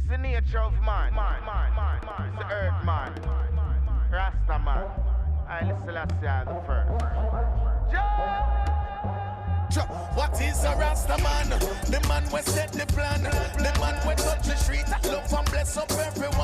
the nature of man. It's the earth man. Rasta man. I listen to the first. What is a Rasta man? The man we set the plan. The man we touch the street. Love and bless up everyone.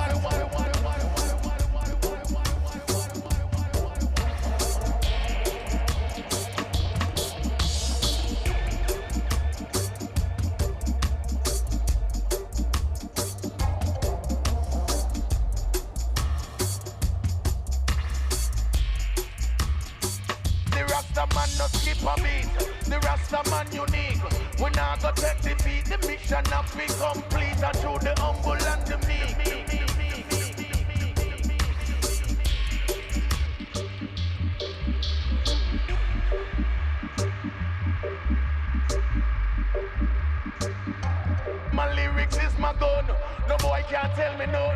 No skip a beat, the Rasta man unique. We now go take defeat, the mission have been complete. And through the humble and the meek. My lyrics is my gun. No boy can't tell me no.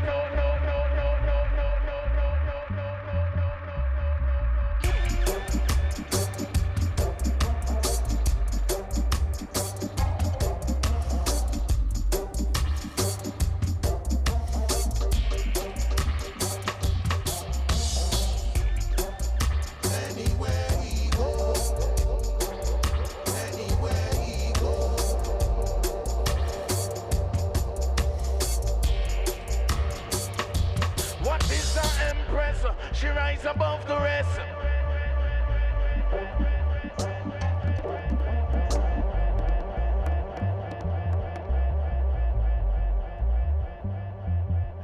She rise above the rest.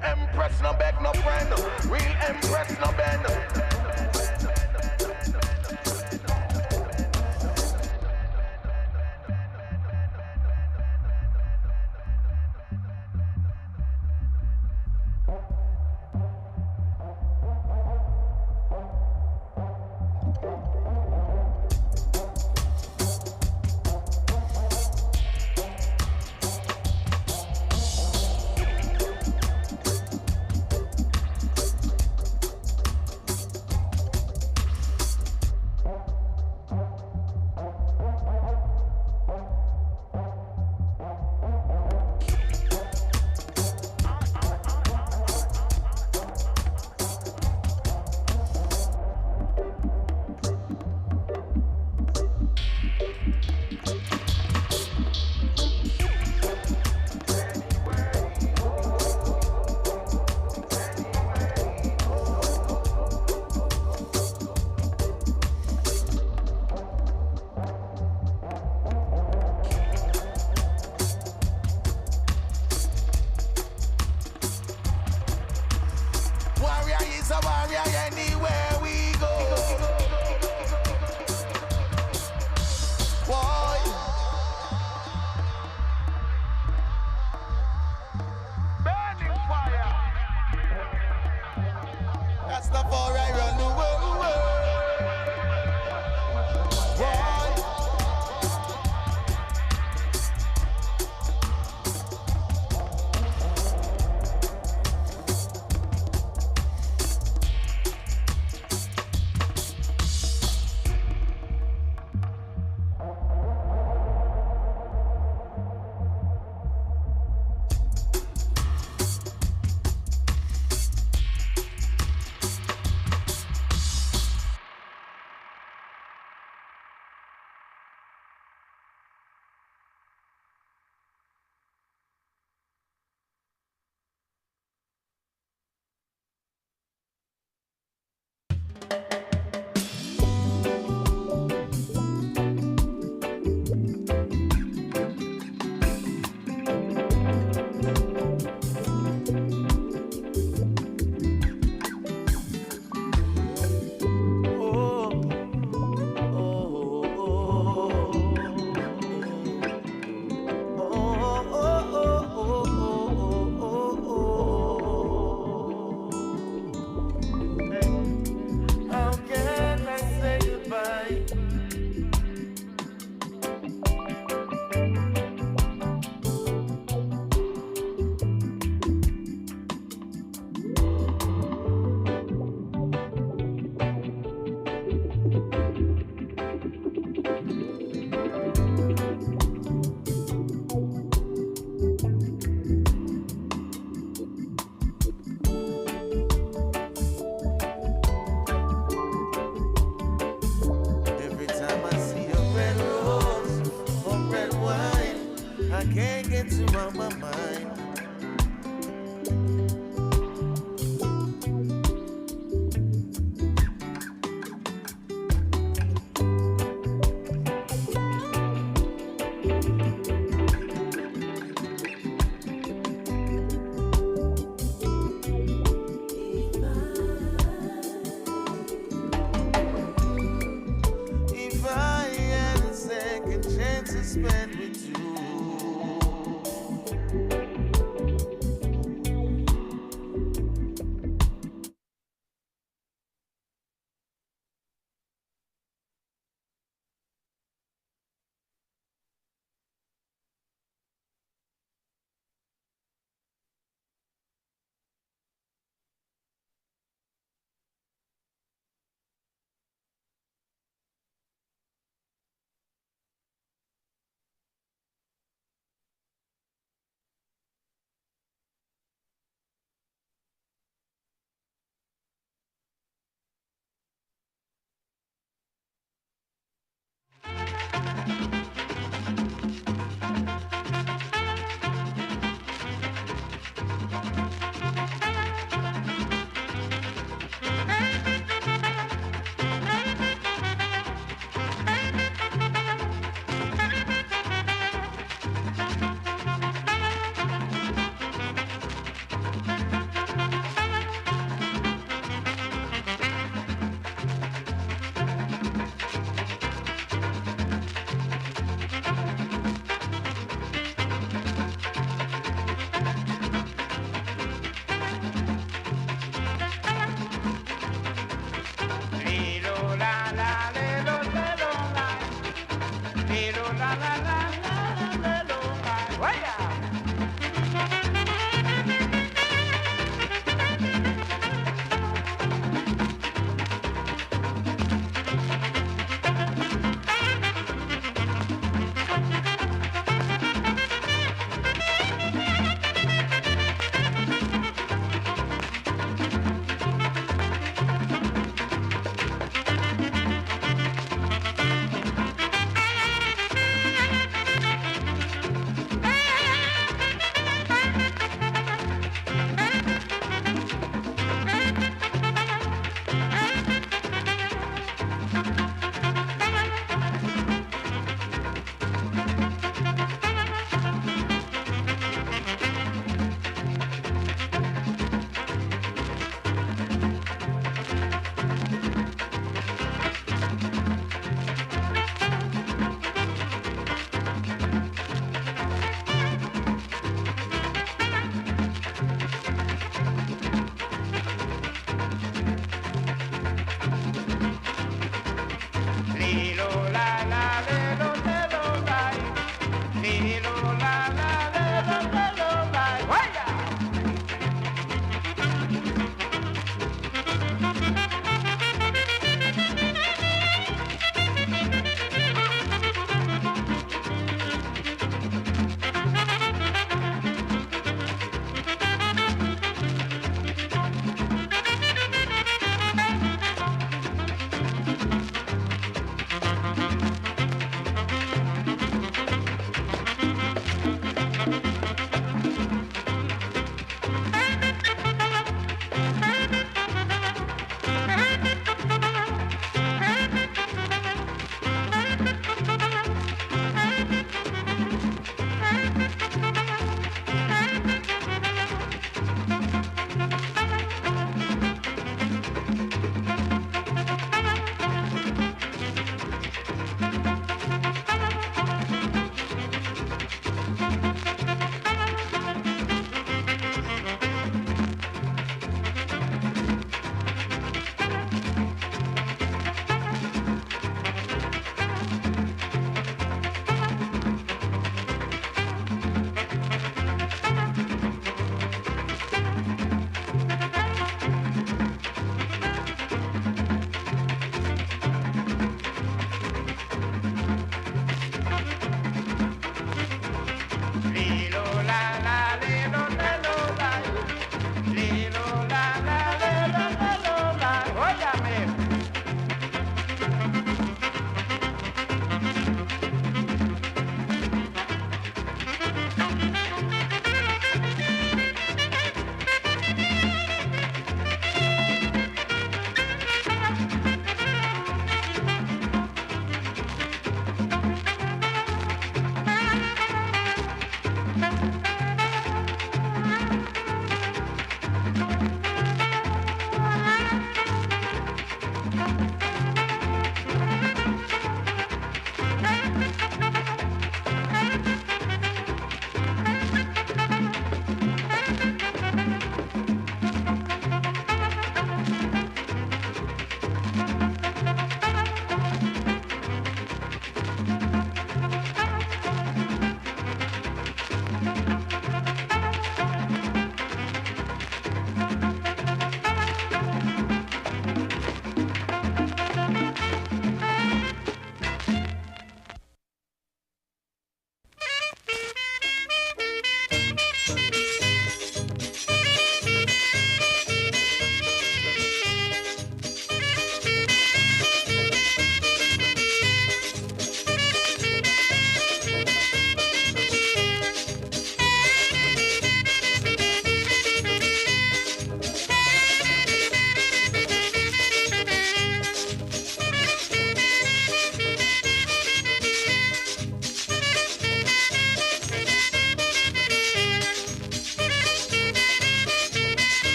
Empress no beg no friend. Real empress no bend. I can't get you out my mind. If I had a second chance to spend with you,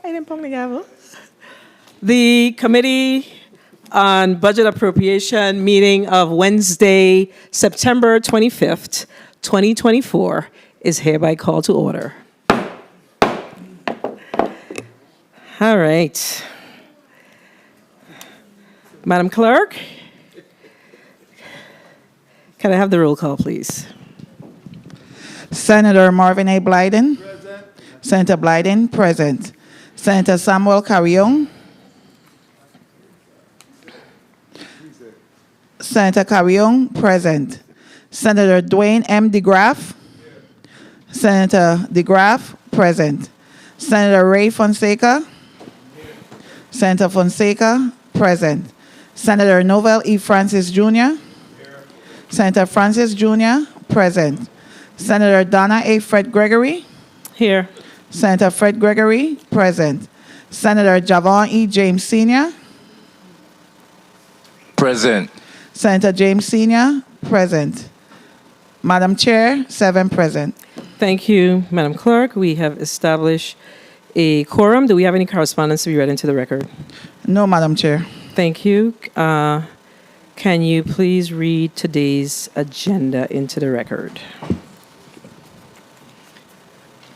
I didn't pong the gavel. The Committee on Budget Appropriation meeting of Wednesday, September 25th, 2024 is hereby called to order. All right. Madam Clerk, can I have the roll call, please? Senator Marvin A. Blyden. Present. Senator Blyden, present. Senator Samuel Carrion. Senator Carrion, present. Senator Dwayne M. DeGraff. Senator DeGraff, present. Senator Ray Fonseca. Senator Fonseca, present. Senator Novell E. Francis Jr. Senator Francis Jr., present. Senator Donna A. Fred Gregory. Here. Senator Fred Gregory, present. Senator Javon E. James Sr. Present. Senator James Sr., present. Madam Chair, 7 present. Thank you, Madam Clerk. We have established a quorum. Do we have any correspondence to be read into the record? No, Madam Chair. Thank you. Can you please read today's agenda into the record?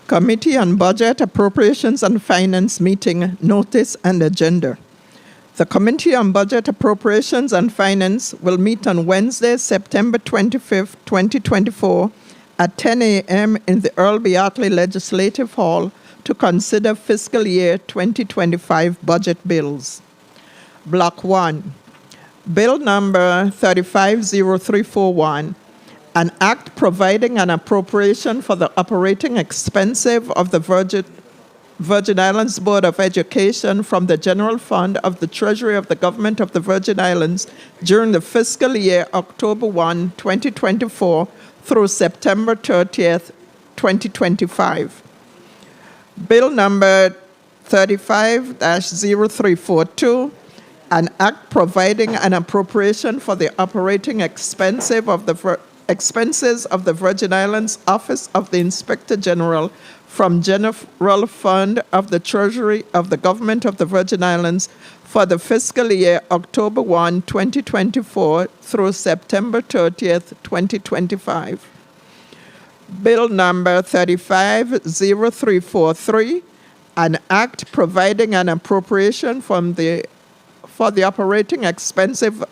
Committee on Budget, Appropriations and Finance meeting notice and agenda. The Committee on Budget, Appropriations and Finance will meet on Wednesday, September 25th, 2024 at 10 a.m. in the Earl B. Artley Legislative Hall to consider fiscal year 2025 budget bills. Block 1. Bill number 350341, an act providing an appropriation for the operating expenses of the Virgin Islands Board of Education from the general fund of the Treasury of the Government of the Virgin Islands during the fiscal year October 1, 2024 through September 30th, 2025. Bill number 35-0342, an act providing an appropriation for the operating expenses of the Virgin Islands Office of the Inspector General from General Fund of the Treasury of the Government of the Virgin Islands for the fiscal year October 1, 2024 through September 30th, 2025. Bill number 350343, an act providing an appropriation for the operating expenses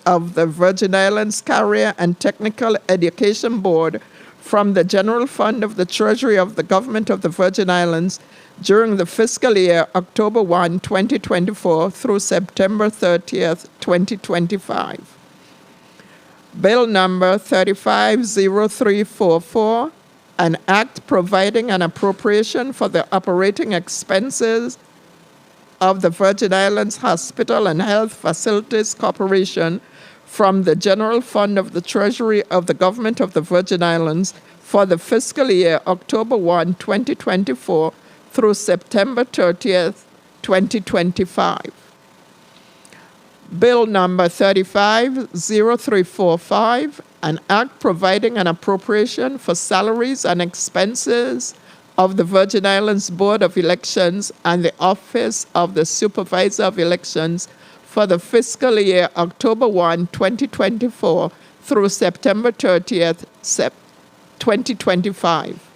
of the Virgin Islands Career and Technical Education Board from the General Fund of the Treasury of the Government of the Virgin Islands during the fiscal year October 1, 2024 through September 30th, 2025. Bill number 350344, an act providing an appropriation for the operating expenses of the Virgin Islands Hospital and Health Facilities Corporation from the General Fund of the Treasury of the Government of the Virgin Islands for the fiscal year October 1, 2024 through September 30th, 2025. Bill number 350345, an act providing an appropriation for salaries and expenses of the Virgin Islands Board of Elections and the Office of the Supervisor of Elections for the fiscal year October 1, 2024 through September 30th, 2025.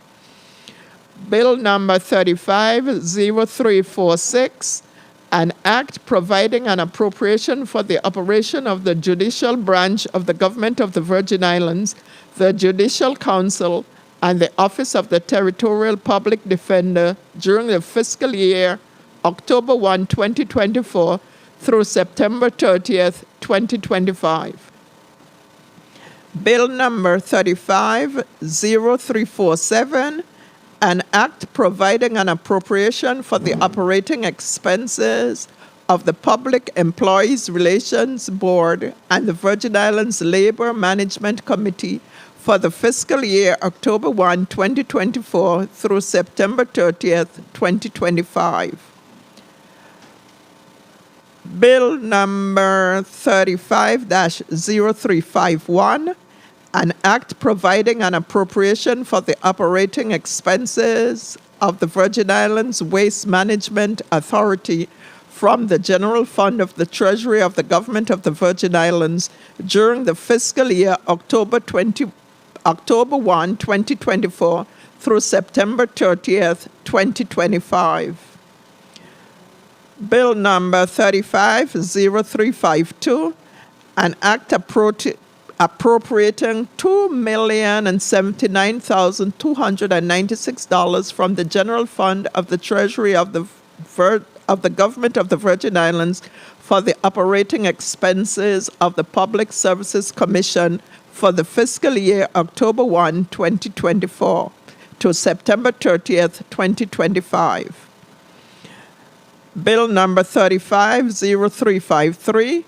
Bill number 350346, an act providing an appropriation for the operation of the judicial branch of the Government of the Virgin Islands, the Judicial Council, and the Office of the Territorial Public Defender during the fiscal year October 1, 2024 through September 30th, 2025. Bill number 350347, an act providing an appropriation for the operating expenses of the Public Employees Relations Board and the Virgin Islands Labor Management Committee for the fiscal year October 1, 2024 through September 30th, 2025. Bill number 35-0351, an act providing an appropriation for the operating expenses of the Virgin Islands Waste Management Authority from the general fund of the Treasury of the Government of the Virgin Islands during the fiscal year October 1, 2024 through September 30th, 2025. Bill number 350352, an act appropriating $2,079,296 from the general fund of the Treasury of the Government of the Virgin Islands for the operating expenses of the Public Services Commission for the fiscal year October 1, 2024 to September 30th, 2025. Bill number 350353,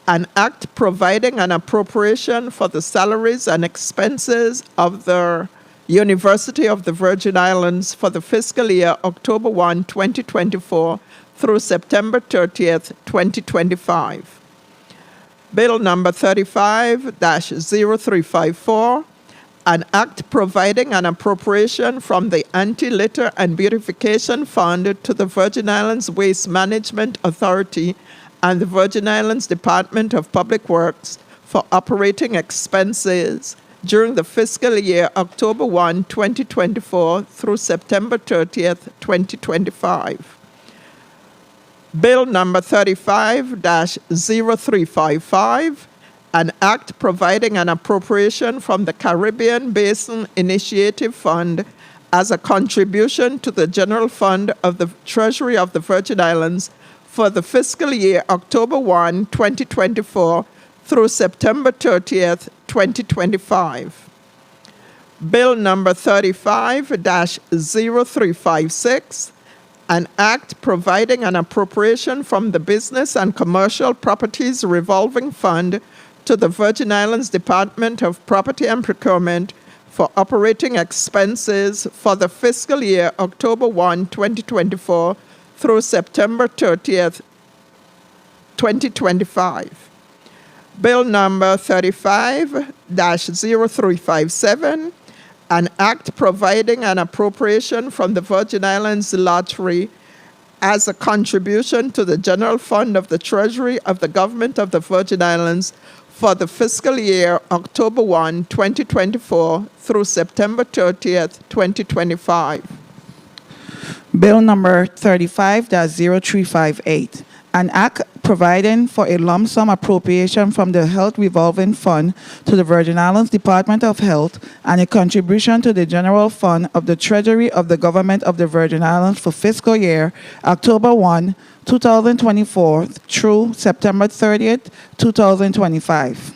an act providing an appropriation for the salaries and expenses of the University of the Virgin Islands for the fiscal year October 1, 2024 through September 30th, 2025. Bill number 35-0354, an act providing an appropriation from the Anti-Litter and Beautification Fund to the Virgin Islands Waste Management Authority and the Virgin Islands Department of Public Works for operating expenses during the fiscal year October 1, 2024 through September 30th, 2025. Bill number 35-0355, an act providing an appropriation from the Caribbean Basin Initiative Fund as a contribution to the general fund of the Treasury of the Virgin Islands for the fiscal year October 1, 2024 through September 30th, 2025. Bill number 35-0356, an act providing an appropriation from the Business and Commercial Properties Revolving Fund to the Virgin Islands Department of Property and Procurement for operating expenses for the fiscal year October 1, 2024 through September 30th, 2025. Bill number 35-0357, an act providing an appropriation from the Virgin Islands Lottery as a contribution to the general fund of the Treasury of the Government of the Virgin Islands for the fiscal year October 1, 2024 through September 30th, 2025. Bill number 35-0358, an act providing for a lump sum appropriation from the Health Revolving Fund to the Virgin Islands Department of Health and a contribution to the general fund of the Treasury of the Government of the Virgin Islands for fiscal year October 1, 2024 through September 30th, 2025.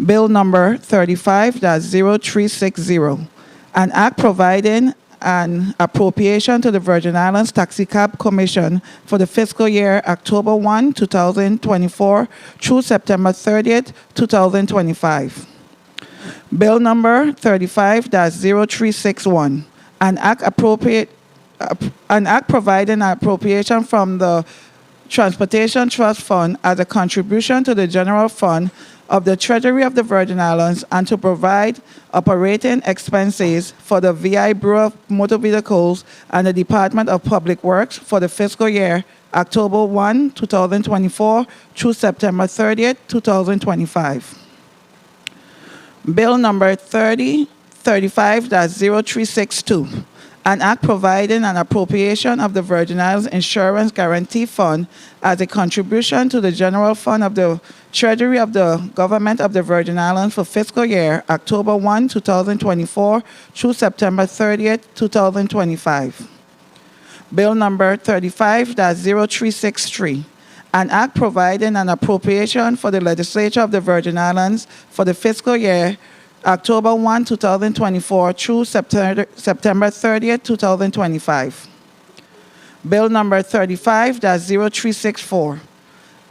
Bill number 35-0360, an act providing an appropriation to the Virgin Islands Taxicab Commission for the fiscal year October 1, 2024 through September 30th, 2025. Bill number 35-0361, an act providing an appropriation from the Transportation Trust Fund as a contribution to the general fund of the Treasury of the Virgin Islands and to provide operating expenses for the VI Bureau of Motor Vehicles and the Department of Public Works for the fiscal year October 1, 2024 through September 30th, 2025. Bill number 35-0362, an act providing an appropriation of the Virgin Islands Insurance Guarantee Fund as a contribution to the general fund of the Treasury of the Government of the Virgin Islands for fiscal year October 1, 2024 through September 30th, 2025. Bill number 35-0363, an act providing an appropriation for the Legislature of the Virgin Islands for the fiscal year October 1, 2024 through September 30th, 2025. Bill number 35-0364,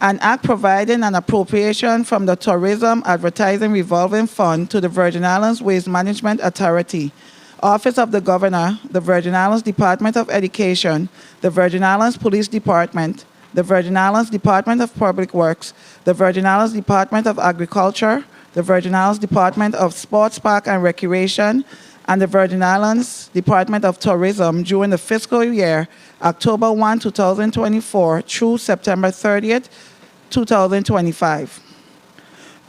an act providing an appropriation from the Tourism Advertising Revolving Fund to the Virgin Islands Waste Management Authority, Office of the Governor, the Virgin Islands Department of Education, the Virgin Islands Police Department, the Virgin Islands Department of Public Works, the Virgin Islands Department of Agriculture, the Virgin Islands Department of Sports, Park and Recreation, and the Virgin Islands Department of Tourism during the fiscal year October 1, 2024 through September 30th, 2025.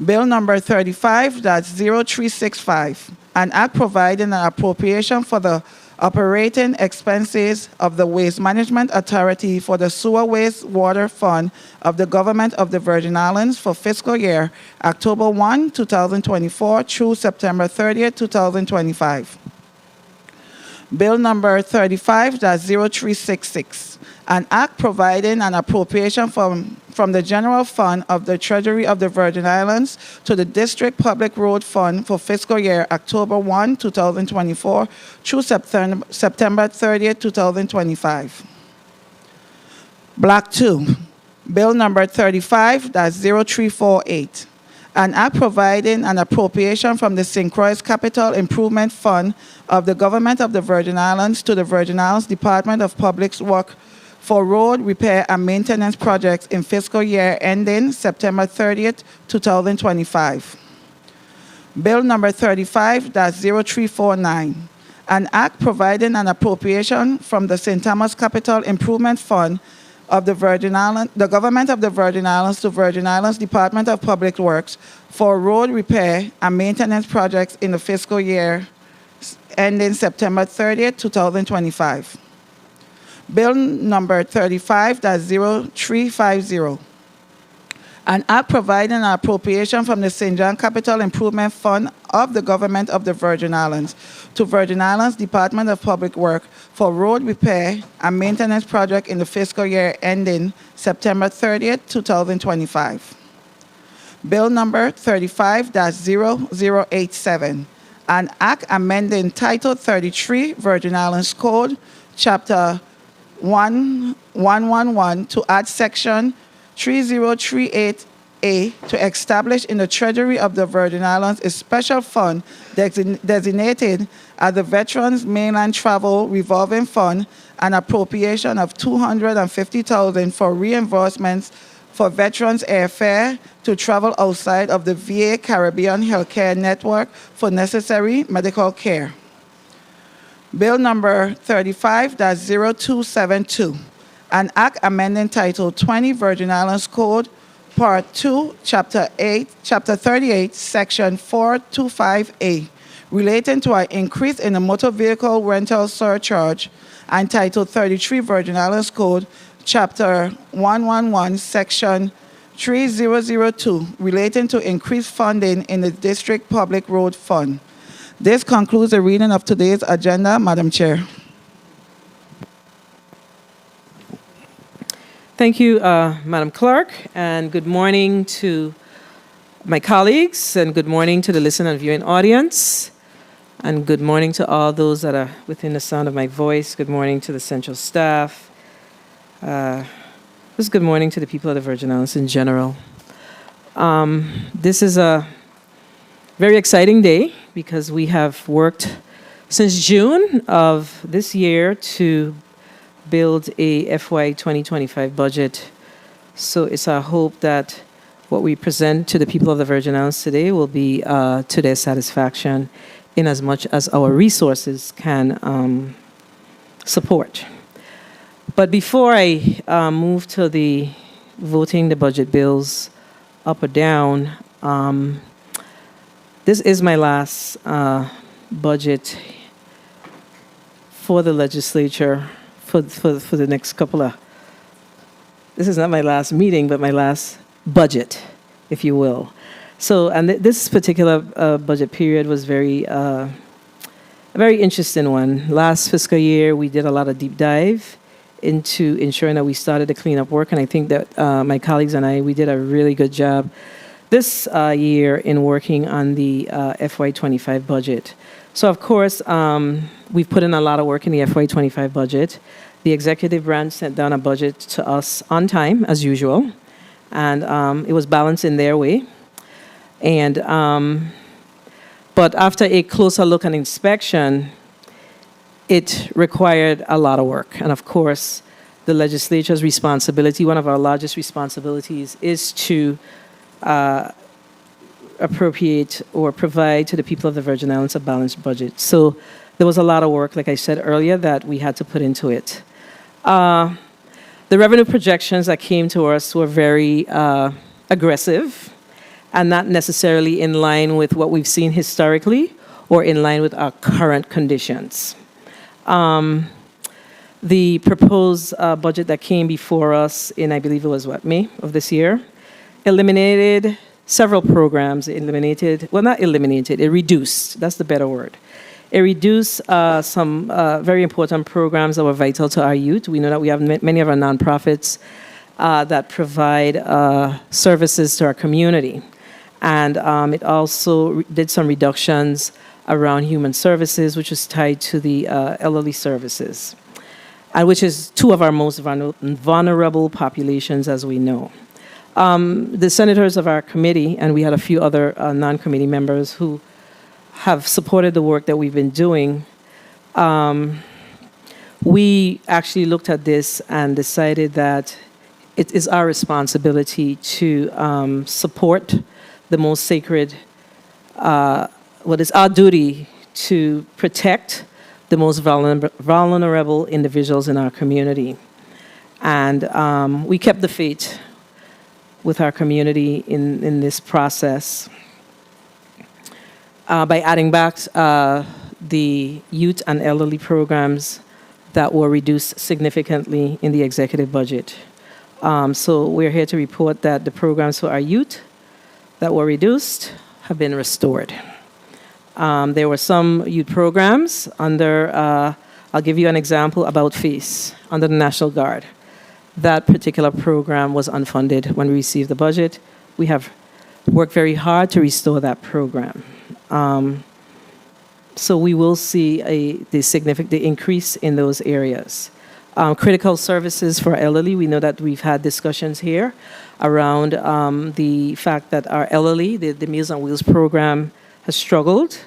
Bill number 35-0365, an act providing an appropriation for the operating expenses of the Waste Management Authority for the Sewer Waste Water Fund of the Government of the Virgin Islands for fiscal year October 1, 2024 through September 30th, 2025. Bill number 35-0366, an act providing an appropriation from the General Fund of the Treasury of the Virgin Islands to the District Public Road Fund for fiscal year October 1, 2024 through September 30th, 2025. Block 2, Bill number 35-0348, an act providing an appropriation from the St. Croix Capital Improvement Fund of the Government of the Virgin Islands to the Virgin Islands Department of Public Works for road repair and maintenance projects in fiscal year ending September 30th, 2025. Bill number 35-0349, an act providing an appropriation from the St. Thomas Capital Improvement Fund of the Government of the Virgin Islands to Virgin Islands Department of Public Works for road repair and maintenance projects in the fiscal year ending September 30th, 2025. Bill number 35-0350, an act providing an appropriation from the St. John Capital Improvement Fund of the Government of the Virgin Islands to Virgin Islands Department of Public Works for road repair and maintenance project in the fiscal year ending September 30th, 2025. Bill number 35-0087, an act amending Title 33 Virgin Islands Code, Chapter 1111 to add Section 3038A to establish in the Treasury of the Virgin Islands a special fund designated as the Veterans Mainland Travel Revolving Fund, an appropriation of $250,000 for reimbursements for veterans' airfare to travel outside of the VA Caribbean Healthcare Network for necessary medical care. Bill number 35-0272, an act amending Title 20 Virgin Islands Code, Part 2, Chapter 38, Section 425A, relating to an increase in the motor vehicle rental surcharge, and Title 33 Virgin Islands Code, Chapter 111, Section 3002, relating to increased funding in the District Public Road Fund. This concludes the reading of today's agenda, Madam Chair. Thank you, Madam Clerk, and good morning to my colleagues, and good morning to the listening and viewing audience, and good morning to all those that are within the sound of my voice. Good morning to the central staff. Just good morning to the people of the Virgin Islands in general. This is a very exciting day because we have worked since June of this year to build a FY 2025 budget. So it's our hope that what we present to the people of the Virgin Islands today will be to their satisfaction in as much as our resources can support. But before I move to the voting the budget bills up or down, this is my last budget for the legislature for the next couple of, this is not my last meeting, but my last budget, if you will. So, and this particular budget period was a very interesting one. Last fiscal year, we did a lot of deep dive into ensuring that we started the cleanup work, and I think that my colleagues and I, we did a really good job this year in working on the FY25 budget. So, of course, we've put in a lot of work in the FY25 budget. The executive branch sent down a budget to us on time, as usual, and it was balanced in their way. And but after a closer look and inspection, it required a lot of work. And of course, the legislature's responsibility, one of our largest responsibilities, is to appropriate or provide to the people of the Virgin Islands a balanced budget. So there was a lot of work, like I said earlier, that we had to put into it. The revenue projections that came to us were very aggressive and not necessarily in line with what we've seen historically or in line with our current conditions. The proposed budget that came before us in, I believe it was May of this year, eliminated several programs. It reduced, that's the better word. It reduced some very important programs that were vital to our youth. We know that we have many of our nonprofits that provide services to our community. And it also did some reductions around human services, which is tied to the elderly services, which is two of our most vulnerable populations, as we know. The senators of our committee, and we had a few other non-committee members who have supported the work that we've been doing, we actually looked at this and decided that it is our responsibility to support the most sacred, it's our duty to protect the most vulnerable individuals in our community. And we kept the faith with our community in this process by adding back the youth and elderly programs that were reduced significantly in the executive budget. So we're here to report that the programs for our youth that were reduced have been restored. There were some youth programs under, I'll give you an example, About Face, under the National Guard. That particular program was unfunded when we received the budget. We have worked very hard to restore that program. So we will see the significant increase in those areas. Critical services for elderly, we know that we've had discussions here around the fact that our elderly, the Meals on Wheels program, has struggled.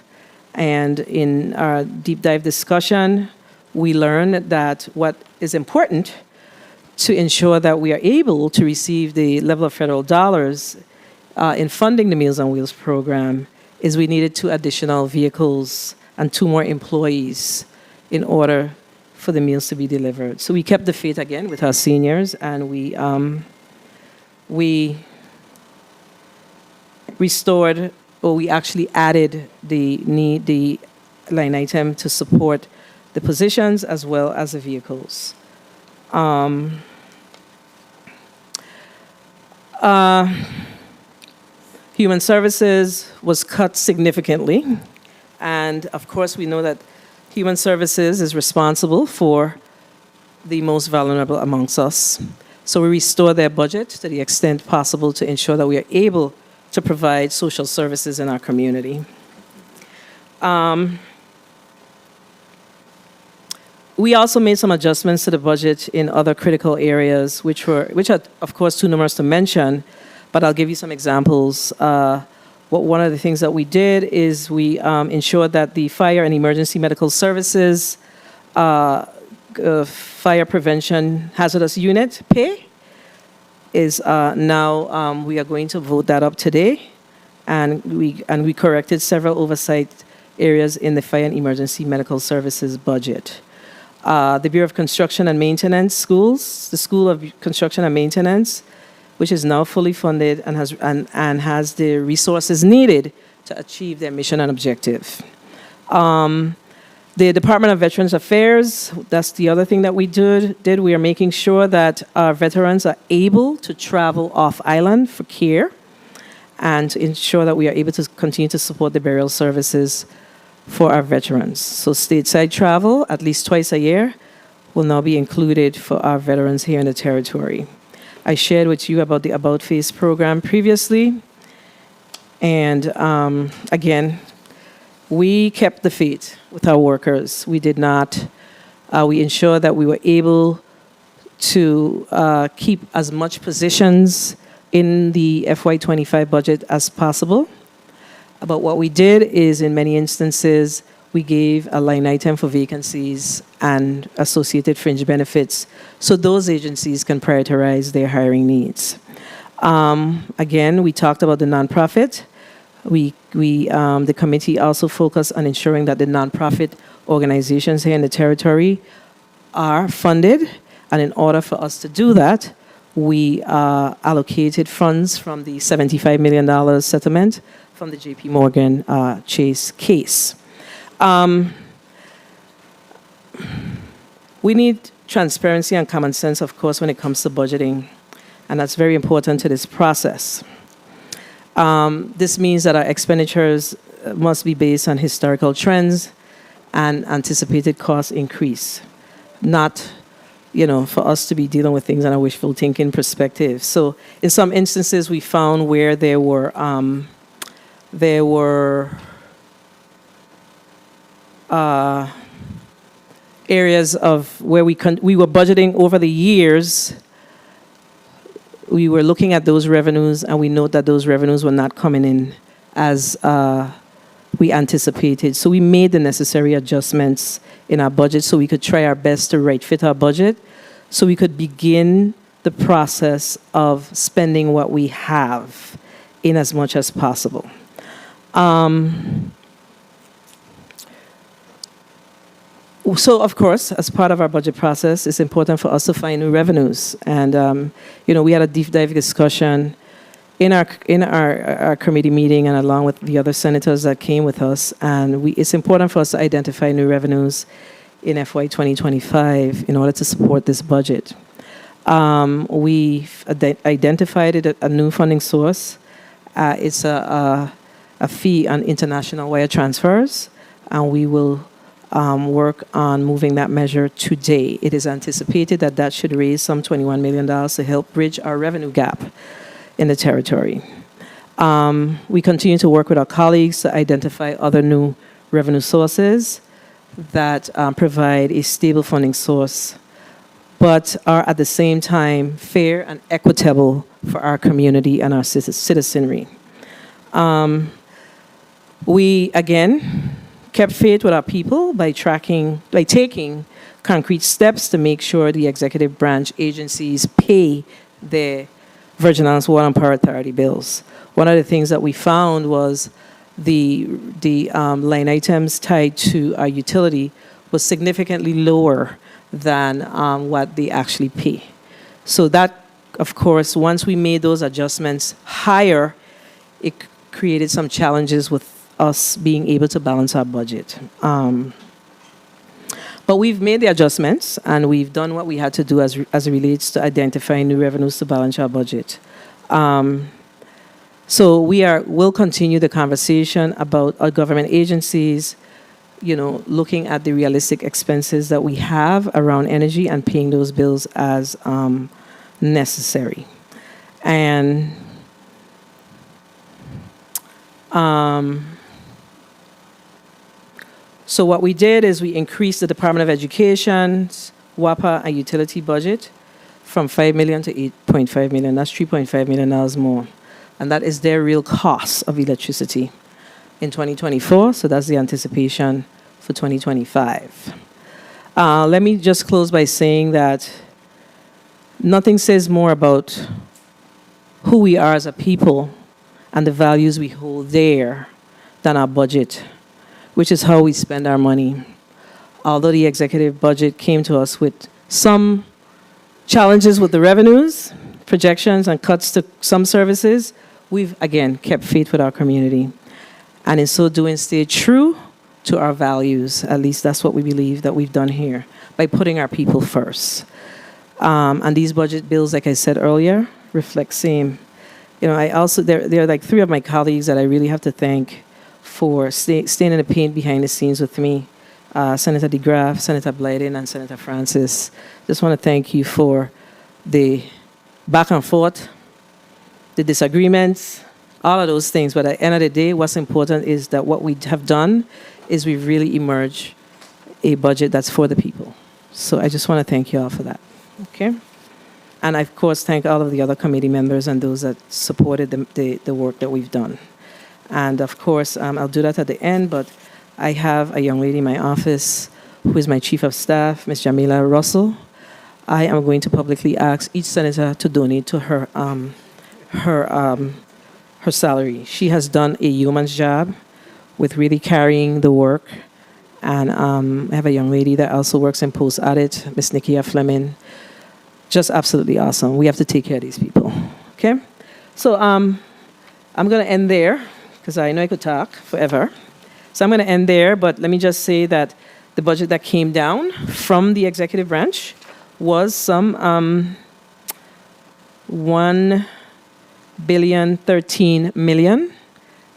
And in our deep dive discussion, we learned that what is important to ensure that we are able to receive the level of federal dollars in funding the Meals on Wheels program is we needed 2 additional vehicles and 2 more employees in order for the meals to be delivered. So we kept the faith again with our seniors, and we restored, or we actually added the line item to support the positions as well as the vehicles. Human services was cut significantly, and of course we know that human services is responsible for the most vulnerable amongst us. So we restore their budget to the extent possible to ensure that we are able to provide social services in our community. We also made some adjustments to the budget in other critical areas, which are, of course, too numerous to mention, but I'll give you some examples. One of the things that we did is we ensured that the fire and emergency medical services, fire prevention hazardous unit pay is now, we are going to vote that up today, and we corrected several oversight areas in the fire and emergency medical services budget. The Bureau of Construction and Maintenance schools, the School of Construction and Maintenance, which is now fully funded and has the resources needed to achieve their mission and objective. The Department of Veterans Affairs, that's the other thing that we did. We are making sure that our veterans are able to travel off island for care and to ensure that we are able to continue to support the burial services for our veterans. So stateside travel, at least twice a year, will now be included for our veterans here in the territory. I shared with you about the About Face program previously. And again, we kept the faith with our workers. We did not, we ensured that we were able to keep as much positions in the FY25 budget as possible. But what we did is, in many instances, we gave a line item for vacancies and associated fringe benefits so those agencies can prioritize their hiring needs. Again, we talked about the nonprofit. The committee also focused on ensuring that the nonprofit organizations here in the territory are funded. And in order for us to do that, we allocated funds from the $75 million settlement from the J.P. Morgan Chase case. We need transparency and common sense, of course, when it comes to budgeting, and that's very important to this process. This means that our expenditures must be based on historical trends and anticipated cost increase, not, for us to be dealing with things on a wishful thinking perspective. So in some instances, we found where there were areas of where we were budgeting over the years. We were looking at those revenues, and we note that those revenues were not coming in as we anticipated. So we made the necessary adjustments in our budget so we could try our best to right-fit our budget so we could begin the process of spending what we have in as much as possible. So, of course, as part of our budget process, it's important for us to find new revenues. And, we had a deep dive discussion in our committee meeting and along with the other senators that came with us. And it's important for us to identify new revenues in FY 2025 in order to support this budget. We've identified a new funding source. It's a fee on international wire transfers, and we will work on moving that measure today. It is anticipated that that should raise some $21 million to help bridge our revenue gap in the territory. We continue to work with our colleagues to identify other new revenue sources that provide a stable funding source, but are at the same time fair and equitable for our community and our citizenry. We, again, kept faith with our people by taking concrete steps to make sure the executive branch agencies pay their Virgin Islands Water and Power Authority bills. One of the things that we found was the line items tied to our utility was significantly lower than what they actually pay. So that, of course, once we made those adjustments higher, it created some challenges with us being able to balance our budget. But we've made the adjustments, and we've done what we had to do as it relates to identifying new revenues to balance our budget. So we'll continue the conversation about our government agencies, looking at the realistic expenses that we have around energy and paying those bills as necessary. And so what we did is we increased the Department of Education's WAPA and utility budget from $5 million to $8.5 million. That's $3.5 million more. And that is their real cost of electricity in 2024. So that's the anticipation for 2025. Let me just close by saying that nothing says more about who we are as a people and the values we hold there than our budget, which is how we spend our money. Although the executive budget came to us with some challenges with the revenues, projections, and cuts to some services, we've, again, kept faith with our community. And in so doing, stayed true to our values. At least that's what we believe that we've done here, by putting our people first. And these budget bills, like I said earlier, reflect same. I also, there are like three of my colleagues that I really have to thank for staying in the paint behind the scenes with me. Senator DeGraff, Senator Blyden, and Senator Francis. Just want to thank you for the back and forth, the disagreements, all of those things. But at the end of the day, what's important is that what we have done is we've really emerged a budget that's for the people. So I just want to thank you all for that. Okay? And I, of course, thank all of the other committee members and those that supported the work that we've done. And, of course, I'll do that at the end, but I have a young lady in my office who is my chief of staff, Ms. Jamila Russell. I am going to publicly ask each senator to donate to her her salary. She has done a yeoman's job with really carrying the work. And I have a young lady that also works in post-audit, Miss Nikia Fleming. Just absolutely awesome. We have to take care of these people, okay? So I'm going to end there because I know I could talk forever. So I'm going to end there, but let me just say that the budget that came down from the executive branch was some $1.013 billion,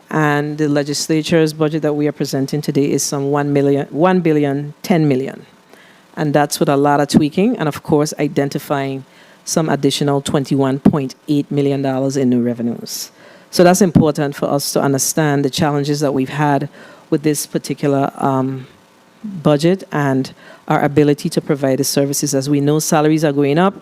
and the legislature's budget that we are presenting today is some $1.010 billion. And that's with a lot of tweaking and, of course, identifying some additional $21.8 million in new revenues. So that's important for us to understand the challenges that we've had with this particular budget and our ability to provide the services. As we know, salaries are going up,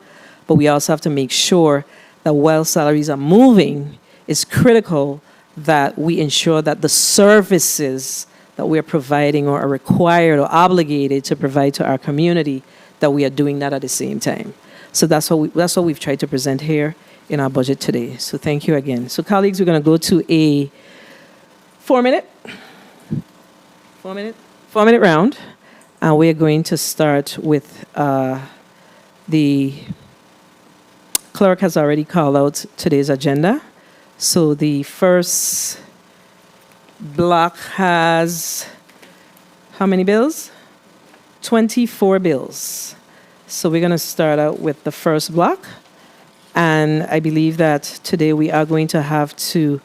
but we also have to make sure that while salaries are moving, it's critical that we ensure that the services that we are providing or are required or obligated to provide to our community, that we are doing that at the same time. So that's what we've tried to present here in our budget today. So thank you again. So colleagues, we're going to go to a 4-minute round, and we're going to start with the clerk has already called out today's agenda. So the first block has how many bills? 24 bills. So we're going to start out with the first block. And I believe that today we are going to have to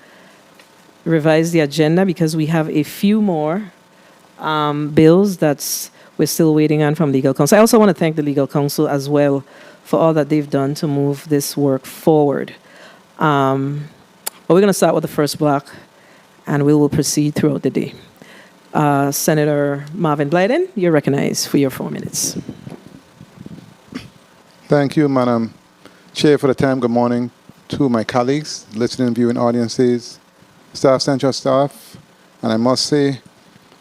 revise the agenda because we have a few more bills that we're still waiting on from legal counsel. I also want to thank the legal counsel as well for all that they've done to move this work forward. But we're going to start with the first block, and we will proceed throughout the day. Senator Marvin Blyden, you're recognized for your 4 minutes. Thank you, Madam Chair, for the time. Good morning to my colleagues, listening and viewing audiences, staff, central staff. And I must say,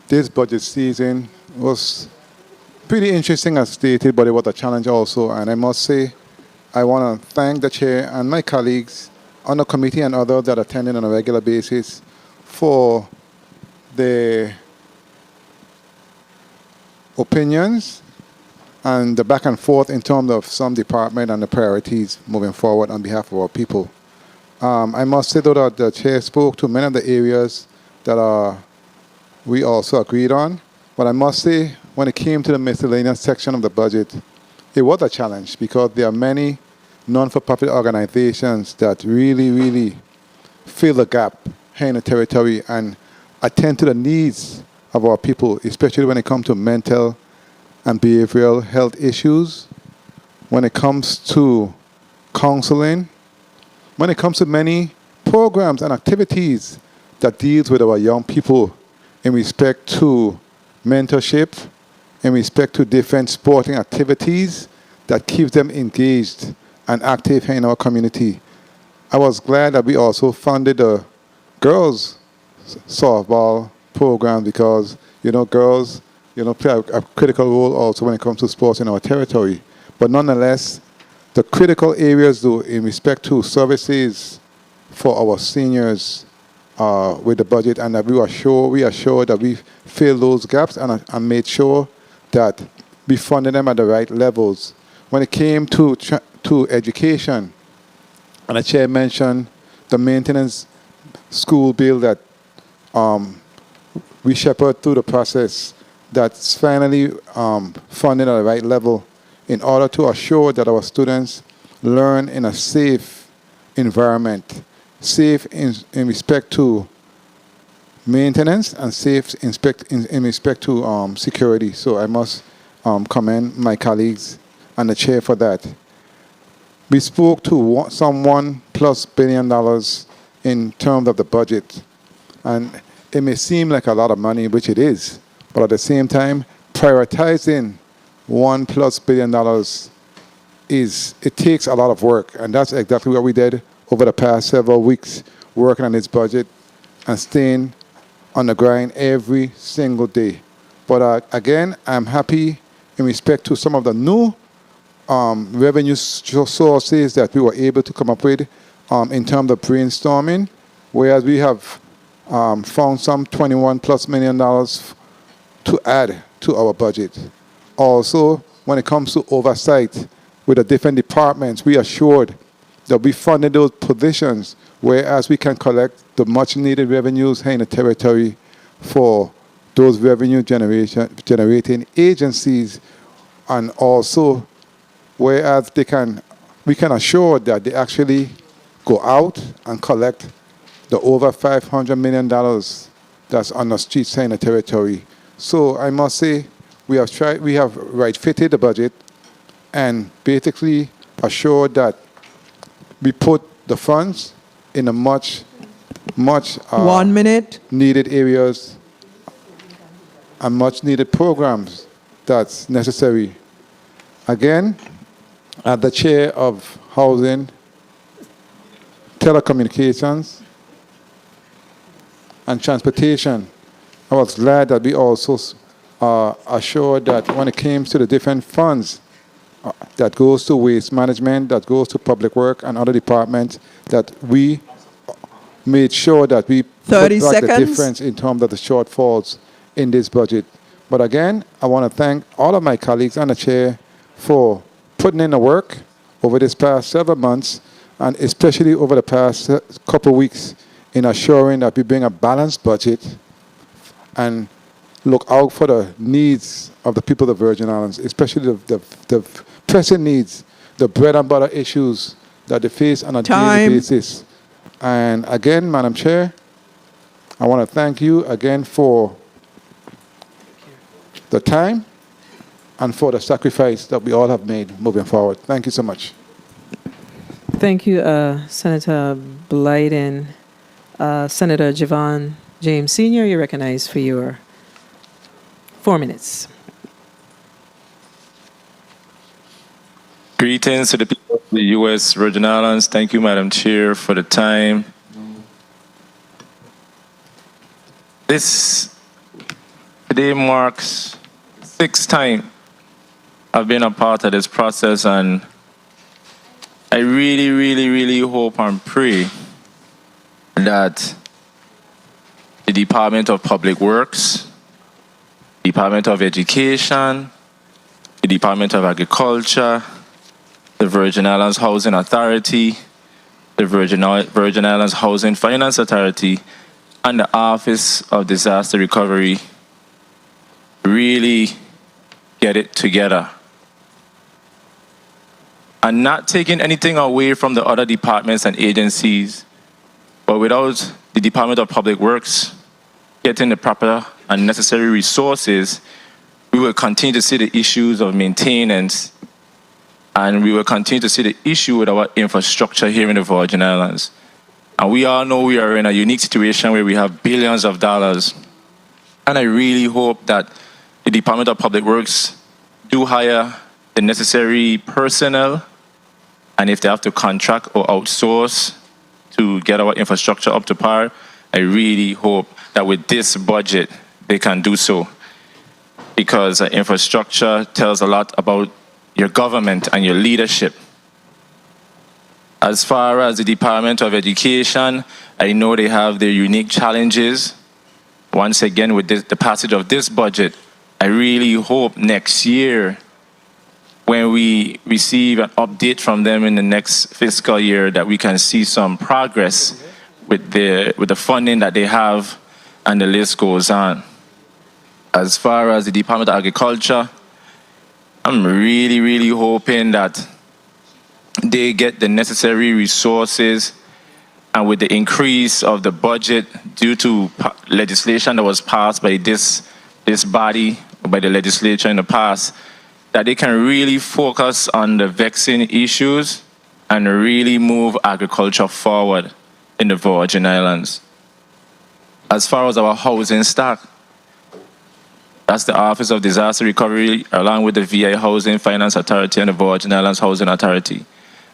this budget season was pretty interesting as stated, but it was a challenge also. And I must say, I want to thank the chair and my colleagues on the committee and others that attend on a regular basis for their opinions and the back and forth in terms of some department and the priorities moving forward on behalf of our people. I must say, though, that the chair spoke to many of the areas that we also agreed on. But I must say, when it came to the miscellaneous section of the budget, it was a challenge because there are many non-for-profit organizations that really fill the gap here in the territory and attend to the needs of our people, especially when it comes to mental and behavioral health issues, when it comes to counseling, when it comes to many programs and activities that deals with our young people in respect to mentorship, in respect to different sporting activities that keeps them engaged and active here in our community. I was glad that we also funded the girls softball program because, girls, play a critical role also when it comes to sports in our territory. But nonetheless, the critical areas, though, in respect to services for our seniors with the budget, and that we are sure that we fill those gaps and made sure that we funded them at the right levels. When it came to education, and the chair mentioned the maintenance school bill that we shepherd through the process, that's finally funded at the right level in order to assure that our students learn in a safe environment, safe in respect to maintenance and safe in respect to security. So I must commend my colleagues and the chair for that. We spoke to some $1+ billion in terms of the budget, and it may seem like a lot of money, which it is, but at the same time, prioritizing $1+ billion it takes a lot of work, and that's exactly what we did over the past several weeks, working on this budget and staying on the grind every single day. But again, I'm happy in respect to some of the new revenue sources that we were able to come up with in terms of brainstorming whereas we have found some $21+ million to add to our budget. Also, when it comes to oversight with the different departments, we assured that we funded those positions, whereas we can collect the much needed revenues here in the territory for those revenue generating agencies, and also whereas we can assure that they actually go out and collect the over $500 million that's on the streets here in the territory. So I must say we have right-fitted the budget and basically assured that we put the funds in a much 1 minute. needed areas and much needed programs that's necessary. Again, as the chair of Housing, Telecommunications, and Transportation, I was glad that we also assured that when it came to the different funds that goes to waste management, that goes to public work and other departments, that we made sure that we 30 put back the seconds. difference in terms of the shortfalls in this budget. But again, I want to thank all of my colleagues and the chair for putting in the work over this past several months, and especially over the past couple of weeks, in assuring that we bring a balanced budget and look out for the needs of the people of the Virgin Islands, especially the pressing needs, the bread and butter issues that they face on a daily basis. And again, Madam Chair, I want to thank you again for the time and for the sacrifice that we all have made moving forward. Thank you so much. Thank you, Senator Blyden. Senator Javon James Sr., you're recognized for your 4 minutes. Greetings to the people of the U.S. Virgin Islands. Thank you, Madam Chair, for the time. Today marks the 6th time I've been a part of this process, and I really, really, really hope and pray that the Department of Public Works, Department of Education, the Department of Agriculture, the Virgin Islands Housing Authority, the Virgin Islands Housing Finance Authority, and the Office of Disaster Recovery really get it together. And not taking anything away from the other departments and agencies, but without the Department of Public Works getting the proper and necessary resources, we will continue to see the issues of maintenance, and we will continue to see the issue with our infrastructure here in the Virgin Islands. And we all know we are in a unique situation where we have billions of dollars. And I really hope that the Department of Public Works do hire the necessary personnel, and if they have to contract or outsource to get our infrastructure up to par, I really hope that with this budget, they can do so. Because infrastructure tells a lot about your government and your leadership. As far as the Department of Education, I know they have their unique challenges. Once again, with the passage of this budget, I really hope next year, when we receive an update from them in the next fiscal year, that we can see some progress with the funding that they have, and the list goes on. As far as the Department of Agriculture, I'm really, really hoping that they get the necessary resources, and with the increase of the budget due to legislation that was passed by this body, by the legislature in the past, that they can really focus on the vexing issues and really move agriculture forward in the Virgin Islands. As far as our housing stock, that's the Office of Disaster Recovery, along with the VI Housing Finance Authority and the Virgin Islands Housing Authority.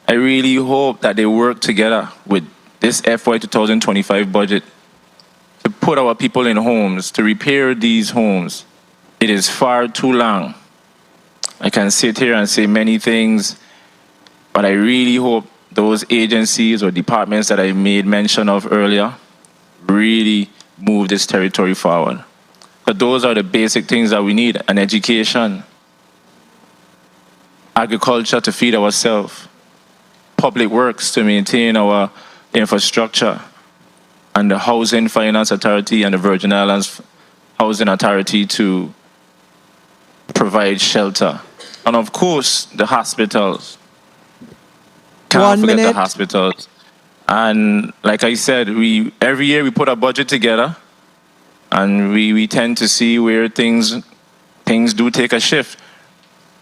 I really hope that they work together with this FY 2025 budget to put our people in homes, to repair these homes. It is far too long. I can sit here and say many things, but I really hope those agencies or departments that I made mention of earlier, really move this territory forward. But those are the basic things that we need: an education, agriculture to feed ourselves, public works to maintain our infrastructure, and the Housing Finance Authority and the Virgin Islands Housing Authority to provide shelter. And of course, the hospitals. Can't 1 forget minute. the hospitals. And like I said, every year we put a budget together, and we tend to see where things do take a shift.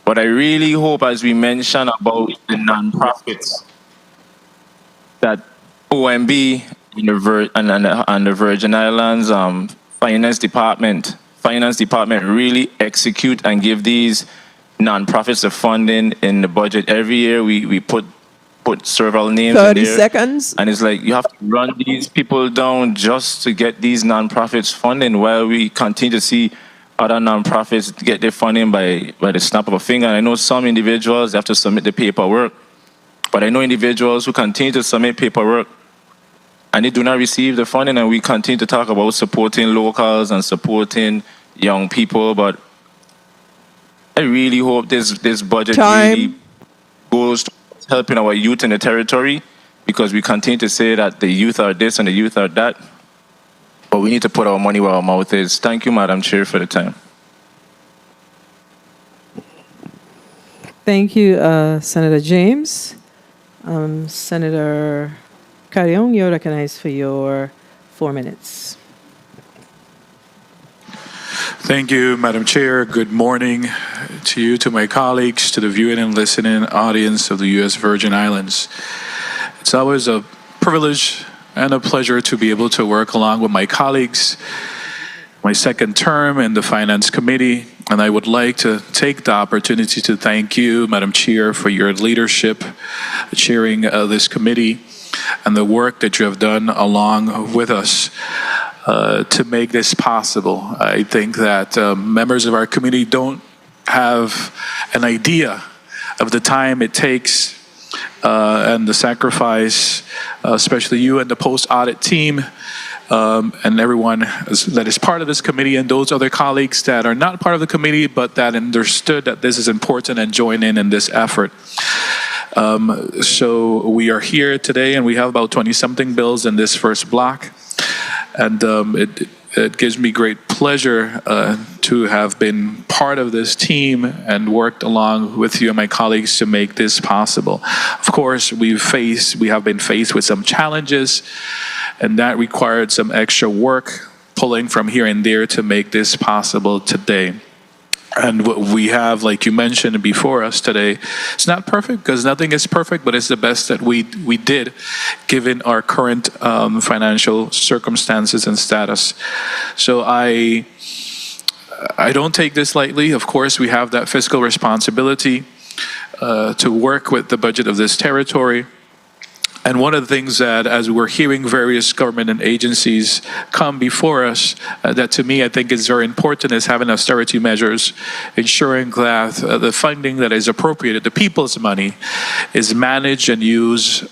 But I really hope, as we mentioned about the nonprofits, that OMB and the Virgin Islands Finance Department really execute and give these nonprofits the funding in the budget. Every year we put several names 30 in there, seconds. and it's like you have to run these people down just to get these nonprofits funding, while we continue to see other nonprofits get their funding by the snap of a finger. And I know some individuals have to submit the paperwork, but I know individuals who continue to submit paperwork and they do not receive the funding, and we continue to talk about supporting locals and supporting young people. But I really hope this budget really goes to helping our youth in the territory, because we continue to say that the youth are this and the youth are that. But we need to put our money where our mouth is. Thank you, Madam Chair, for the time. Thank you, Senator James. Senator Carrion, you're recognized for your 4 minutes. Thank you, Madam Chair. Good morning to you, to my colleagues, to the viewing and listening audience of the U.S. Virgin Islands. It's always a privilege and a pleasure to be able to work along with my colleagues, my second term in the Finance Committee, and I would like to take the opportunity to thank you, Madam Chair, for your leadership, chairing this committee, and the work that you have done along with us to make this possible. I think that members of our committee don't have an idea of the time it takes and the sacrifice, especially you and the post-audit team, and everyone that is part of this committee, and those other colleagues that are not part of the committee but that understood that this is important and join in this effort. So we are here today, and we have about 20-something bills in this first block, and it gives me great pleasure to have been part of this team and worked along with you and my colleagues to make this possible. Of course, we have been faced with some challenges, and that required some extra work, pulling from here and there to make this possible today. And what we have, like you mentioned before us today, it's not perfect, because nothing is perfect, but it's the best that we did given our current financial circumstances and status. So I don't take this lightly. Of course, we have that fiscal responsibility to work with the budget of this territory. And one of the things that, as we're hearing various government and agencies come before us, that to me I think is very important, is having austerity measures, ensuring that the funding that is appropriated, the people's money, is managed and used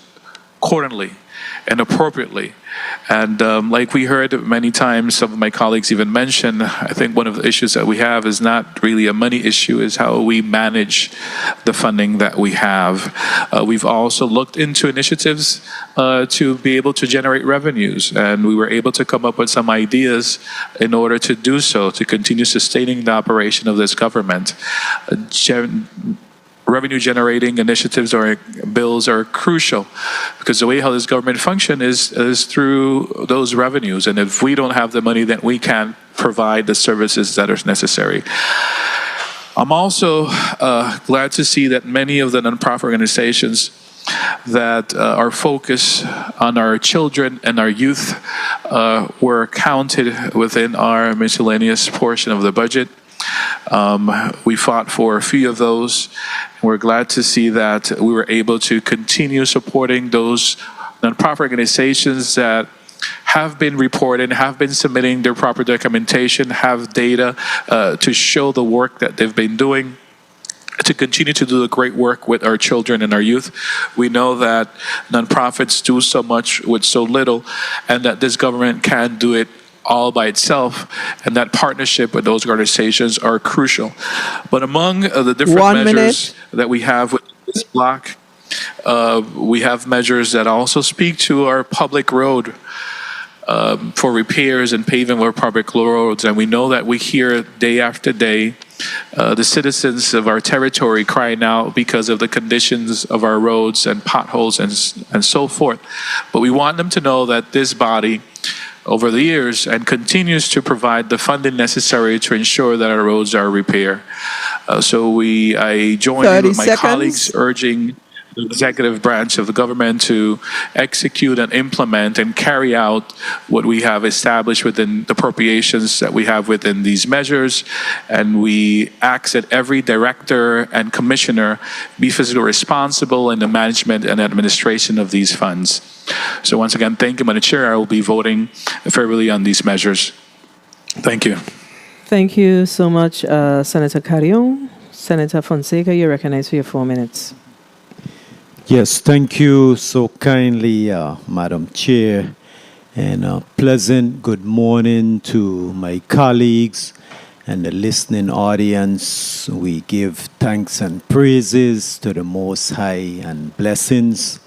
accordingly and appropriately. And like we heard many times, some of my colleagues even mentioned, I think one of the issues that we have is not really a money issue, is how we manage the funding that we have. We've also looked into initiatives to be able to generate revenues, and we were able to come up with some ideas in order to do so, to continue sustaining the operation of this government. Revenue generating initiatives or bills are crucial, because the way how this government functions is through those revenues. And if we don't have the money, then we can't provide the services that are necessary. I'm also glad to see that many of the nonprofit organizations that are focused on our children and our youth were counted within our miscellaneous portion of the budget. We fought for a few of those. We're glad to see that we were able to continue supporting those nonprofit organizations that have been reporting, have been submitting their proper documentation, have data to show the work that they've been doing. to continue to do the great work with our children and our youth. We know that nonprofits do so much with so little, and that this government can't do it all by itself, and that partnership with those organizations are crucial. But among the different measures that we have with this block, we have measures that also speak to our public road for repairs and paving our public roads. And we know that we hear day after day the citizens of our territory crying out because of the conditions of our roads and potholes and so forth. But we want them to know that this body over the years and continues to provide the funding necessary to ensure that our roads are repaired. So I join with my colleagues urging the executive branch of the government to execute and implement and carry out what we have established within the appropriations that we have within these measures. And we ask that every director and commissioner be fiscally responsible in the management and administration of these funds. So once again, thank you, Madam Chair. I will be voting favorably on these measures. Thank you. Thank you so much, Senator Carrion. Senator Fonseca, you're recognized for your 4 minutes. Yes, thank you so kindly, Madam Chair, and a pleasant good morning to my colleagues and the listening audience. We give thanks and praises to the Most High and blessings.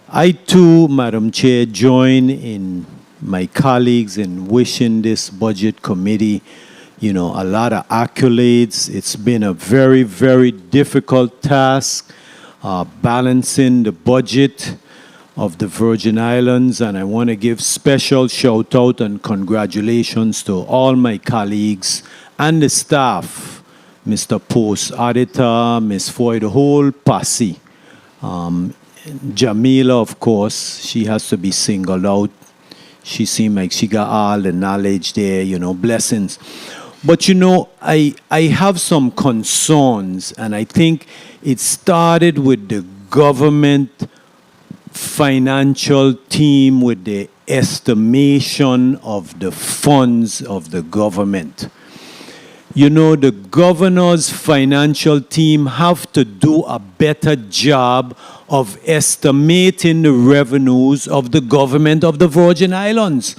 I too, Madam Chair, join in my colleagues in wishing this budget committee, a lot of accolades. It's been a very, very difficult task. Balancing the budget of the Virgin Islands, and I want to give special shout out and congratulations to all my colleagues and the staff, Mr. Post Auditor, Ms. Foy, the whole posse. Jamila, of course, she has to be singled out. She seemed like she got all the knowledge there, blessings. But I have some concerns, and I think it started with the government financial team with the estimation of the funds of the government. The governor's financial team have to do a better job of estimating the revenues of the government of the Virgin Islands.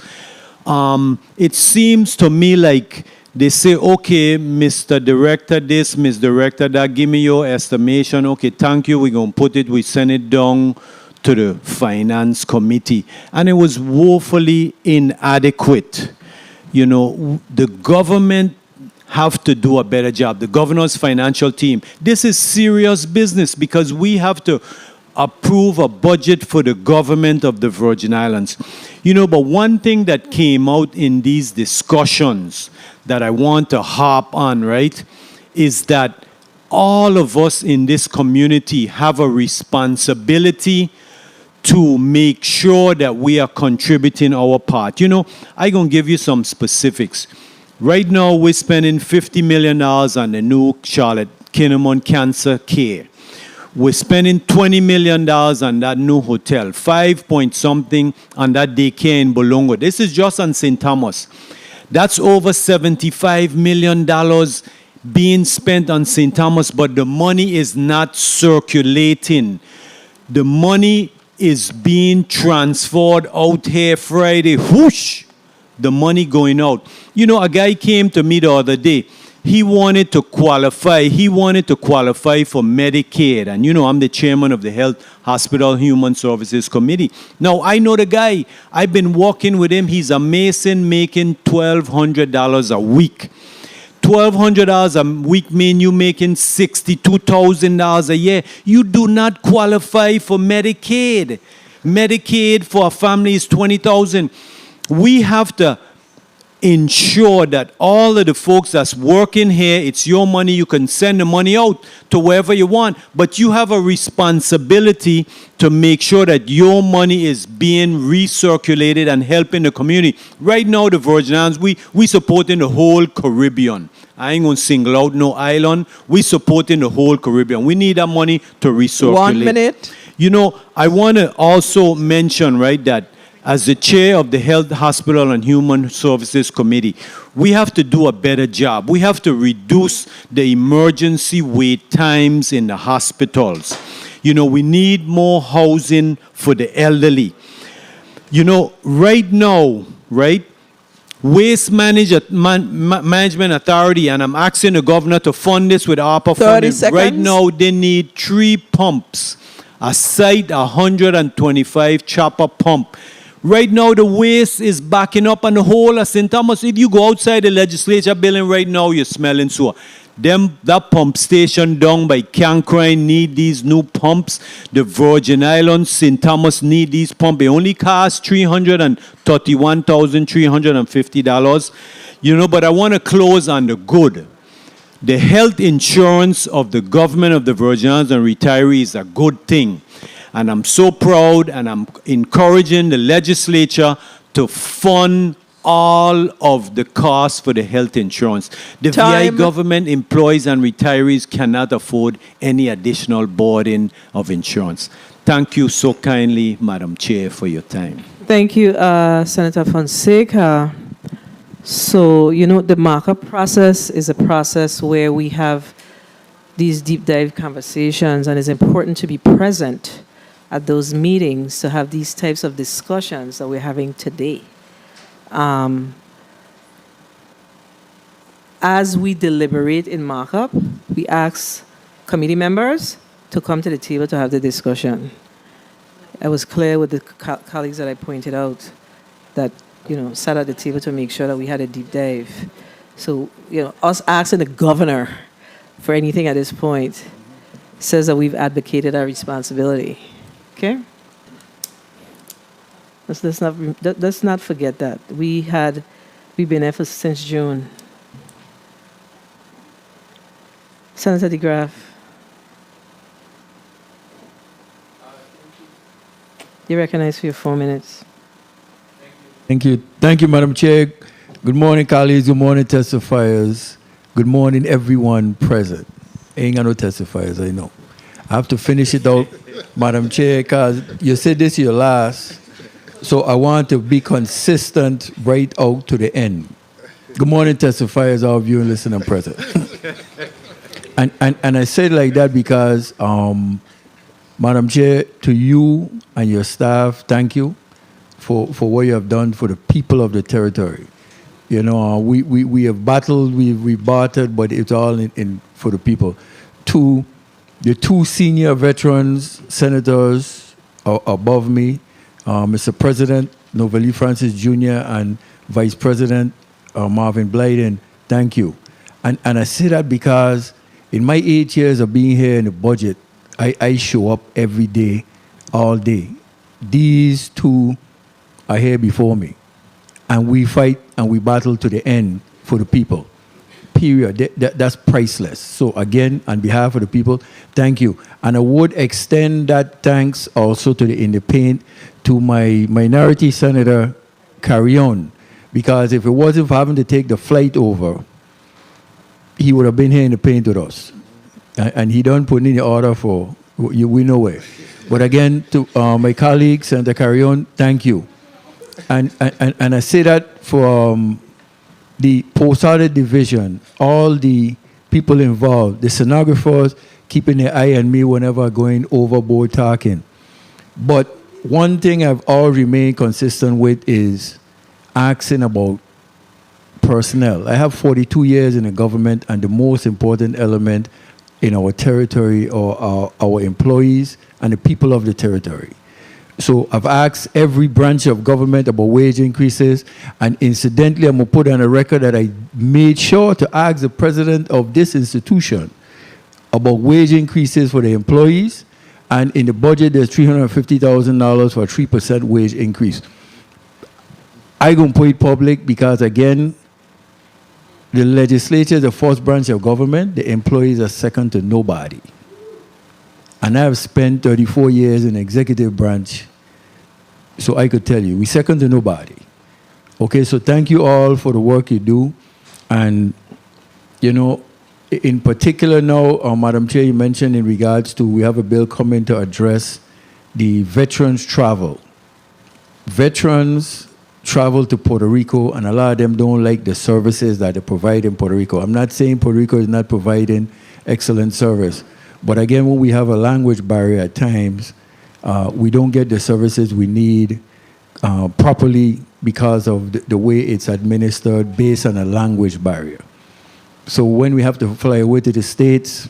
It seems to me like they say, okay, Mr. Director this, Ms. Director that, give me your estimation. Okay, thank you, we're going to put it, we send it down to the Finance Committee. And it was woefully inadequate. The government have to do a better job. The governor's financial team. This is serious business because we have to approve a budget for the government of the Virgin Islands. But one thing that came out in these discussions that I want to harp on, right, is that all of us in this community have a responsibility to make sure that we are contributing our part. I'm going to give you some specifics. Right now, we're spending $50 million on the new Charlotte Kinnamon Cancer Care. We're spending $20 million on that new hotel, 5 point something on that daycare in Bolongo. This is just on St. Thomas. That's over $75 million being spent on St. Thomas, but the money is not circulating. The money is being transferred out here Friday. Whoosh! The money going out. A guy came to me the other day. He wanted to qualify. He wanted to qualify for Medicaid. And I'm the chairman of the Health Hospital Human Services Committee. Now, I know the guy. I've been working with him. He's amazing, making $1,200 a week. $1,200 a week mean you making $62,000 a year. You do not qualify for Medicaid. Medicaid for a family is $20,000. We have to ensure that all of the folks that's working here, it's your money, you can send the money out to wherever you want, but you have a responsibility to make sure that your money is being recirculated and helping the community. Right now, the Virgin Islands, we supporting the whole Caribbean. I ain't going to single out no island. We supporting the whole Caribbean. We need that money to recirculate. 1 minute. I want to also mention, right, that as the chair of the Health, Hospital, and Human Services Committee, we have to do a better job. We have to reduce the emergency wait times in the hospitals. You know, we need more housing for the elderly. You know, right now, right, Waste Management Authority, and I'm asking the governor to fund this with ARPA 30 funding. seconds. Right now, they need 3 pumps, a site 125 chopper pump. Right now, the waste is backing up on the whole of St. Thomas. If you go outside the legislature building right now, you're smelling sewer. That pump station down by Cancrine need these new pumps. The Virgin Islands, St. Thomas need these pumps. They only cost $331,350. You know, but I want to close on the good. The health insurance of the government of the Virgin Islands and retirees is a good thing. And I'm so proud, and I'm encouraging the legislature to fund all of the costs for the health insurance. The VI government employees and retirees cannot afford any additional burden of insurance. Thank you so kindly, Madam Chair, for your time. Thank you, Senator Fonseca. So, you know, the markup process is a process where we have these deep dive conversations, and it's important to be present at those meetings to have these types of discussions that we're having today. As we deliberate in markup, we ask committee members to come to the table to have the discussion. I was clear with the colleagues that I pointed out that, you know, sat at the table to make sure that we had a deep dive. So, you know, us asking the governor for anything at this point says that we've advocated our responsibility. Okay? Let's not forget that. We've been there since June. Senator DeGraff. You're recognized for your 4 minutes. Thank you. Thank you, Madam Chair. Good morning, colleagues. Good morning, testifiers. Good morning, everyone present. Ain't got no testifiers, I know. I have to finish it out, Madam Chair, because you said this is your last. So I want to be consistent right out to the end. Good morning, testifiers, all of you and listen and present. and I say it like that because, Madam Chair, to you and your staff, thank you for what you have done for the people of the territory. You know, we have battled, we bartered, but it's all in for the people. To the 2 senior veterans, senators above me, Mr. President Novelli Francis Jr. and Vice President Marvin Blyden, thank you. And I say that because in my 8 years of being here in the budget, I show up every day, all day. These 2 are here before me. And we fight and we battle to the end for the people. Period. That's priceless. So again, on behalf of the people, thank you. And I would extend that thanks also to the independent, to my minority senator, Carrion, because if it wasn't for having to take the flight over, he would have been here in the paint with us. And he don't put in the order for, we know where. But again, to my colleague, Senator Carrion, thank you. And I say that for the post-audit division, all the people involved, the stenographers, keeping their eye on me whenever going overboard talking. But one thing I've all remained consistent with is asking about personnel. I have 42 years in the government, and the most important element in our territory are our employees and the people of the territory. So I've asked every branch of government about wage increases, and incidentally, I'm going to put on a record that I made sure to ask the president of this institution about wage increases for the employees, and in the budget, there's $350,000 for a 3% wage increase. I'm going to put it public because, again, the legislature is the first branch of government. The employees are second to nobody. And I've spent 34 years in the executive branch, so I could tell you, we're second to nobody. Okay, so thank you all for the work you do. And, you know, in particular now, Madam Chair, you mentioned in regards to, we have a bill coming to address the veterans' travel. veterans travel to Puerto Rico, and a lot of them don't like the services that they provide in Puerto Rico. I'm not saying Puerto Rico is not providing excellent service, but again, when we have a language barrier at times, we don't get the services we need properly because of the way it's administered based on a language barrier. So when we have to fly away to the States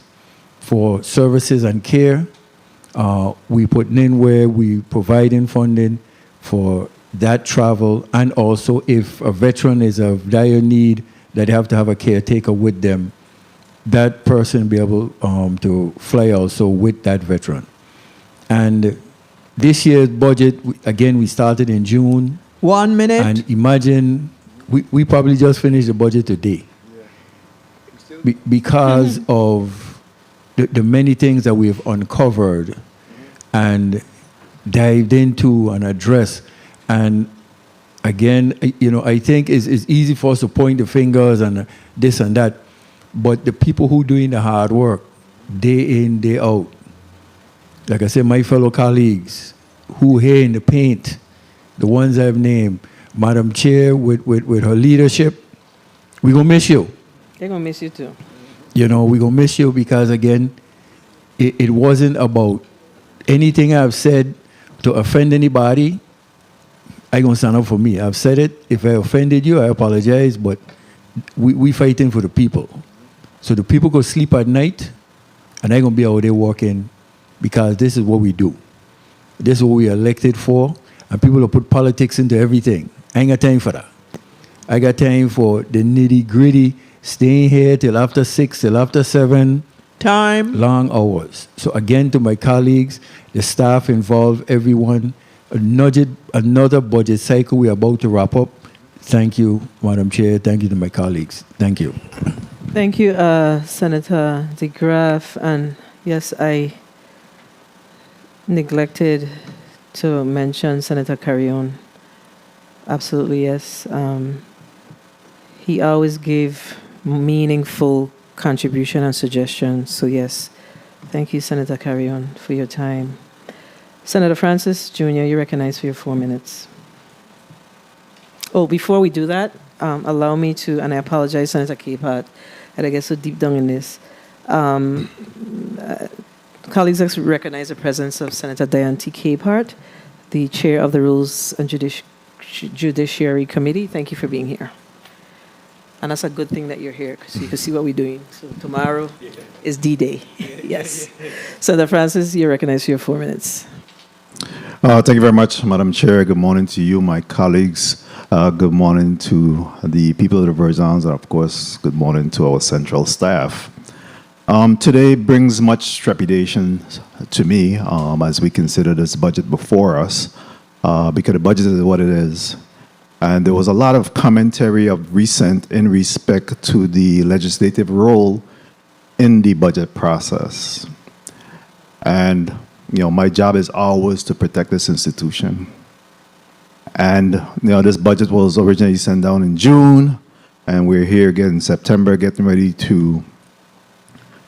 for services and care, we put in where we providing funding for that travel, and also if a veteran is of dire need that they have to have a caretaker with them, that person be able to fly also with that veteran. And this year's budget, again, we started in June. 1 minute. And imagine, we probably just finished the budget today. Because of the many things that we've uncovered and dived into and addressed. And again, you know, I think it's easy for us to point the fingers and this and that, but the people who doing the hard work, day in, day out, like I said, my fellow colleagues who here in the paint, the ones I've named, Madam Chair with her leadership, we're going to miss you. They're going to miss you too. You know, we're going to miss you because, again, it wasn't about anything I've said to offend anybody. I'm going to stand up for me. I've said it. If I offended you, I apologize, but we fighting for the people. So the people go sleep at night, and I'm going to be out there working because this is what we do. This is what we are elected for, and people will put politics into everything. I ain't got time for that. I got time for the nitty-gritty, staying here till after 6, till after 7. Time. Long hours. So again, to my colleagues, the staff involved, everyone, another budget cycle we're about to wrap up. Thank you, Madam Chair. Thank you to my colleagues. Thank you. Thank you, Senator de Graaf. And yes, I neglected to mention Senator Carrion. Absolutely, yes. He always gave meaningful contribution and suggestions. So yes, thank you, Senator Carrion, for your time. Senator Francis Jr., you're recognized for your 4 minutes. Oh, before we do that, allow me to, and I apologize, Senator Capehart, that I get so deep down in this. Colleagues recognize the presence of Senator Diane T. Capehart, the chair of the Rules and Judiciary Committee. Thank you for being here. And that's a good thing that you're here, because you can see what we're doing. So tomorrow is D-Day. Yes. Senator Francis, you're recognized for your 4 minutes. Thank you very much, Madam Chair. Good morning to you, my colleagues. Good morning to the people of the Virgins, and of course, good morning to our central staff. Today brings much trepidation to me as we consider this budget before us, because the budget is what it is. And there was a lot of commentary of recent in respect to the legislative role in the budget process. And, you know, my job is always to protect this institution. And, you know, this budget was originally sent down in June, and we're here again in September getting ready to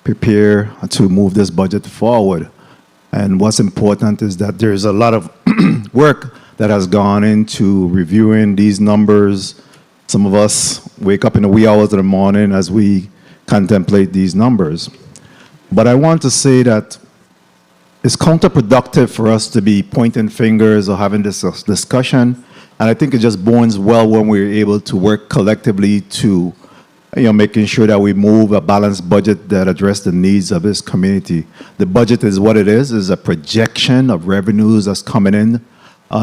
prepare to move this budget forward. And what's important is that there's a lot of work that has gone into reviewing these numbers. Some of us wake up in the wee hours of the morning as we contemplate these numbers. But I want to say that it's counterproductive for us to be pointing fingers or having this discussion. And I think it just bodes well when we're able to work collectively to, you know, making sure that we move a balanced budget that addresses the needs of this community. The budget is what it is a projection of revenues that's coming in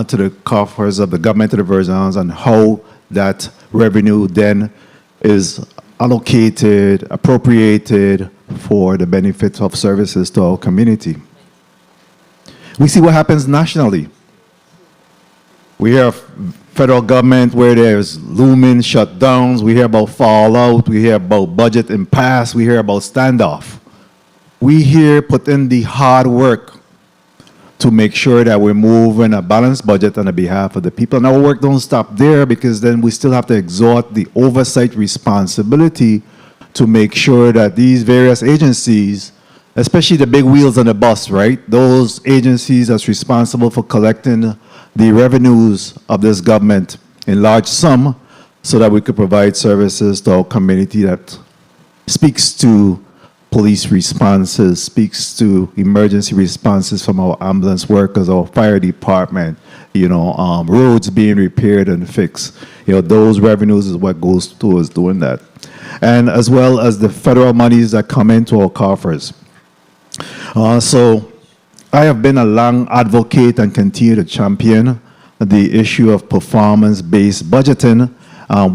to the coffers of the government of the Virgins, and how that revenue then is allocated, appropriated for the benefit of services to our community. We see what happens nationally. We hear of federal government where there's looming shutdowns. We hear about fallout. We hear about budget impasse. We hear about standoff. We here put in the hard work to make sure that we're moving a balanced budget on the behalf of the people. And our work don't stop there, because then we still have to exhort the oversight responsibility to make sure that these various agencies especially the big wheels on the bus, right? Those agencies that's responsible for collecting the revenues of this government in large sum so that we could provide services to our community that speaks to police responses, speaks to emergency responses from our ambulance workers, our fire department, roads being repaired and fixed. Those revenues is what goes towards doing that. And as well as the federal monies that come into our coffers. So I have been a long advocate and continue to champion the issue of performance-based budgeting,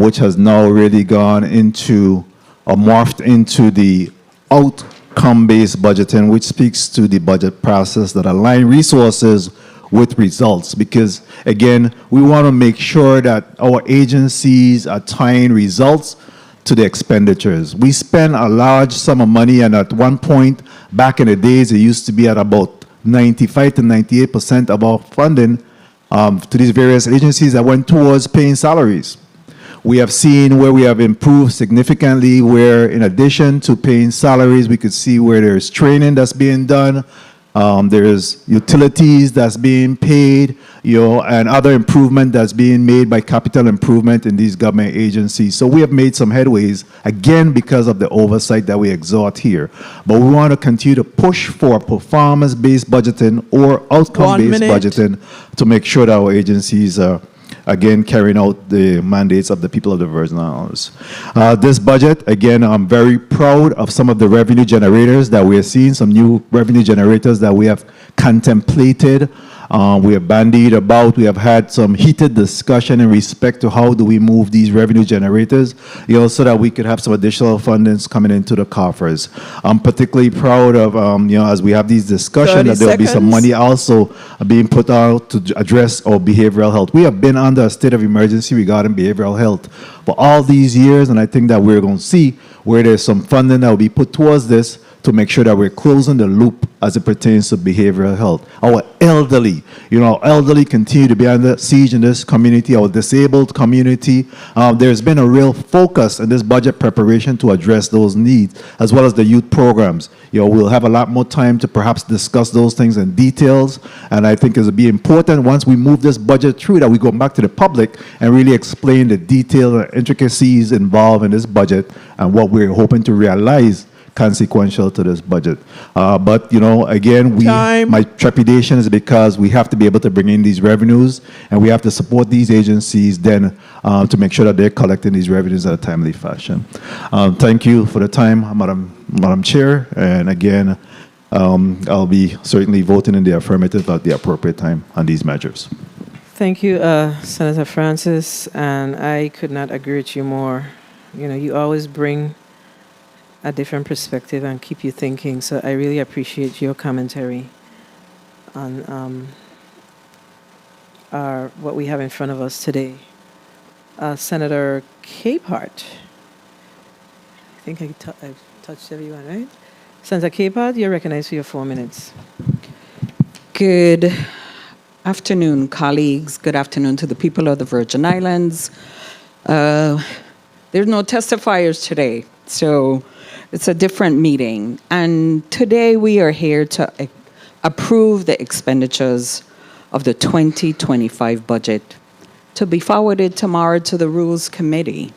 which has now really gone into or morphed into the outcome-based budgeting, which speaks to the budget process that align resources with results. Because again, we want to make sure that our agencies are tying results to the expenditures. We spend a large sum of money, and at one point back in the days, it used to be at about 95 to 98% of our funding to these various agencies that went towards paying salaries. We have seen where we have improved significantly, where in addition to paying salaries, we could see where there's training that's being done, there's utilities that's being paid, and other improvement that's being made by capital improvement in these government agencies. So we have made some headways, again, because of the oversight that we exhort here. But we want to continue to push for performance-based budgeting or outcome-based budgeting to make sure that our agencies are again, carrying out the mandates of the people of the Virgin Islands. This budget, again, I'm very proud of some of the revenue generators that we are seeing, some new revenue generators that we have contemplated. We have bandied about, we have had some heated discussion in respect to how do we move these revenue generators, so that we could have some additional fundings coming into the coffers. I'm particularly proud of, as we have these discussions, that there will be some money also being put out to address our behavioral health. We have been under a state of emergency regarding behavioral health for all these years, and I think that we're going to see where there's some funding that will be put towards this to make sure that we're closing the loop as it pertains to behavioral health. Our elderly, our elderly continue to be under siege in this community, our disabled community. There's been a real focus in this budget preparation to address those needs, as well as the youth programs. We'll have a lot more time to perhaps discuss those things in details, and I think it'll be important once we move this budget through that we go back to the public and really explain the detail and intricacies involved in this budget and what we're hoping to realize consequential to this budget. But, again, my trepidation is because we have to be able to bring in these revenues, and we have to support these agencies then to make sure that they're collecting these revenues in a timely fashion. Thank you for the time, Madam Chair, and again, I'll be certainly voting in the affirmative at the appropriate time on these measures. Thank you, Senator Francis, and I could not agree with you more. You always bring a different perspective and keep you thinking. So I really appreciate your commentary on what we have in front of us today. Senator Capehart. I think I've touched everyone, right? Senator Capehart, you're recognized for your 4 minutes. Good afternoon, colleagues. Good afternoon to the people of the Virgin Islands. There's no testifiers today, so it's a different meeting. And today we are here to approve the expenditures of the 2025 budget to be forwarded tomorrow to the Rules Committee.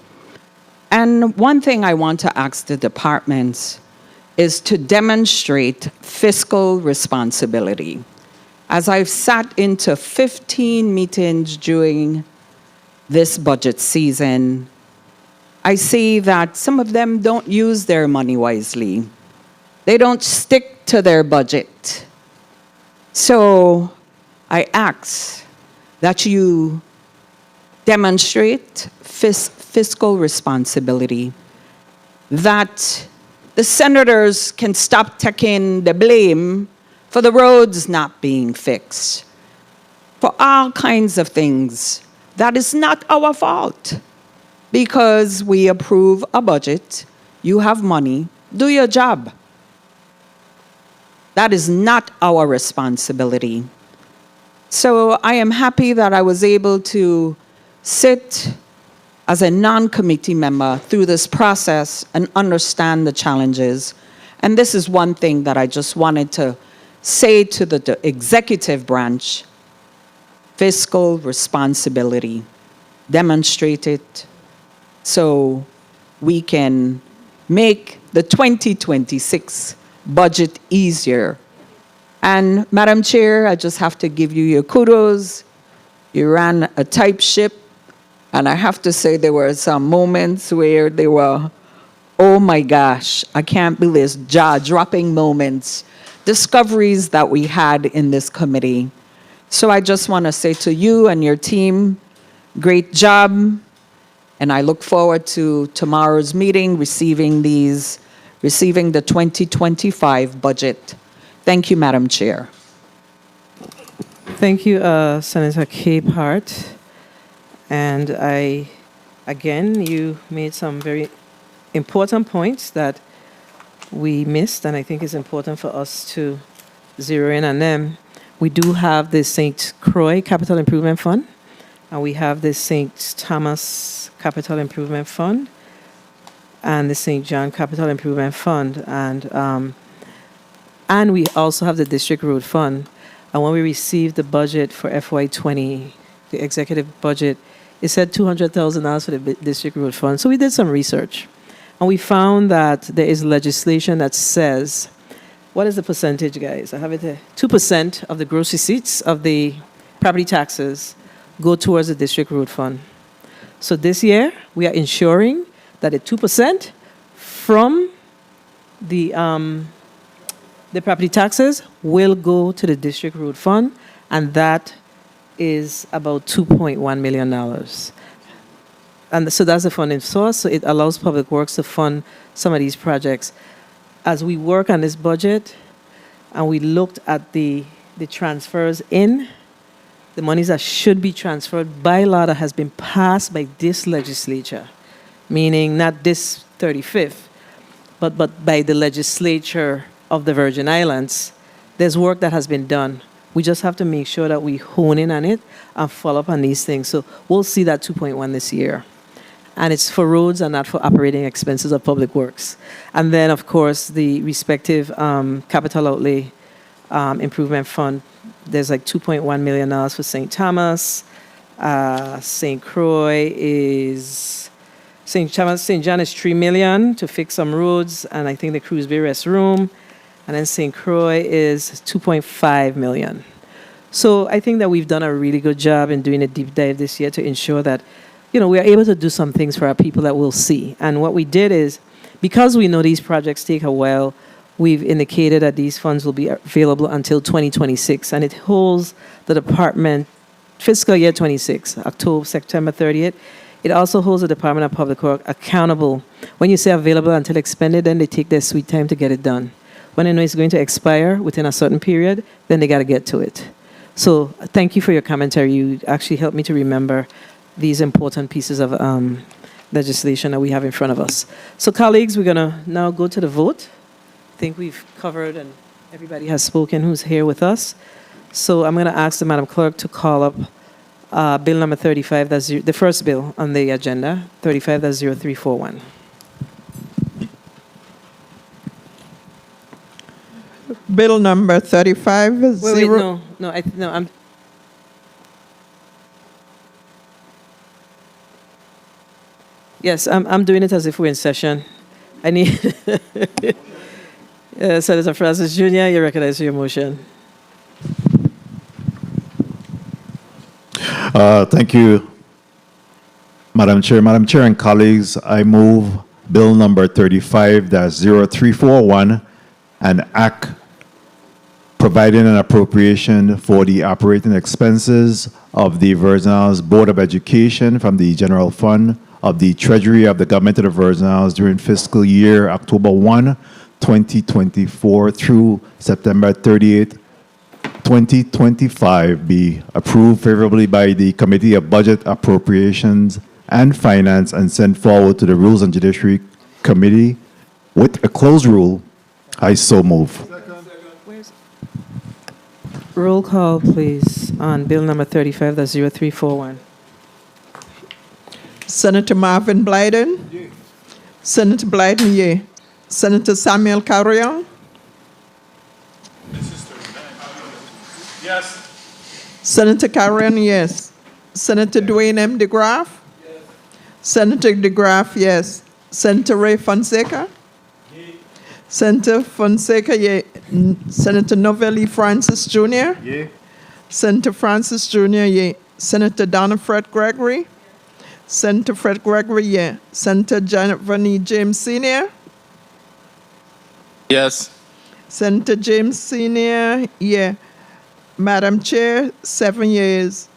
And one thing I want to ask the departments is to demonstrate fiscal responsibility. As I've sat into 15 meetings during this budget season, I see that some of them don't use their money wisely. They don't stick to their budget. So I ask that you demonstrate fiscal responsibility, that the senators can stop taking the blame for the roads not being fixed, for all kinds of things. That is not our fault. Because we approve a budget, you have money, do your job. That is not our responsibility. So I am happy that I was able to sit as a non-committee member through this process and understand the challenges And this is one thing that I just wanted to say to the executive branch: fiscal responsibility. Demonstrate it so we can make the 2026 budget easier. And Madam Chair, I just have to give you your kudos. You ran a tight ship, and I have to say there were some moments where they were, oh my gosh, I can't believe this, jaw-dropping moments, discoveries that we had in this committee. So I just want to say to you and your team, great job, and I look forward to tomorrow's meeting, receiving the 2025 budget. Thank you, Madam Chair. Thank you, Senator Capehart. And again, you made some very important points that we missed, and I think it's important for us to zero in on them. We do have the St. Croix Capital Improvement Fund, and we have the St. Thomas Capital Improvement Fund, and the St. John Capital Improvement Fund, and we also have the District Road Fund. And when we received the budget for FY20, the executive budget, it said $200,000 for the District Road Fund. So we did some research, and we found that there is legislation that says, what is the percentage, guys? I have it here. 2% of the gross receipts of the property taxes go towards the District Road Fund. So this year, we are ensuring that the 2% from the property taxes will go to the District Road Fund, and that is about $2.1 million. And so that's the funding source. So it allows Public Works to fund some of these projects. As we work on this budget, and we looked at the transfers in, the monies that should be transferred by law that has been passed by this legislature, meaning not this 35th, but by the legislature of the Virgin Islands, there's work that has been done. We just have to make sure that we hone in on it and follow up on these things. So we'll see that 2.1 this year. And it's for roads and not for operating expenses of Public Works. And then, of course, the respective capital outlay improvement fund, there's like $2.1 million for St. Thomas. St. Croix is, St. John is $3 million to fix some roads, and I think the Cruise Bay restroom. And then St. Croix is $2.5 million. So I think that we've done a really good job in doing a deep dive this year to ensure that, we are able to do some things for our people that we'll see. And what we did is, because we know these projects take a while, we've indicated that these funds will be available until 2026. And it holds the department fiscal year 26, September 30th. It also holds the Department of Public Works accountable. When you say available until expended, then they take their sweet time to get it done. When they know it's going to expire within a certain period, then they got to get to it. So thank you for your commentary. You actually helped me to remember these important pieces of legislation that we have in front of us. So colleagues, we're going to now go to the vote. I think we've covered and everybody has spoken who's here with us. So I'm going to ask the Madam Clerk to call up Bill number 35, that's the first bill on the agenda, 35-0341. Bill number 35. Wait, no, I'm. Yes, I'm doing it as if we're in session. I need. Senator Francis Jr., you recognize your motion. Thank you, Madam Chair. Madam Chair and colleagues, I move Bill number 35-0341, an act providing an appropriation for the operating expenses of the Virgin Islands Board of Education from the General Fund of the Treasury of the Government of the Virgin Islands during fiscal year October 1, 2024 through September 30th, 2025 be approved favorably by the Committee of Budget, Appropriations, and Finance and sent forward to the Rules and Judiciary Committee with a closed rule. I so move. Roll call, please, on bill number 35-0341. Senator Marvin Blyden? Senator Blyden, yea. Senator Samuel Carrion. Yes. Senator Carrion, yes. Senator Dwayne M. DeGraff? Yes. Senator DeGraff, yes. Senator Ray Fonseca? Yes. Senator Fonseca, yes. Senator Novelli Francis Jr.? Yeah. Senator Francis Jr., yes. Senator Donna Fred Gregory? Senator Fred Gregory, yes. Senator Giovanni James Sr.? Yes. Senator James Sr., yes. Madam Chair, 7 years.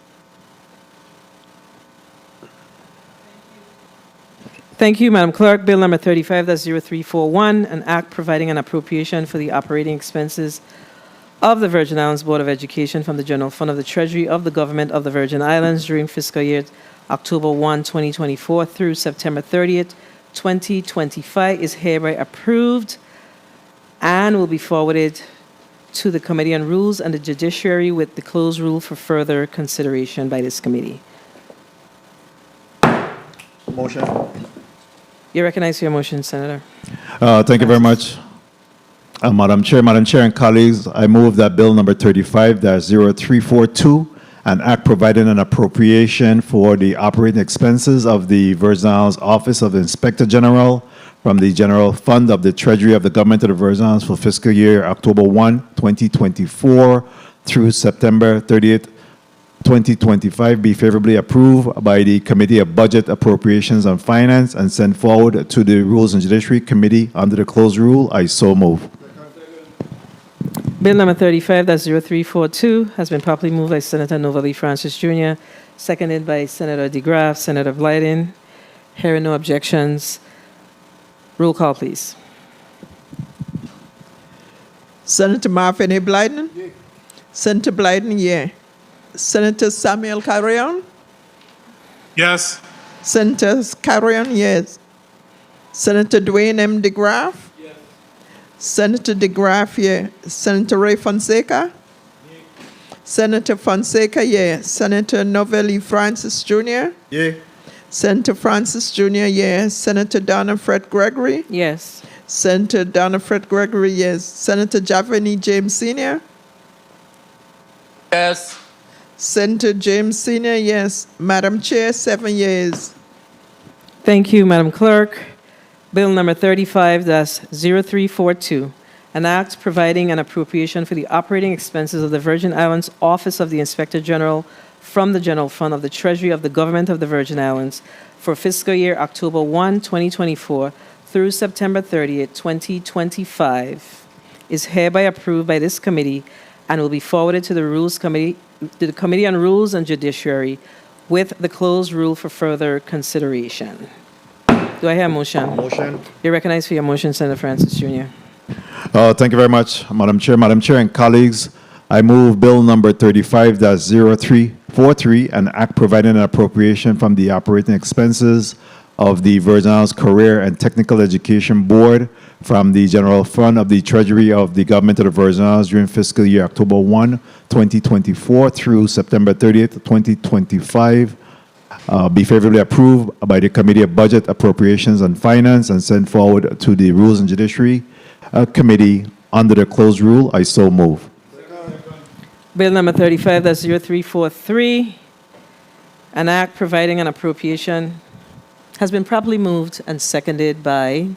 Thank you, Madam Clerk. Bill number 35-0341, an act providing an appropriation for the operating expenses of the Virgin Islands Board of Education from the General Fund of the Treasury of the Government of the Virgin Islands during fiscal year October 1, 2024 through September 30th, 2025 is hereby approved and will be forwarded to the Committee on Rules and the Judiciary with the closed rule for further consideration by this committee. Motion. You recognize your motion, Senator. Thank you very much. Madam Chair, and colleagues, I move that Bill number 35-0342, an act providing an appropriation for the operating expenses of the Virgin Islands Office of the Inspector General from the General Fund of the Treasury of the Government of the Virgin Islands for fiscal year October 1, 2024 through September 30th, 2025 be favorably approved by the Committee of Budget, Appropriations, and Finance and sent forward to the Rules and Judiciary Committee under the closed rule. I so move. Bill number 35-0342 has been properly moved by Senator Novelli Francis Jr., seconded by Senator DeGraff, Senator Blyden. Hearing no objections. Roll call, please. Senator Marvin A. Blyden? Yeah. Senator Blyden, yeah. Senator Samuel Carrion? Yes. Senator Carrion, yes. Senator Dwayne M. DeGraff? Yes. Senator DeGraff, yeah. Senator Ray Fonseca? Yeah. Senator Fonseca, yeah. Senator Novelli Francis Jr.? Yeah. Senator Francis Jr., yes. Senator Donna Fred Gregory? Yes. Senator Donna Fred Gregory, yes. Senator Giovanni James Sr.? Yes. Senator James Sr., yes. Madam Chair, 7 years. Thank you, Madam Clerk. Bill number 35-0342, an act providing an appropriation for the operating expenses of the Virgin Islands Office of the Inspector General from the General Fund of the Treasury of the Government of the Virgin Islands for fiscal year October 1, 2024 through September 30th, 2025 is hereby approved by this committee and will be forwarded to the Committee on Rules and Judiciary with the closed rule for further consideration. Do I hear a motion? Motion. You recognize for your motion, Senator Francis Jr. Thank you very much, Madam Chair, and colleagues. I move Bill number 35-0343, an act providing an appropriation from the operating expenses of the Virgin Islands Career and Technical Education Board from the General Fund of the Treasury of the Government of the Virgin Islands during fiscal year October 1, 2024 through September 30th, 2025. Be favorably approved by the Committee of Budget, Appropriations, and Finance and sent forward to the Rules and Judiciary Committee under the closed rule. I so move. Bill number 35-0343, an act providing an appropriation, has been properly moved and seconded by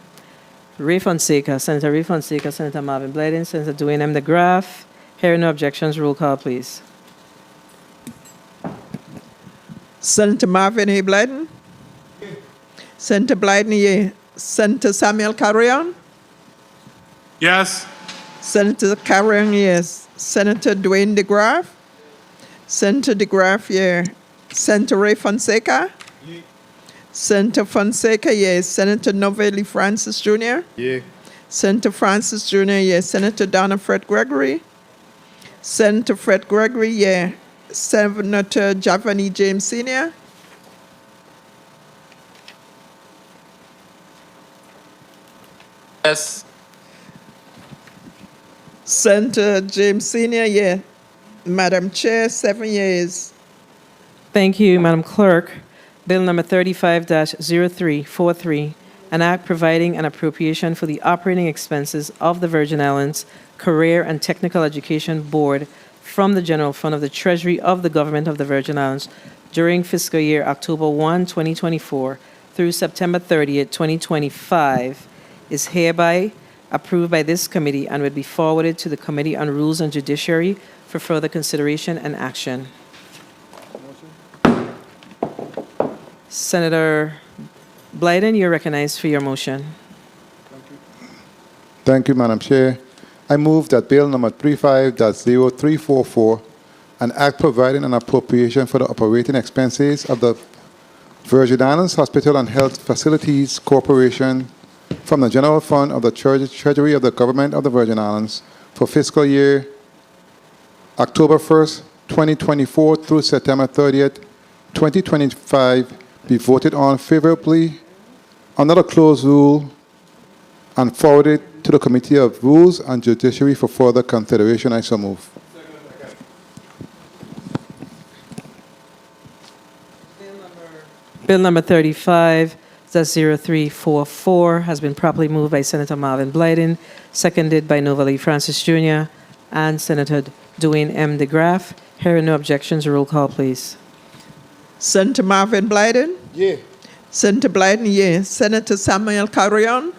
Ray Fonseca, Senator Ray Fonseca, Senator Marvin Blyden, Senator Dwayne M. DeGraff. Hearing no objections, roll call, please. Senator Marvin A. Blyden? Yeah. Senator Blyden, yeah. Senator Samuel Carrion? Yes. Senator Carrion, yes. Senator Dwayne DeGraff? Senator DeGraff, yeah. Senator Ray Fonseca? Yeah. Senator Fonseca, yes. Senator Novelli Francis Jr.? Yeah. Senator Francis Jr., yes. Senator Donna Fred Gregory? Senator Fred Gregory, yeah. Senator Giovanni James Sr.? Yes. Senator James Sr., yeah. Madam Chair, 7 years. Thank you, Madam Clerk. Bill number 35-0343, an act providing an appropriation for the operating expenses of the Virgin Islands Career and Technical Education Board from the General Fund of the Treasury of the Government of the Virgin Islands during fiscal year October 1, 2024 through September 30th, 2025 is hereby approved by this committee and will be forwarded to the Committee on Rules and Judiciary for further consideration and action. Senator Blyden, you're recognized for your motion. Thank you, Madam Chair. I move that Bill number 35-0344, an act providing an appropriation for the operating expenses of the Virgin Islands Hospital and Health Facilities Corporation from the General Fund of the Treasury of the Government of the Virgin Islands for fiscal year October 1st, 2024 through September 30th, 2025 be voted on favorably under the closed rule and forwarded to the Committee of Rules and Judiciary for further consideration. I so move. Bill number 35-0344 has been properly moved by Senator Marvin Blyden, seconded by Novalee Francis Jr. and Senator Dwayne M. DeGraff. Hearing no objections, roll call, please. Senator Marvin Blyden? Yeah. Senator Blyden, yeah. Senator Samuel Carrion?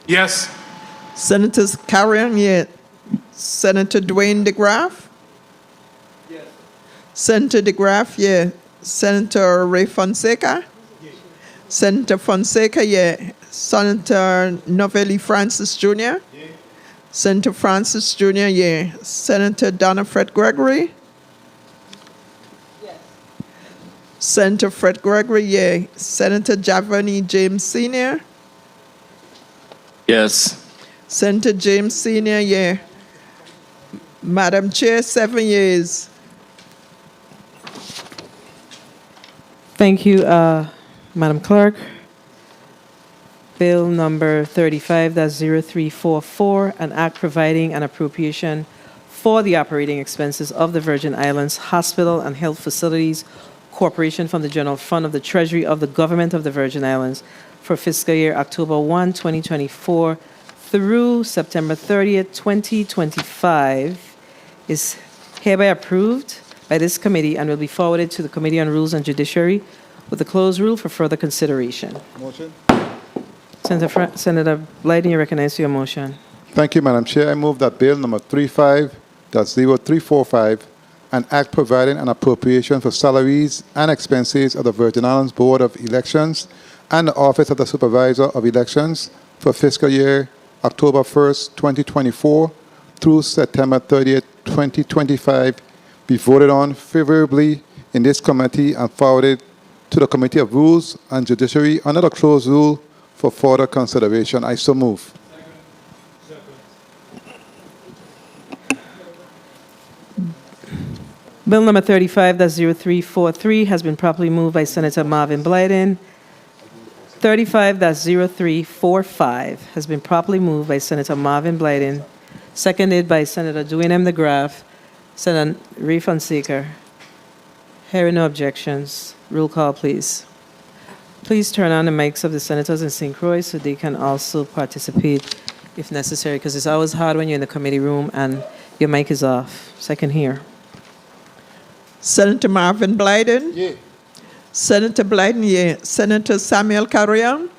Yes. Senator Carrion, yeah. Senator Dwayne DeGraff? Yes. Senator DeGraff, yeah. Senator Ray Fonseca? Yes. Senator Fonseca, yeah. Senator Novalee Francis Jr.? Yeah. Senator Francis Jr., yeah. Senator Donna Fred Gregory? Yes. Senator Fred Gregory, yeah. Senator Javani James Sr.? Yes. Senator James Sr., yeah. Madam Chair, 7 yeas. Thank you, Madam Clerk. Bill number 35-0344, an act providing an appropriation for the operating expenses of the Virgin Islands Hospital and Health Facilities Corporation from the General Fund of the Treasury of the Government of the Virgin Islands for fiscal year October 1, 2024 through September 30th, 2025 is hereby approved by this committee and will be forwarded to the Committee on Rules and Judiciary with a closed rule for further consideration. Motion. Senator Blyden, you recognize your motion. Thank you, Madam Chair. I move that Bill number 35-0345, an act providing an appropriation for salaries and expenses of the Virgin Islands Board of Elections and the Office of the Supervisor of Elections for fiscal year October 1st, 2024 through September 30th, 2025 be voted on favorably in this committee and forwarded to the Committee of Rules and Judiciary under the closed rule for further consideration. I so move. Bill number 35-0343 has been properly moved by Senator Marvin Blyden. 35-0345 has been properly moved by Senator Marvin Blyden, seconded by Senator Dwayne M. DeGraff, Senator Ray Fonseca. Hearing no objections, roll call, please. Please turn on the mics of the senators in St. Croix so they can also participate if necessary, because it's always hard when you're in the committee room and your mic is off, so I can hear. Senator Marvin Blyden? Yeah. Senator Blyden, yeah. Senator Samuel Carrion?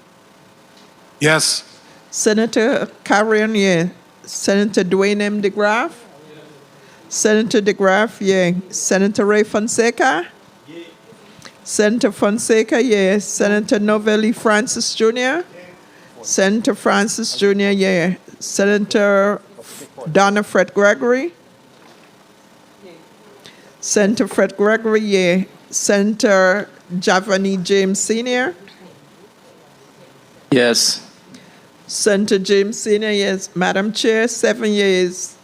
Yes. Senator Carrion, yeah. Senator Dwayne M. DeGraff? Senator DeGraff, yeah. Senator Ray Fonseca? Yeah. Senator Fonseca, yeah. Senator Novalee Francis Jr.? Yeah. Senator Francis Jr., yeah. Senator Donna Fred Gregory? Yeah. Senator Fred Gregory, yeah. Senator Javani James Sr.? Yes. Senator James Sr., yes. Madam Chair, 7 yeas.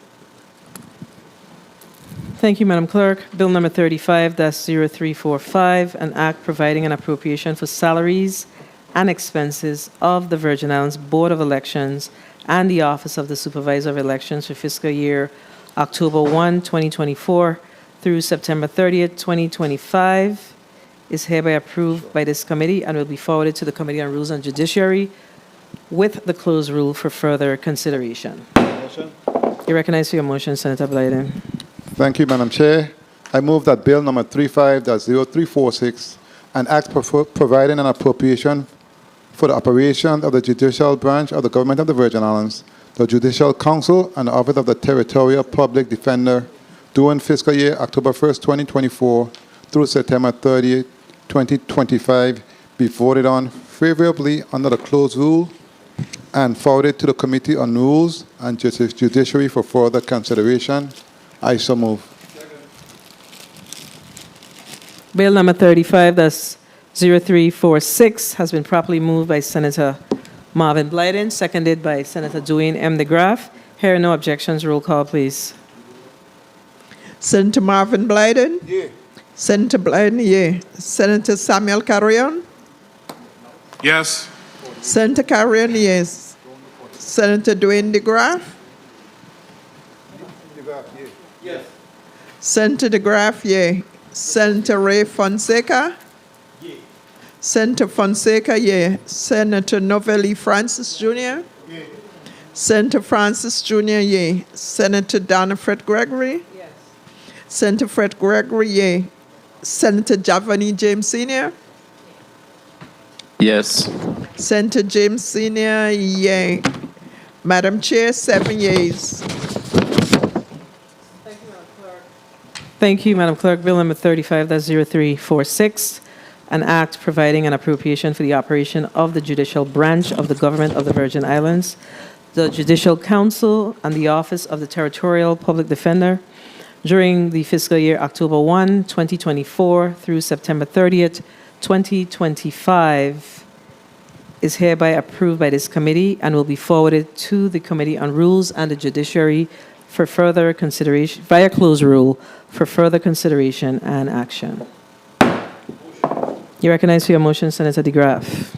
Thank you, Madam Clerk. Bill number 35-0345, an act providing an appropriation for salaries and expenses of the Virgin Islands Board of Elections and the Office of the Supervisor of Elections for fiscal year October 1, 2024 through September 30th, 2025 is hereby approved by this committee and will be forwarded to the Committee on Rules and Judiciary with the closed rule for further consideration. You recognize for your motion, Senator Blyden. Thank you, Madam Chair. I move that Bill number 35-0346, an act providing an appropriation for the operation of the judicial branch of the Government of the Virgin Islands, the Judicial Council, and the Office of the Territorial Public Defender during fiscal year October 1st, 2024 through September 30th, 2025 be voted on favorably under the closed rule and forwarded to the Committee on Rules and Judiciary for further consideration. I so move. Bill number 35-0346 has been properly moved by Senator Marvin Blyden, seconded by Senator Dwayne M. DeGraff. Hearing no objections, roll call, please. Senator Marvin Blyden? Yeah. Senator Blyden, yeah. Senator Samuel Carrion? Yes. Senator Carrion, yes. Senator Dwayne DeGraff? Yes. Senator DeGraff, yeah. Senator Ray Fonseca? Yeah. Senator Fonseca, yeah. Senator Novelli Francis Jr.? Yeah. Senator Francis Jr., yeah. Senator Donna Fred Gregory? Yes. Senator Fred Gregory, yeah. Senator Javani James Sr.? Yes. Senator James Sr., yeah. Madam Chair, 7 yeas. Thank you, Madam Clerk. Bill number 35-0346, an act providing an appropriation for the operation of the judicial branch of the Government of the Virgin Islands, the Judicial Council, and the Office of the Territorial Public Defender during the fiscal year October 1, 2024 through September 30th, 2025 is hereby approved by this committee and will be forwarded to the Committee on Rules and the Judiciary for further consideration, via closed rule, for further consideration and action. You recognize for your motion, Senator DeGraff.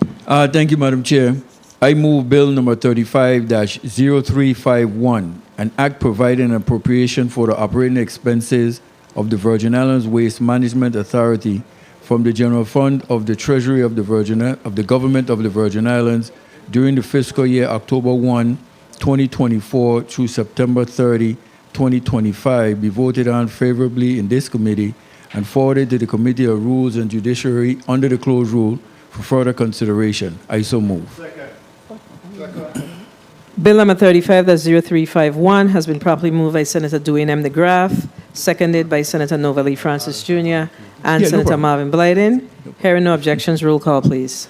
Thank you, Madam Chair. I move Bill number 35-0351, an act providing an appropriation for the operating expenses of the Virgin Islands Waste Management Authority from the General Fund of the Treasury of the Government of the Virgin Islands during the fiscal year October 1, 2024 through September 30, 2025 be voted on favorably in this committee and forwarded to the Committee of Rules and Judiciary under the closed rule for further consideration. I so move. Second. Bill number 35-0351 has been properly moved by Senator Dwayne M. DeGraff, seconded by Senator Novelli Francis Jr. and Senator Marvin Blyden. Hearing no objections, roll call, please.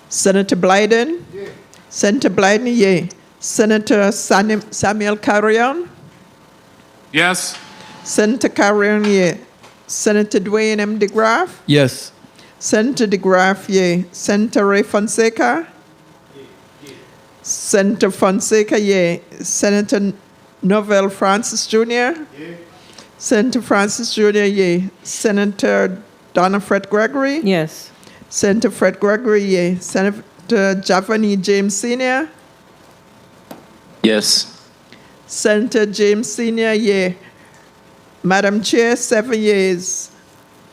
Senator Blyden? Yeah. Senator Blyden, yeah. Senator Samuel Carrion? Yes. Senator Carrion, yeah. Senator Dwayne M. DeGraff? Yes. Senator DeGraff, yeah. Senator Ray Fonseca? Senator Fonseca, yeah. Senator Novell Francis Jr.? Yeah. Senator Francis Jr., yeah. Senator Donna Fred Gregory? Yes. Senator Fred Gregory, yeah. Senator Javani James Sr.? Yes. Senator James Sr., yeah. Madam Chair, 7 yeas.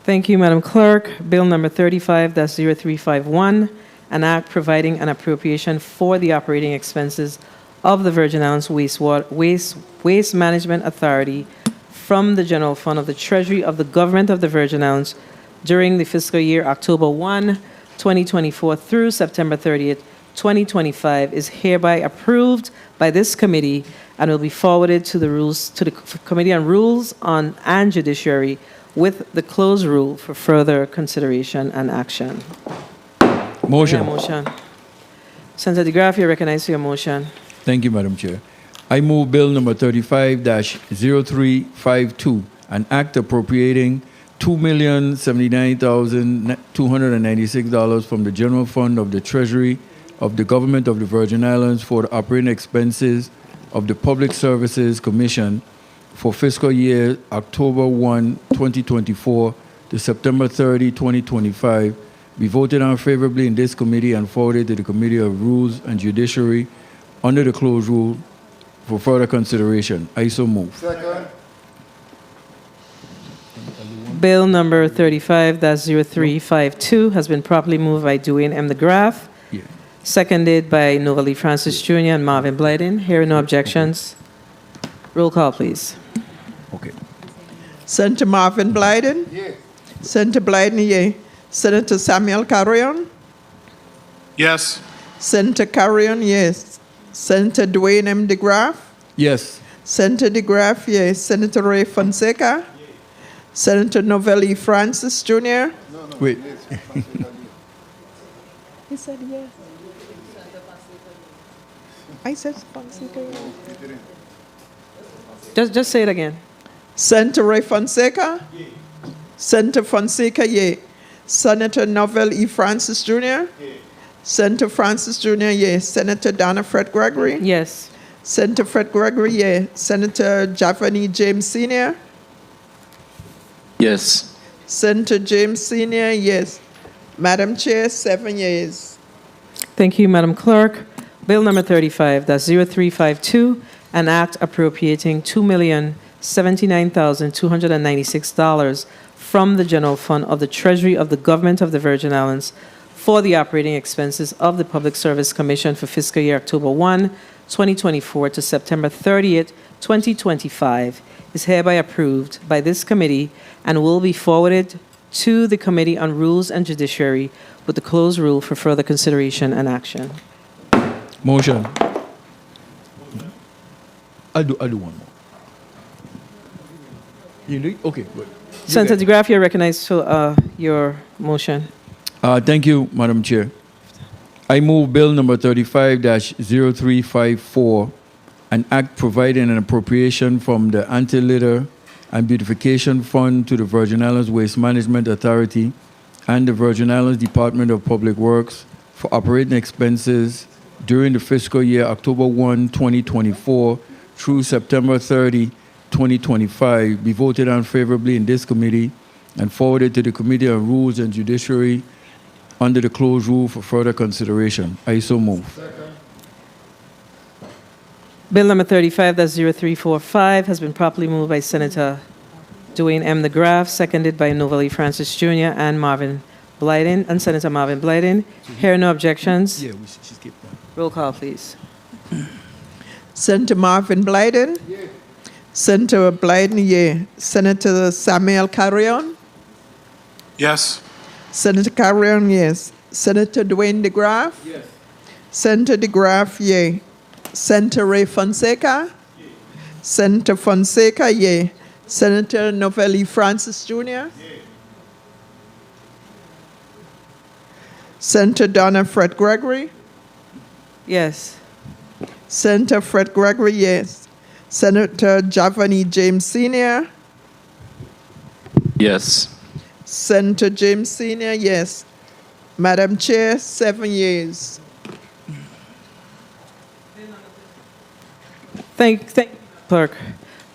Thank you, Madam Clerk. Bill number 35-0351, an act providing an appropriation for the operating expenses of the Virgin Islands Waste Management Authority from the General Fund of the Treasury of the Government of the Virgin Islands during the fiscal year October 1, 2024 through September 30th, 2025 is hereby approved by this committee and will be forwarded to the Committee on Rules and Judiciary with the closed rule for further consideration and action. Motion. Motion. Senator DeGraff, you recognize for your motion. Thank you, Madam Chair. I move Bill number 35-0352, an act appropriating $2,079,296 from the General Fund of the Treasury of the Government of the Virgin Islands for the operating expenses of the Public Services Commission for fiscal year October 1, 2024 to September 30, 2025 be voted on favorably in this committee and forwarded to the Committee of Rules and Judiciary under the closed rule for further consideration. I so move. Second. Bill number 35-0352 has been properly moved by Dwayne M. DeGraff, Yeah. seconded by Novalee Francis Jr. and Marvin Blyden. Hearing no objections. Roll call, please. Okay. Senator Marvin Blyden? Yes. Senator Blyden, yea. Senator Samuel Carrion? Yes. Senator Carrion, yes. Senator Dwayne M. DeGraff? Yes. Senator DeGraff, yes. Senator Ray Fonseca? Senator Novelli Francis Jr.? Wait. He said yes. I said Fonseca, yes. Just say it again. Senator Ray Fonseca? Senator Fonseca, yea. Senator Novell E. Francis Jr.? Senator Francis Jr., yes. Senator Donna Fred Gregory? Yes. Senator Fred Gregory, yes. Senator Javani James Sr.? Yes. Senator James Sr., yes. Madam Chair, 7 yeas. Thank you, Madam Clerk. Bill number 35-0352, an act appropriating $2,079,296 from the general fund of the Treasury of the Government of the Virgin Islands for the operating expenses of the Public Service Commission for fiscal year October 1, 2024 to September 30th, 2025 is hereby approved by this committee and will be forwarded to the Committee on Rules and Judiciary with the closed rule for further consideration and action. Motion. I'll do one more. You do? Okay, good. Senator DeGraff, you're recognized for your motion. Thank you, Madam Chair. I move Bill number 35-0354, an act providing an appropriation from the Anti-Litter and Beautification Fund to the Virgin Islands Waste Management Authority and the Virgin Islands Department of Public Works for operating expenses during the fiscal year October 1, 2024 through September 30, 2025 be voted on favorably in this committee and forwarded to the Committee on Rules and Judiciary under the closed rule for further consideration. I so move. Bill number 35-0345 has been properly moved by Senator Dwayne M. DeGraff, seconded by Novalee Francis Jr. and Marvin Blyden, and Senator Marvin Blyden. Hearing no objections. Yeah, we should skip that. Roll call, please. Senator Marvin Blyden? Yes. Senator Blyden, yea. Senator Samuel Carrion? Yes. Senator Carrion, yes. Senator Dwayne DeGraff? Yes. Senator DeGraff, yea. Senator Ray Fonseca? Yes. Senator Fonseca, yea. Senator Novelli Francis Jr.? Yes. Senator Donna Fred Gregory? Yes. Senator Fred Gregory, yes. Senator Javani James Sr.? Yes. Senator James Sr., yes. Madam Chair, 7 yeas. Thank you, Clerk.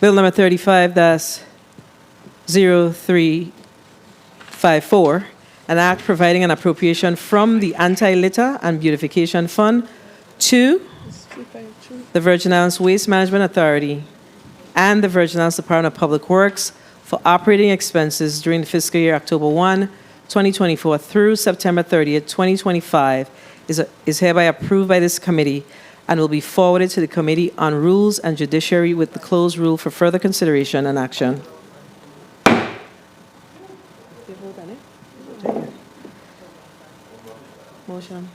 Bill number 35-0354, an act providing an appropriation from the Anti-Litter and Beautification Fund to the Virgin Islands Waste Management Authority and the Virgin Islands Department of Public Works for operating expenses during the fiscal year October 1, 2024 through September 30th, 2025 is hereby approved by this committee and will be forwarded to the Committee on Rules and Judiciary with the closed rule for further consideration and action. Motion.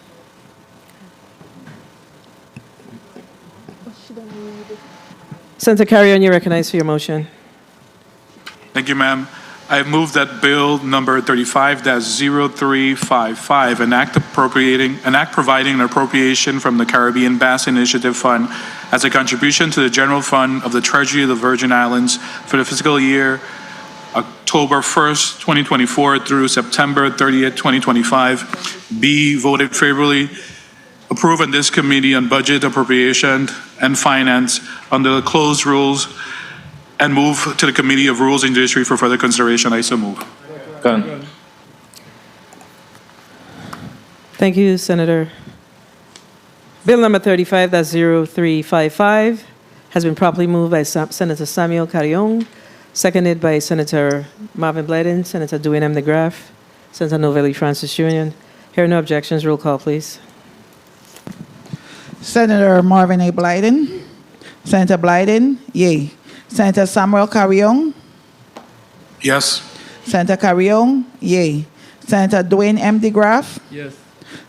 Senator Carrion, you're recognized for your motion. Thank you, ma'am. I move that Bill number 35-0355, an act providing an appropriation from the Caribbean Basin Initiative Fund as a contribution to the general fund of the Treasury of the Virgin Islands for the fiscal year October 1st, 2024 through September 30th, 2025, be voted favorably, approved in this Committee on Budget, Appropriation, and Finance under the closed rules, and move to the Committee of Rules and Judiciary for further consideration. I so move. Done. Thank you, Senator. Bill number 35-0355 has been properly moved by Senator Samuel Carrion, seconded by Senator Marvin Blyden, Senator Dwayne M. DeGraff, Senator Novelli Francis Jr. Hearing no objections, roll call, please. Senator Marvin A. Blyden. Senator Blyden, yay. Senator Samuel Carrion. Yes. Senator Carrion, yay. Senator Dwayne M. DeGraff. Yes.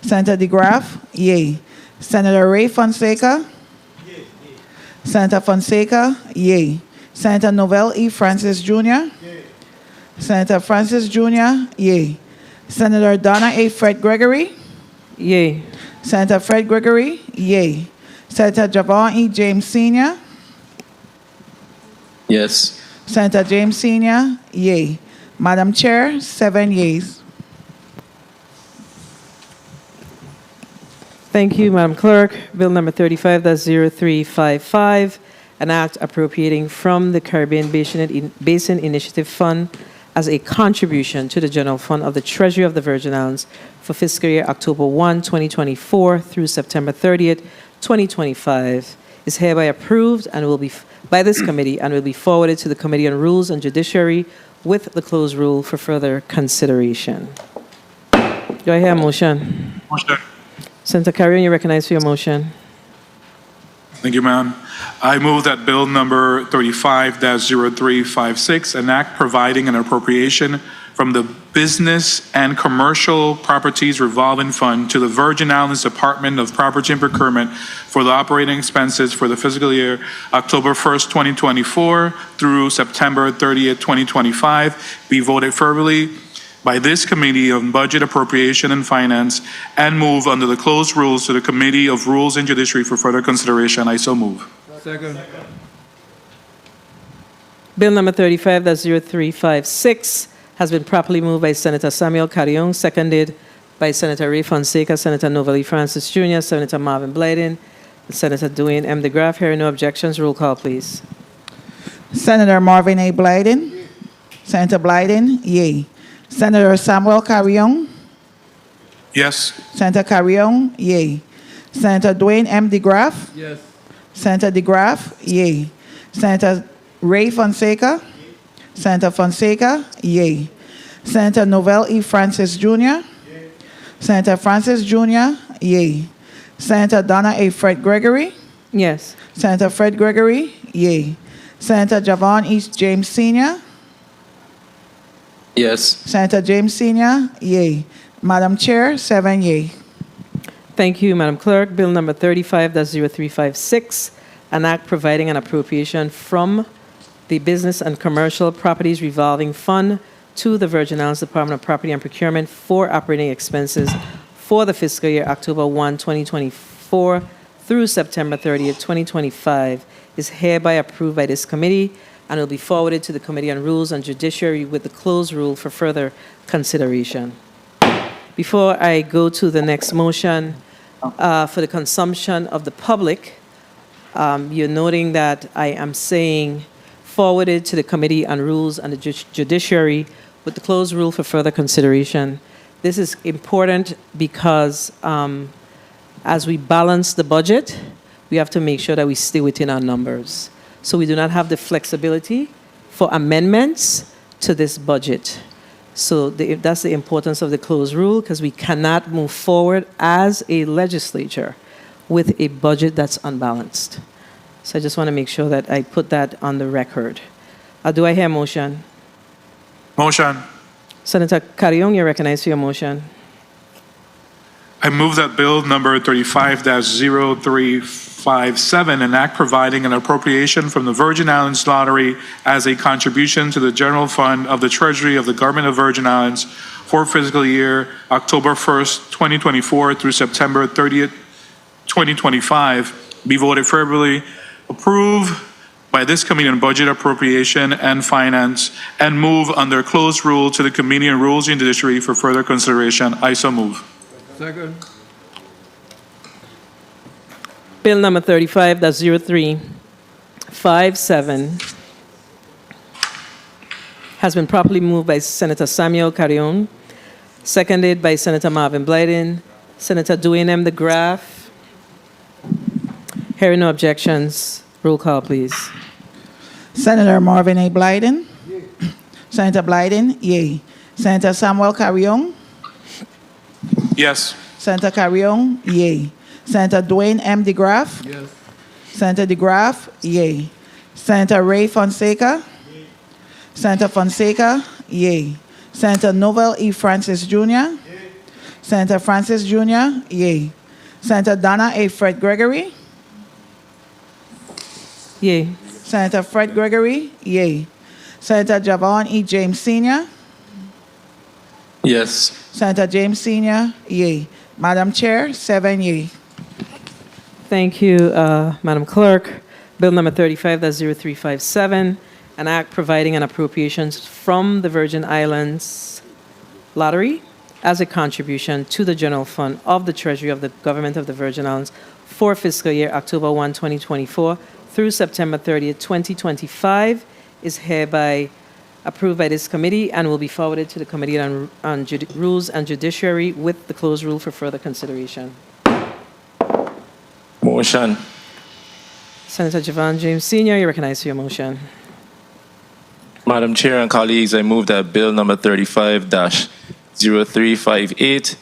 Senator DeGraff, yay. Senator Ray Fonseca. Yay. Senator Fonseca, yay. Senator Novell E. Francis Jr. Yay. Senator Francis Jr., yay. Senator Donna A. Fred Gregory. Yay. Senator Fred Gregory, yay. Senator Javon E. James Sr. Yes. Senator James Sr., yay. Madam Chair, 7 yeas. Thank you, Madam Clerk. Bill number 35-0355, an act appropriating from the Caribbean Basin Initiative Fund as a contribution to the general fund of the Treasury of the Virgin Islands for fiscal year October 1, 2024 through September 30th, 2025, is hereby approved and will be by this committee and will be forwarded to the Committee on Rules and Judiciary with the closed rule for further consideration. Do I hear a motion? Motion. Senator Carrion, you recognize for your motion. Thank you, ma'am. I move that bill number 35-0356, an act providing an appropriation from the Business and Commercial Properties Revolving Fund to the Virgin Islands Department of Property and Procurement for the operating expenses for the fiscal year October 1st, 2024 through September 30th, 2025, be voted favorably by this Committee on Budget, Appropriation, and Finance, and move under the closed rules to the Committee of Rules and Judiciary for further consideration. I so move. Second. Bill number 35-0356 has been properly moved by Senator Samuel Carrion, seconded by Senator Ray Fonseca, Senator Novelli Francis Jr., Senator Marvin Blyden, and Senator Dwayne M. DeGraff. Hearing no objections, roll call, please. Senator Marvin A. Blyden. Senator Blyden, yay. Senator Samuel Carrion. Yes. Senator Carrion, yay. Senator Dwayne M. DeGraff. Yes. Senator DeGraff, yay. Senator Ray Fonseca. Senator Fonseca, yay. Senator Novell E. Francis Jr. Yay. Senator Francis Jr., yay. Senator Donna A. Fred Gregory. Yes. Senator Fred Gregory, yay. Senator Javon E. James Sr. Yes. Senator James Sr., yay. Madam Chair, 7 yay. Thank you, Madam Clerk. Bill number 35-0356, an act providing an appropriation from the Business and Commercial Properties Revolving Fund to the Virgin Islands Department of Property and Procurement for operating expenses for the fiscal year October 1, 2024 through September 30th, 2025, is hereby approved by this committee and will be forwarded to the Committee on Rules and Judiciary with the closed rule for further consideration. Before I go to the next motion, for the consumption of the public, you're noting that I am saying forwarded to the Committee on Rules and the Judiciary with the closed rule for further consideration. This is important because as we balance the budget, we have to make sure that we stay within our numbers. So we do not have the flexibility for amendments to this budget. So that's the importance of the closed rule, because we cannot move forward as a legislature with a budget that's unbalanced. So I just want to make sure that I put that on the record. Do I hear a motion? Motion. Senator Carrion, you're recognized for your motion. I move that bill number 35-0357, an act providing an appropriation from the Virgin Islands Lottery as a contribution to the general fund of the Treasury of the Government of Virgin Islands for fiscal year October 1st, 2024 through September 30th, 2025, be voted favorably, approved by this Committee on Budget, Appropriation, and Finance, and move under closed rule to the Committee on Rules and Judiciary for further consideration. I so move. Second. Bill number 35-0357 has been properly moved by Senator Samuel Carrion, seconded by Senator Marvin Blyden, Senator Dwayne M. DeGraff. Hearing no objections, roll call, please. Senator Marvin A. Blyden. Senator Blyden, yay. Senator Samuel Carrion, Yes. Senator Carrion, yay. Senator Dwayne M. DeGraff, Yes. Senator DeGraff, yay. Senator Ray Fonseca, Senator Fonseca, yay. Senator Novel E. Francis Jr., Senator Francis Jr., yay. Senator Donna A. Fred Gregory, Yay. Senator Fred Gregory, yay. Senator Javon E. James Sr., Yes. Senator James Sr., yay. Madam Chair, 7 yay. Thank you, Madam Clerk. Bill number 35, that's 0357, an act providing an appropriations from the Virgin Islands Lottery as a contribution to the general fund of the Treasury of the Government of the Virgin Islands for fiscal year October 1, 2024 through September 30th, 2025 is hereby approved by this committee and will be forwarded to the Committee on Rules and Judiciary with the closed rule for further consideration. Motion. Senator Javon James Sr., you recognize for your motion. Madam Chair and colleagues, I move that Bill number 35-0358,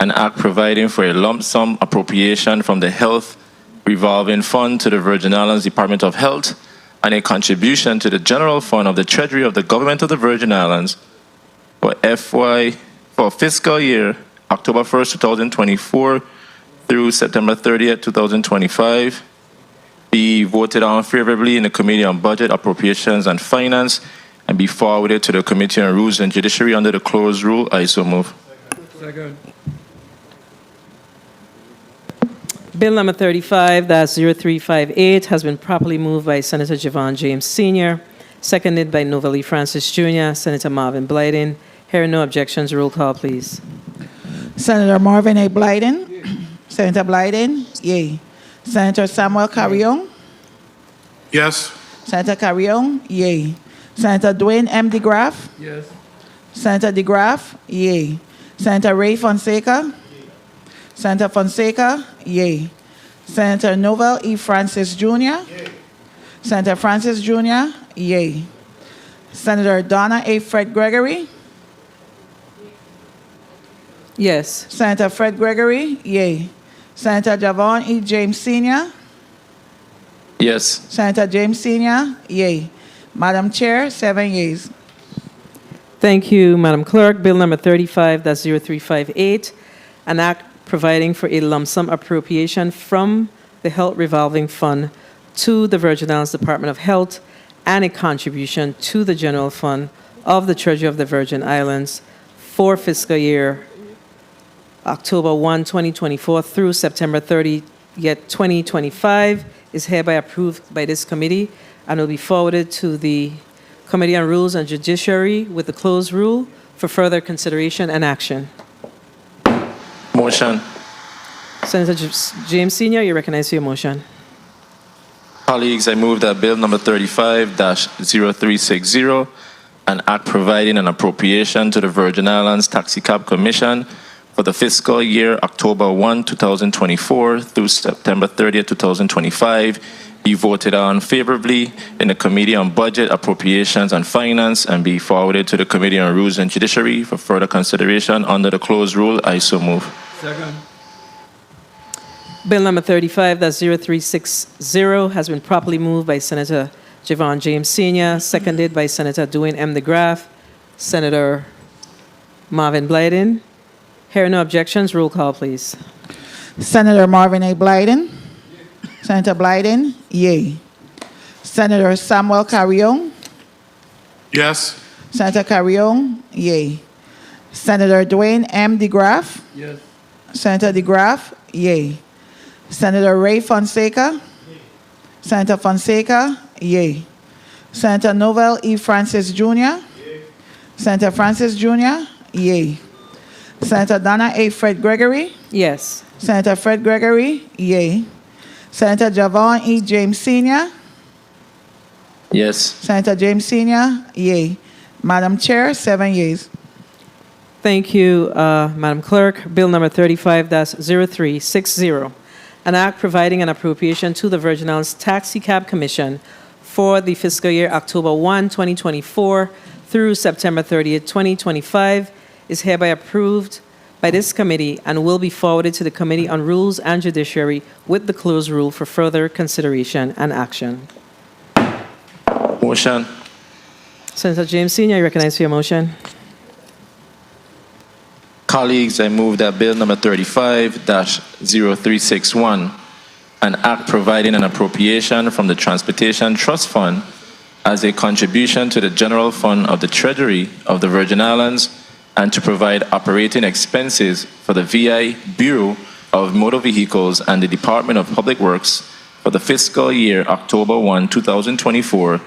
an act providing for a lump sum appropriation from the Health Revolving Fund to the Virgin Islands Department of Health and a contribution to the general fund of the Treasury of the Government of the Virgin Islands for fiscal year October 1st, 2024 through September 30th, 2025 be voted on favorably in the Committee on Budget, Appropriations, and Finance and be forwarded to the Committee on Rules and Judiciary under the closed rule. I so move. Second. Bill number 35, that's 0358, has been properly moved by Senator Javon James Sr., seconded by Novel E. Francis Jr., Senator Marvin Blyden. Hearing no objections, roll call, please. Senator Marvin A. Blyden, Senator Blyden, yay. Senator Samuel Carrion, Yes. Senator Carrion, yay. Senator Dwayne M. DeGraff, Yes. Senator DeGraff, yay. Senator Ray Fonseca, Senator Fonseca, yay. Senator Novel E. Francis Jr., Senator Francis Jr., yay. Senator Donna A. Fred Gregory, Yes. Senator Fred Gregory, yay. Senator Javon E. James Sr., Yes. Senator James Sr., yay. Madam Chair, 7 yeas. Thank you, Madam Clerk. Bill number 35, that's 0358, an act providing for a lump sum appropriation from the Health Revolving Fund to the Virgin Islands Department of Health and a contribution to the general fund of the Treasury of the Virgin Islands for fiscal year October 1, 2024 through September 30, 2025 is hereby approved by this committee and will be forwarded to the Committee on Rules and Judiciary with the closed rule for further consideration and action. Motion. Senator James Sr., you recognize for your motion. Colleagues, I move that Bill number 35-0360, an act providing an appropriation to the Virgin Islands Taxicab Commission for the fiscal year October 1, 2024 through September 30, 2025 be voted on favorably in the Committee on Budget, Appropriations, and Finance and be forwarded to the Committee on Rules and Judiciary for further consideration under the closed rule. I so move. Second. Bill number 35, that's 0360, has been properly moved by Senator Javon James Sr., seconded by Senator Dwayne M. DeGraff, Senator Marvin Blyden. Hearing no objections, roll call, please. Senator Marvin A. Blyden, Senator Blyden, yay. Senator Samuel Carrion, Yes. Senator Carrion, yay. Senator Dwayne M. DeGraff, Yes. Senator DeGraff, yay. Senator Ray Fonseca, Senator Fonseca, yay. Senator Novel E. Francis Jr., Senator Francis Jr., yay. Senator Donna A. Fred Gregory, Yes. Senator Fred Gregory, yay. Senator Javon E. James Sr., Yes. Senator James Sr., yay. Madam Chair, 7 yeas. Thank you, Madam Clerk. Bill number 35, that's 0360, an act providing an appropriation to the Virgin Islands Taxicab Commission for the fiscal year October 1, 2024 through September 30th, 2025, is hereby approved by this committee and will be forwarded to the Committee on Rules and Judiciary with the closed rule for further consideration and action. Motion. Senator James Sr., you recognize for your motion. Colleagues, I move that Bill number 35-0361, an act providing an appropriation from the Transportation Trust Fund as a contribution to the general fund of the Treasury of the Virgin Islands and to provide operating expenses for the VI Bureau of Motor Vehicles and the Department of Public Works for the fiscal year October 1, 2024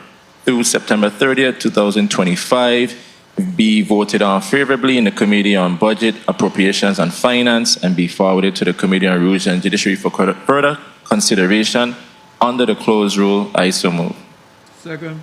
through September 30th, 2025, be voted on favorably in the Committee on Budget, Appropriations, and Finance, and be forwarded to the Committee on Rules and Judiciary for further consideration. Under the closed rule, I so move. Second.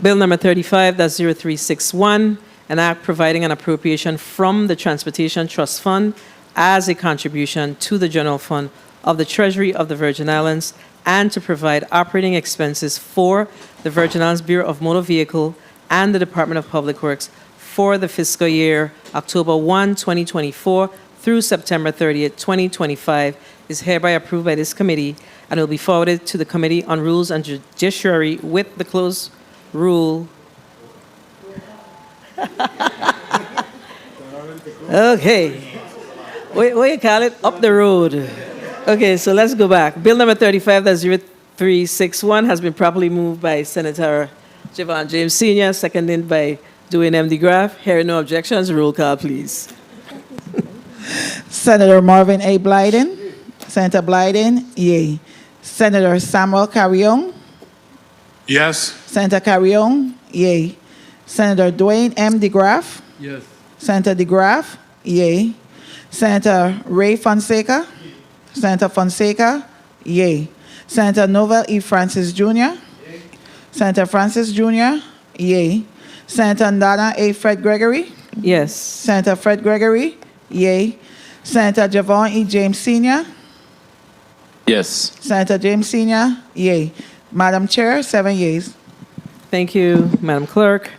Bill number 35-0361, an act providing an appropriation from the Transportation Trust Fund as a contribution to the general fund of the Treasury of the Virgin Islands and to provide operating expenses for the Virgin Islands Bureau of Motor Vehicle and the Department of Public Works for the fiscal year October 1, 2024 through September 30th, 2025 is hereby approved by this committee and will be forwarded to the Committee on Rules and Judiciary with the closed rule. Okay. What you call it? Up the road. Okay, so let's go back. Bill number 35-0361 has been properly moved by Senator Javon James Sr., seconded by Dwayne M. DeGraff. Hearing no objections, roll call, please. Senator Marvin A. Blyden. Senator Blyden, yea. Senator Samuel Carrion. Yes. Senator Carrion, yea. Senator Dwayne M. DeGraff. Yes. Senator DeGraff, yea. Senator Ray Fonseca. Senator Fonseca, yea. Senator Novel E. Francis Jr. Senator Francis Jr., yea. Senator Donna A. Fred Gregory. Yes. Senator Fred Gregory, yea. Senator Javon E. James Sr. Yes. Senator James Sr., yea. Madam Chair, 7 yeas. Thank you, Madam Clerk.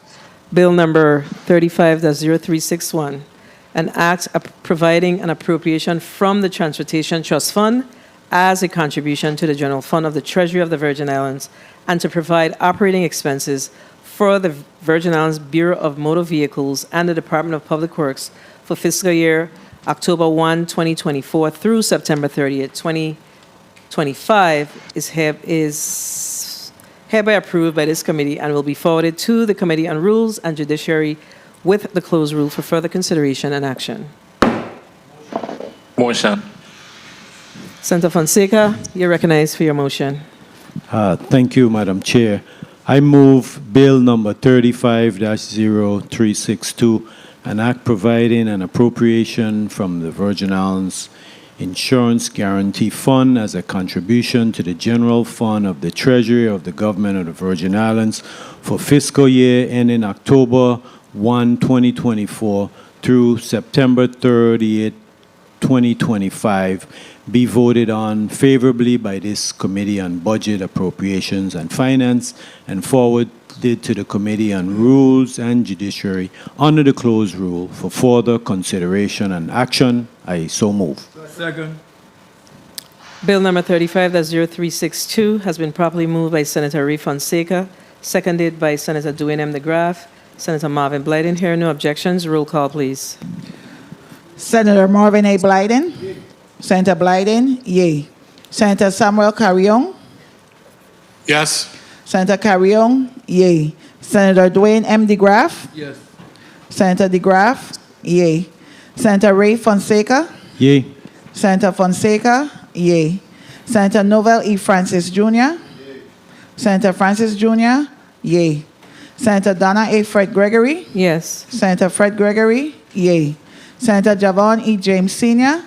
Bill number 35-0361, an act providing an appropriation from the Transportation Trust Fund as a contribution to the general fund of the Treasury of the Virgin Islands and to provide operating expenses for the Virgin Islands Bureau of Motor Vehicles and the Department of Public Works for fiscal year October 1, 2024 through September 30th, 2025 is hereby approved by this committee and will be forwarded to the Committee on Rules and Judiciary with the closed rule for further consideration and action. Motion. Senator Fonseca, you're recognized for your motion. Thank you, Madam Chair. I move Bill number 35-0362, an act providing an appropriation from the Virgin Islands Insurance Guarantee Fund as a contribution to the general fund of the Treasury of the Government of the Virgin Islands for fiscal year ending October 1, 2024 through September 30th, 2025 be voted on favorably by this Committee on Budget, Appropriations, and Finance and forwarded to the Committee on Rules and Judiciary under the closed rule for further consideration and action. I so move. Second. Bill number 35-0362 has been properly moved by Senator Ray Fonseca, seconded by Senator Dwayne M. DeGraff. Senator Marvin Blyden, hearing no objections, roll call, please. Senator Marvin A. Blyden. Senator Blyden, yea. Senator Samuel Carrion. Yes. Senator Carrion, yea. Senator Dwayne M. DeGraff. Yes. Senator DeGraff, yea. Senator Ray Fonseca. Yea. Senator Fonseca, yea. Senator Novel E. Francis Jr. Senator Francis Jr., yea. Senator Donna A. Fred Gregory. Yes. Senator Fred Gregory, yea. Senator Javon E. James Sr.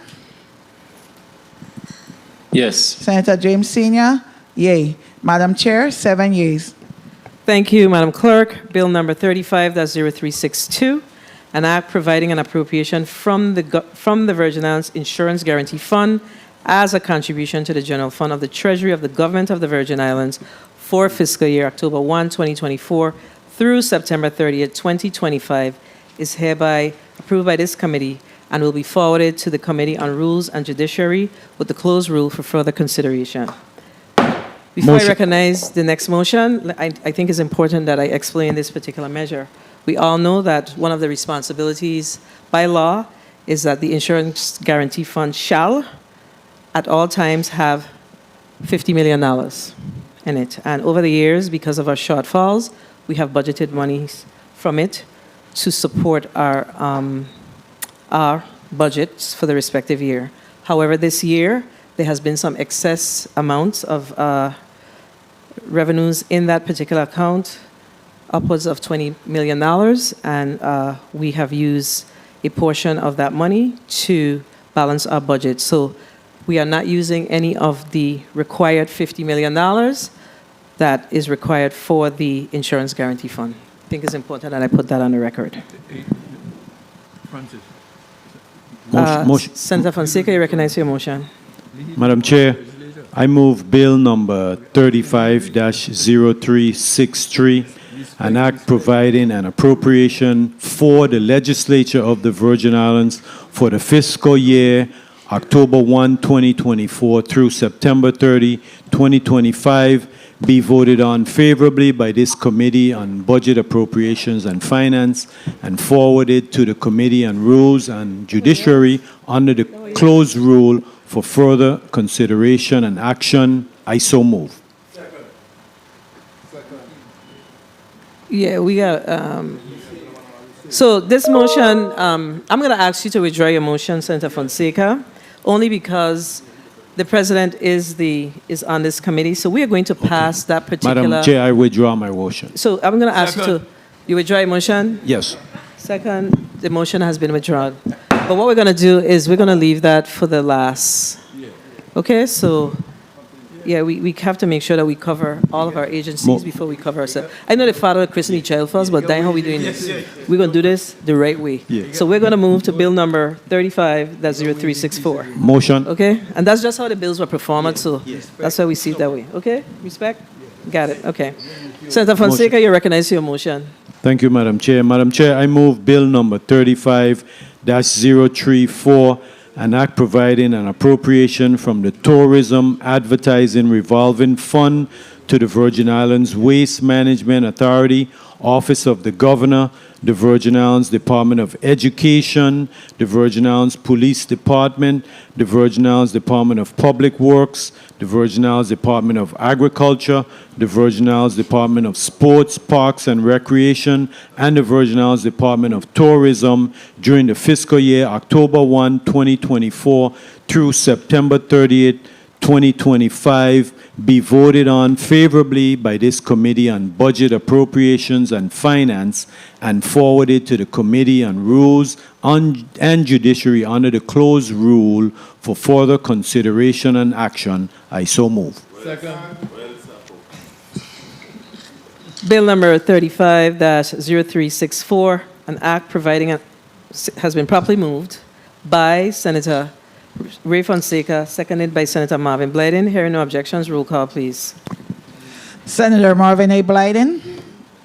Yes. Senator James Sr., yea. Madam Chair, 7 yeas. Thank you, Madam Clerk. Bill number 35-0362, an act providing an appropriation from the Virgin Islands Insurance Guarantee Fund as a contribution to the general fund of the Treasury of the Government of the Virgin Islands for fiscal year October 1, 2024 through September 30th, 2025 is hereby approved by this committee and will be forwarded to the Committee on Rules and Judiciary with the closed rule for further consideration. Before I recognize the next motion, I think it's important that I explain this particular measure. We all know that one of the responsibilities by law is that the Insurance Guarantee Fund shall, at all times, have $50 million in it. And over the years, because of our shortfalls, we have budgeted monies from it to support our budgets for the respective year. However, this year, there has been some excess amounts of revenues in that particular account, upwards of $20 million, and we have used a portion of that money to balance our budget. So we are not using any of the required $50 million that is required for the Insurance Guarantee Fund. I think it's important that I put that on the record. Senator Fonseca, you recognize your motion. Madam Chair, I move Bill number 35-0363, an act providing an appropriation for the legislature of the Virgin Islands for the fiscal year October 1, 2024 through September 30, 2025, be voted on favorably by this Committee on Budget, Appropriations, and Finance and forwarded to the Committee on Rules and Judiciary under the closed rule for further consideration and action. I so move. Yeah, we got, so this motion, I'm going to ask you to withdraw your motion, Senator Fonseca, only because the president is on this committee. So we are going to pass that particular. Madam Chair, I withdraw my motion. So I'm going to ask you to, you withdraw your motion? Yes. Second, the motion has been withdrawn. But what we're going to do is we're going to leave that for the last. Okay, so yeah, we have to make sure that we cover all of our agencies before we cover ourselves. I know the father of Christian child first, but then how are we doing this? We're going to do this the right way. Yeah. So we're going to move to bill number 35-0364. Motion. Okay, and that's just how the bills were performed, so that's why we see it that way. Okay, respect? Got it, okay. Senator Fonseca, you recognize your motion. Thank you, Madam Chair. Madam Chair, I move Bill number 35-034, an act providing an appropriation from the Tourism Advertising Revolving Fund to the Virgin Islands Waste Management Authority, Office of the Governor, the Virgin Islands Department of Education, the Virgin Islands Police Department, the Virgin Islands Department of Public Works, the Virgin Islands Department of Agriculture, the Virgin Islands Department of Sports, Parks and Recreation, and the Virgin Islands Department of Tourism during the fiscal year October 1, 2024 through September 30th, 2025, be voted on favorably by this Committee on Budget, Appropriations, and Finance and forwarded to the Committee on Rules and Judiciary under the closed rule for further consideration and action. I so move. Second. Bill number 35-0364, an act providing has been properly moved by Senator Ray Fonseca, seconded by Senator Marvin Blyden. Hearing no objections, roll call, please. Senator Marvin A. Blyden.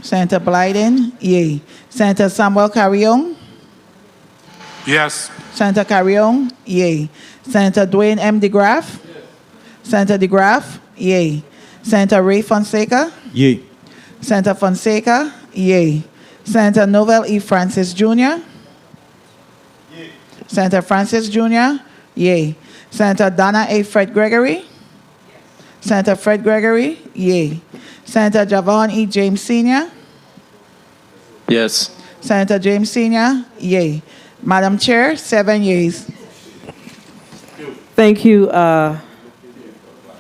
Senator Blyden, yea. Senator Samuel Carrion. Yes. Senator Carrion, yea. Senator Dwayne M. DeGraff. Yes. Senator DeGraff, yea. Senator Ray Fonseca. Yea. Senator Fonseca, yea. Senator Novel E. Francis Jr. Yea. Senator Francis Jr., yea. Senator Donna A. Fred Gregory. Yes. Senator Fred Gregory, yea. Senator Javon E. James Sr. Yes. Senator James Sr., yea. Madam Chair, 7 yeas. Thank you,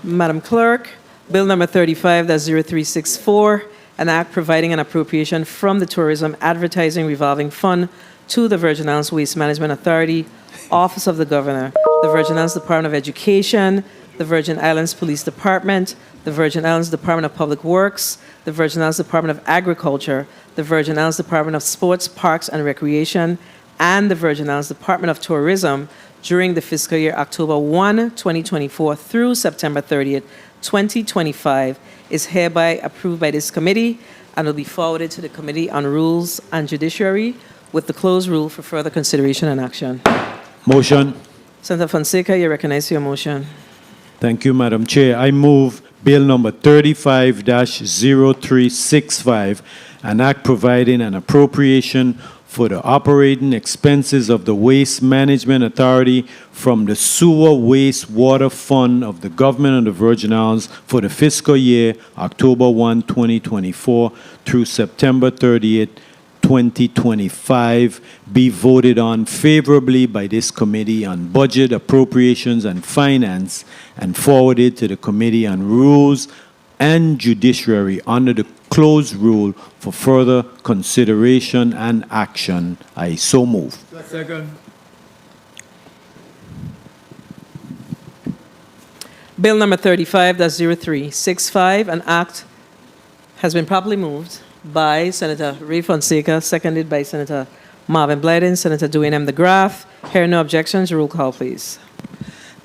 Madam Clerk. Bill number 35-0364, an act providing an appropriation from the Tourism Advertising Revolving Fund to the Virgin Islands Waste Management Authority, Office of the Governor, the Virgin Islands Department of Education, the Virgin Islands Police Department, the Virgin Islands Department of Public Works, the Virgin Islands Department of Agriculture, the Virgin Islands Department of Sports, Parks and Recreation, and the Virgin Islands Department of Tourism during the fiscal year October 1, 2024 through September 30th, 2025 is hereby approved by this committee and will be forwarded to the Committee on Rules and Judiciary with the closed rule for further consideration and action. Motion. Senator Fonseca, you recognize your motion. Thank you, Madam Chair. I move Bill number 35-0365, an act providing an appropriation for the operating expenses of the Waste Management Authority from the Sewer Waste Water Fund of the Government of the Virgin Islands for the fiscal year October 1, 2024 through September 30th, 2025 be voted on favorably by this Committee on Budget, Appropriations, and Finance and forwarded to the Committee on Rules and Judiciary under the closed rule for further consideration and action. I so move. Second. Bill number 35-0365, an act has been properly moved by Senator Ray Fonseca, seconded by Senator Marvin Blyden, Senator Dwayne M. DeGraff. Hearing no objections, roll call, please.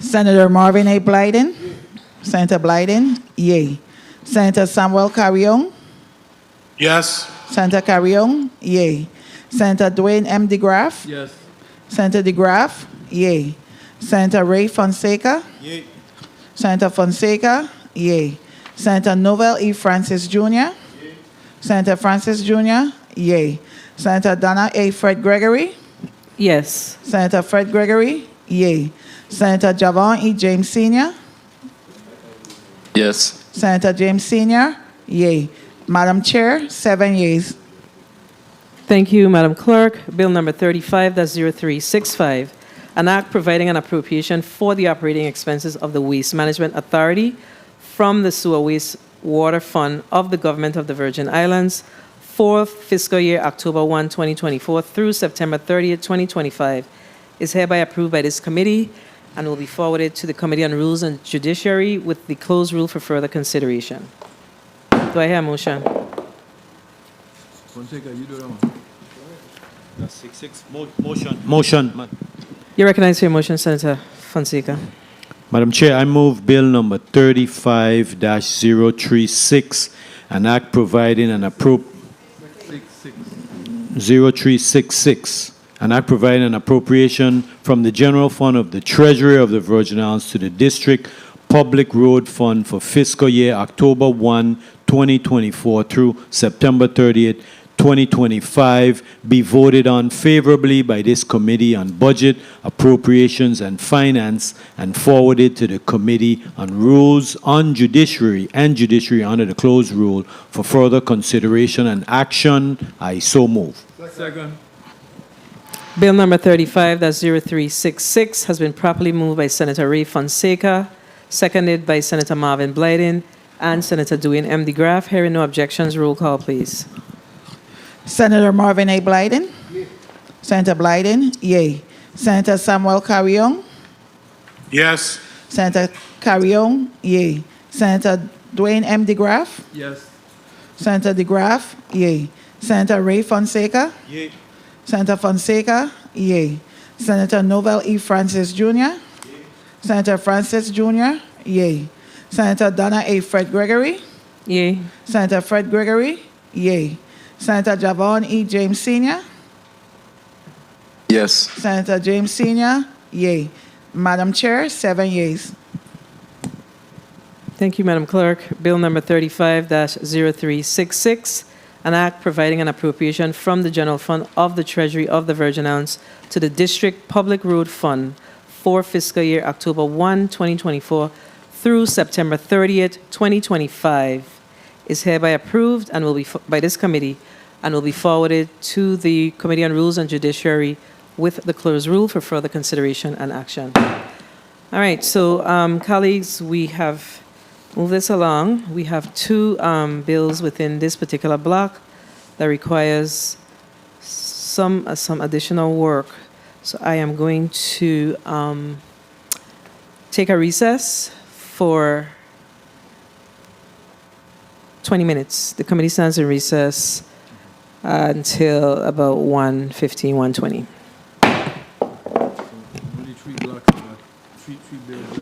Senator Marvin A. Blyden. Senator Blyden, yay. Senator Samuel Carrion. Yes. Senator Carrion, yay. Senator Dwayne M. DeGraff. Yes. Senator DeGraff, yay. Senator Ray Fonseca. Yay. Senator Fonseca, yay. Senator Novel E. Francis Jr. Yay. Senator Francis Jr., yay. Senator Donna A. Fred Gregory. Yes. Senator Fred Gregory, yay. Senator Javon E. James Sr. Yes. Senator James Sr., yay. Madam Chair, 7 yeas. Thank you, Madam Clerk. Bill number 35-0365, an act providing an appropriation for the operating expenses of the Waste Management Authority from the Sewer Waste Water Fund of the Government of the Virgin Islands for fiscal year October 1, 2024 through September 30th, 2025 is hereby approved by this committee and will be forwarded to the Committee on Rules and Judiciary with the closed rule for further consideration. Do I hear a motion? Fonseca, you do that one. That's 6-6. Motion. You recognize your motion, Senator Fonseca. Madam Chair, I move Bill number 35-0366, an act providing an 0366, an act providing an appropriation from the General Fund of the Treasury of the Virgin Islands to the District Public Road Fund for fiscal year October 1, 2024 through September 30th, 2025 be voted on favorably by this Committee on Budget, Appropriations, and Finance and forwarded to the Committee on Rules on Judiciary and Judiciary under the closed rule for further consideration and action. I so move. Second. Bill number 35-0366 has been properly moved by Senator Ray Fonseca, seconded by Senator Marvin Blyden and Senator Dwayne M. DeGraff. Hearing no objections, roll call, please. Senator Marvin A. Blyden. Yay. Senator Blyden, yay. Senator Samuel Carrion. Yes. Senator Carrion, yay. Senator Dwayne M. DeGraff. Yes. Senator DeGraff, yay. Senator Ray Fonseca. Yay. Senator Fonseca, yay. Senator Novel E. Francis Jr. Yay. Senator Francis Jr., yay. Senator Donna A. Fred Gregory. Yay. Senator Fred Gregory, yay. Senator Javon E. James Sr. Yes. Senator James Sr., yay. Madam Chair, 7 yeas. Thank you, Madam Clerk. Bill number 35-0366, an act providing an appropriation from the General Fund of the Treasury of the Virgin Islands to the District Public Road Fund for fiscal year October 1, 2024 through September 30th, 2025 is hereby approved and will be by this committee and will be forwarded to the Committee on Rules and Judiciary with the closed rule for further consideration and action. All right, so colleagues, we have moved this along. We have two bills within this particular block that requires some additional work. So I am going to take a recess for 20 minutes. The committee stands in recess until about 1:15, 1:20. Only three blocks, three bills.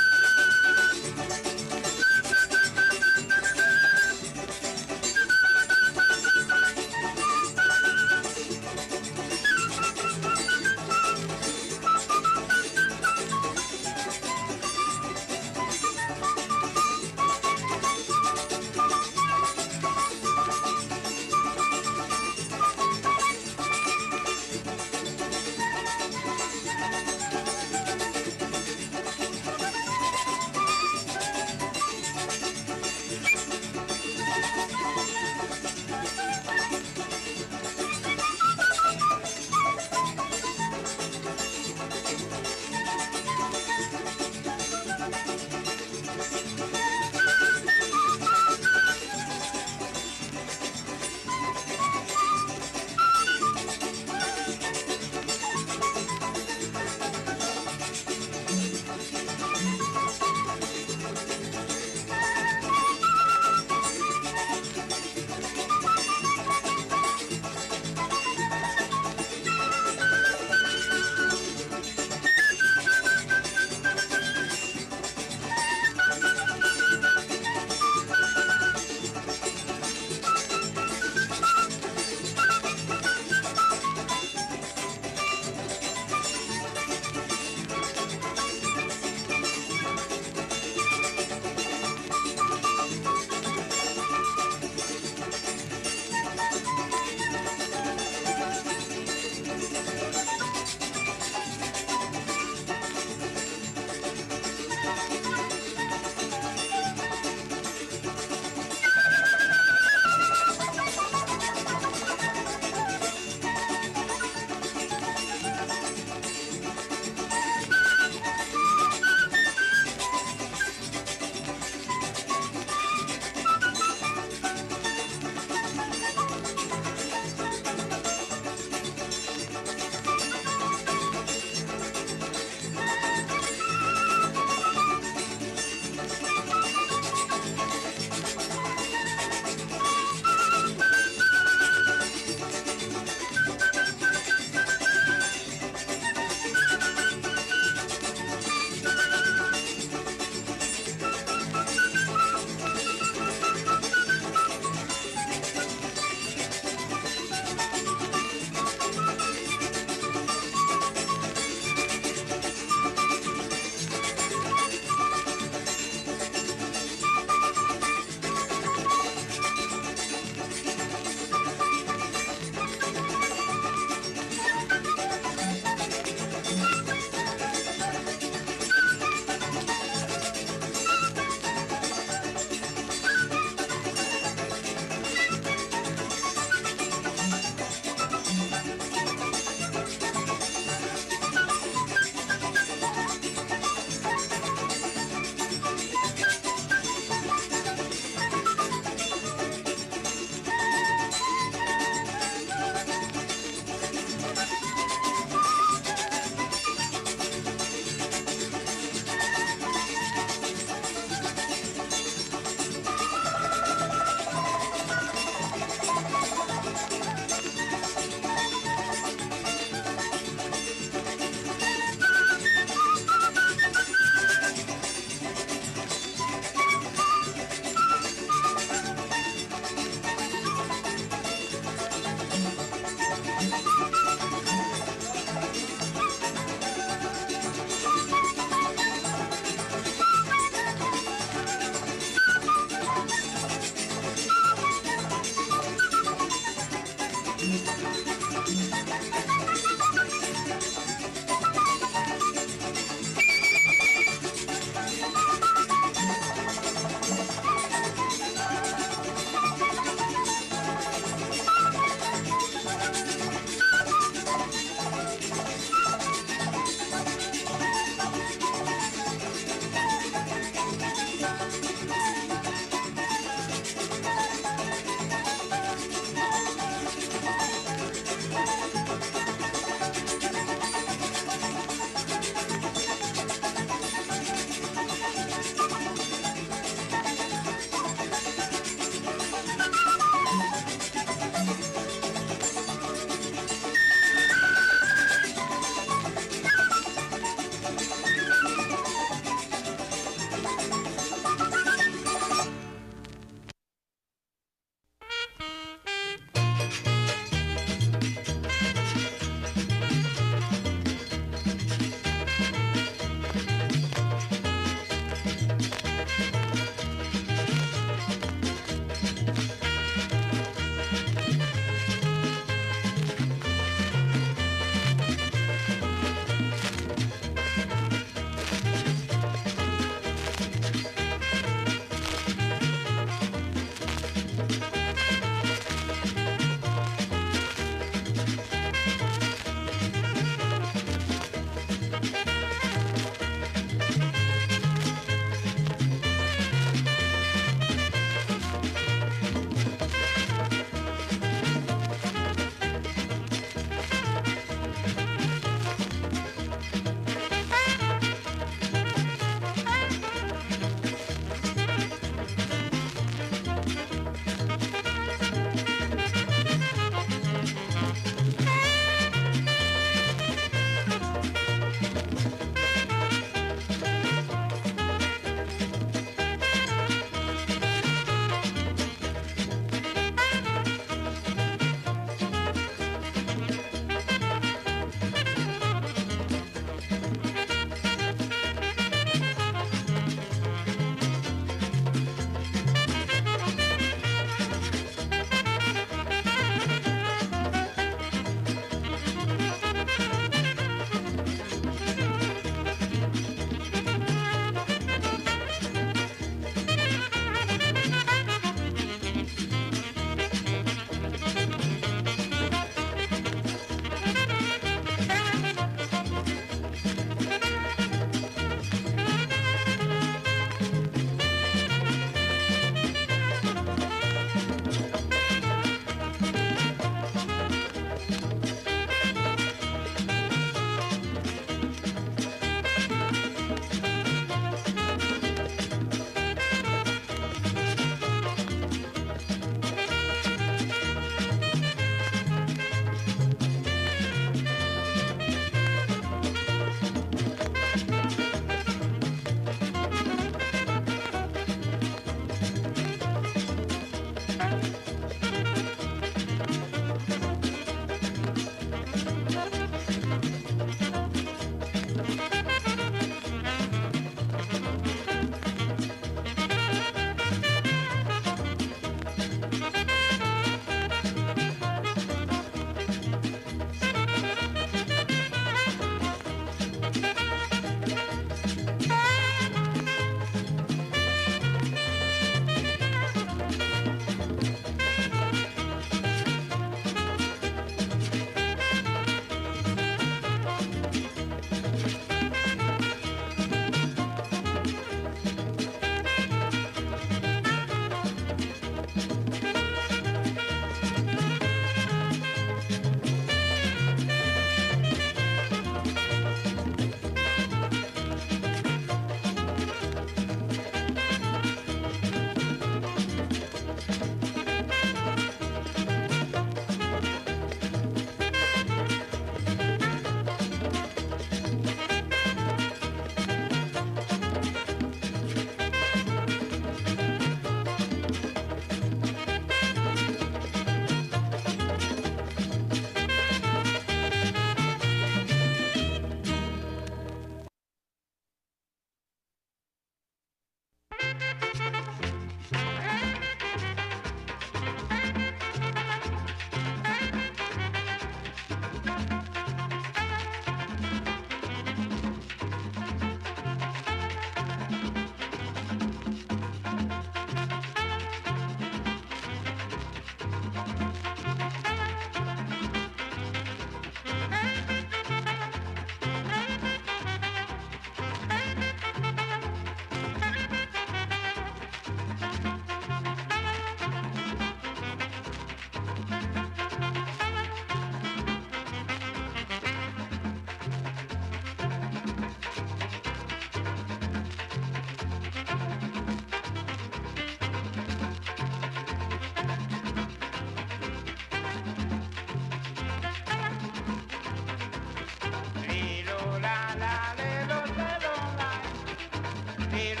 Hey!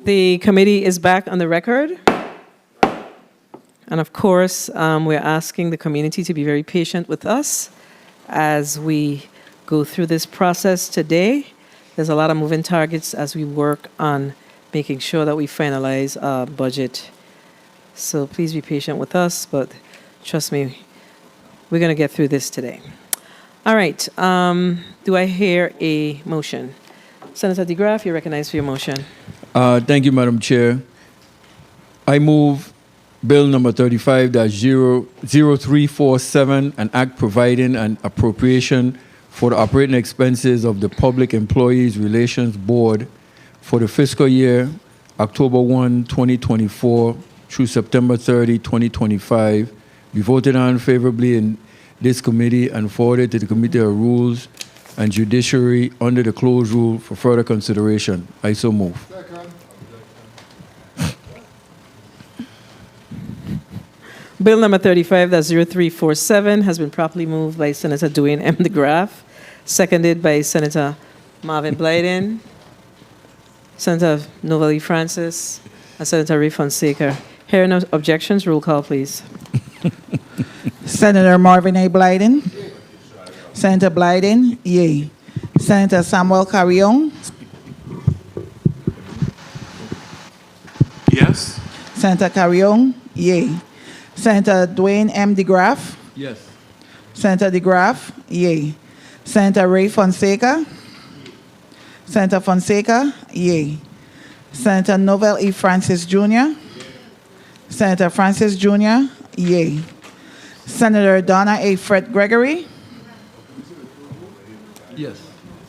The committee is back on the record. And of course, we're asking the community to be very patient with us as we go through this process today. There's a lot of moving targets as we work on making sure that we finalize our budget. So please be patient with us, but trust me, we're going to get through this today. All right. Do I hear a motion? Senator DeGraff, you're recognized for your motion. Thank you, Madam Chair. I move Bill number 35-0347, an act providing an appropriation for the operating expenses of the Public Employees Relations Board for the fiscal year October 1, 2024 through September 30, 2025, be voted on favorably in this committee and forwarded to the Committee of Rules and Judiciary under the closed rule for further consideration. I so move. Bill number 35-0347 has been properly moved by Senator Dwayne M. DeGraff, seconded by Senator Marvin Blyden, Senator Novalee Francis, and Senator Ray Fonseca. Hearing no objections, roll call, please. Senator Marvin A. Blyden. Senator Blyden, yea. Senator Samuel Carrion. Yes. Senator Carrion, yea. Senator Dwayne M. DeGraff. Yes. Senator DeGraff, yea. Senator Ray Fonseca. Senator Fonseca, yea. Senator Novel E. Francis Jr. Senator Francis Jr., yea. Senator Donna A. Fred Gregory. Yes.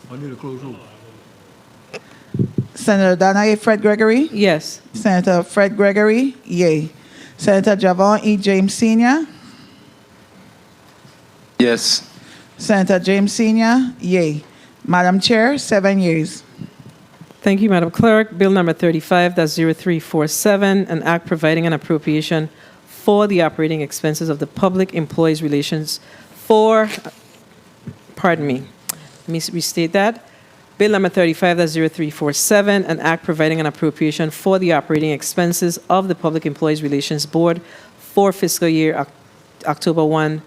I need a close roll. Senator Donna A. Fred Gregory. Yes. Senator Fred Gregory, yea. Senator Javon E. James Sr. Yes. Senator James Sr., yea. Madam Chair, 7 yeas. Thank you, Madam Clerk. Bill number 35-0347, an act providing an appropriation for the operating expenses of the Public Employees Relations for, pardon me, let me restate that. Bill number 35-0347, an act providing an appropriation for the operating expenses of the Public Employees Relations Board for fiscal year October 1,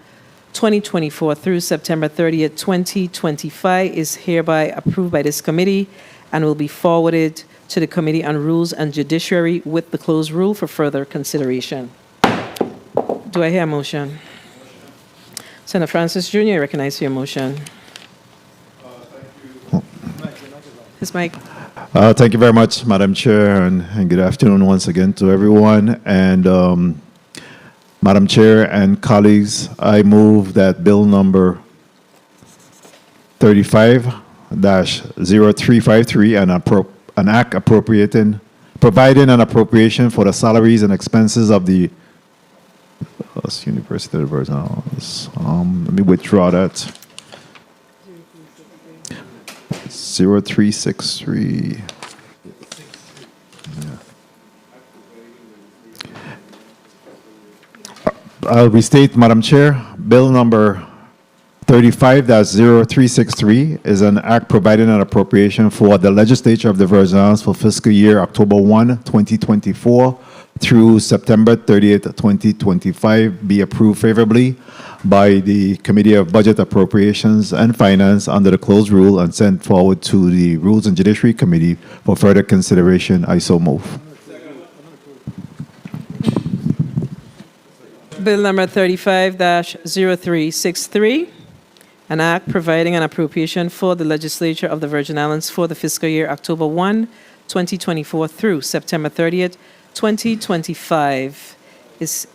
2024 through September 30th, 2025 is hereby approved by this committee and will be forwarded to the Committee on Rules and Judiciary with the closed rule for further consideration. Do I hear a motion? Senator Francis Jr., I recognize your motion. His mic. Thank you very much, Madam Chair, and good afternoon once again to everyone. And Madam Chair and colleagues, I move that bill number 35-0353, an act providing an appropriation for the salaries and expenses of the University of the Virgin Islands. Let me withdraw that. 0363. I'll restate, Madam Chair. Bill number 35-0363 is an act providing an appropriation for the Legislature of the Virgin Islands for fiscal year October 1, 2024 through September 30th, 2025, be approved favorably by the Committee of Budget, Appropriations, and Finance under the closed rule and sent forward to the Rules and Judiciary Committee for further consideration. I so move. Bill number 35-0363, an act providing an appropriation for the Legislature of the Virgin Islands for the fiscal year October 1, 2024 through September 30th, 2025 is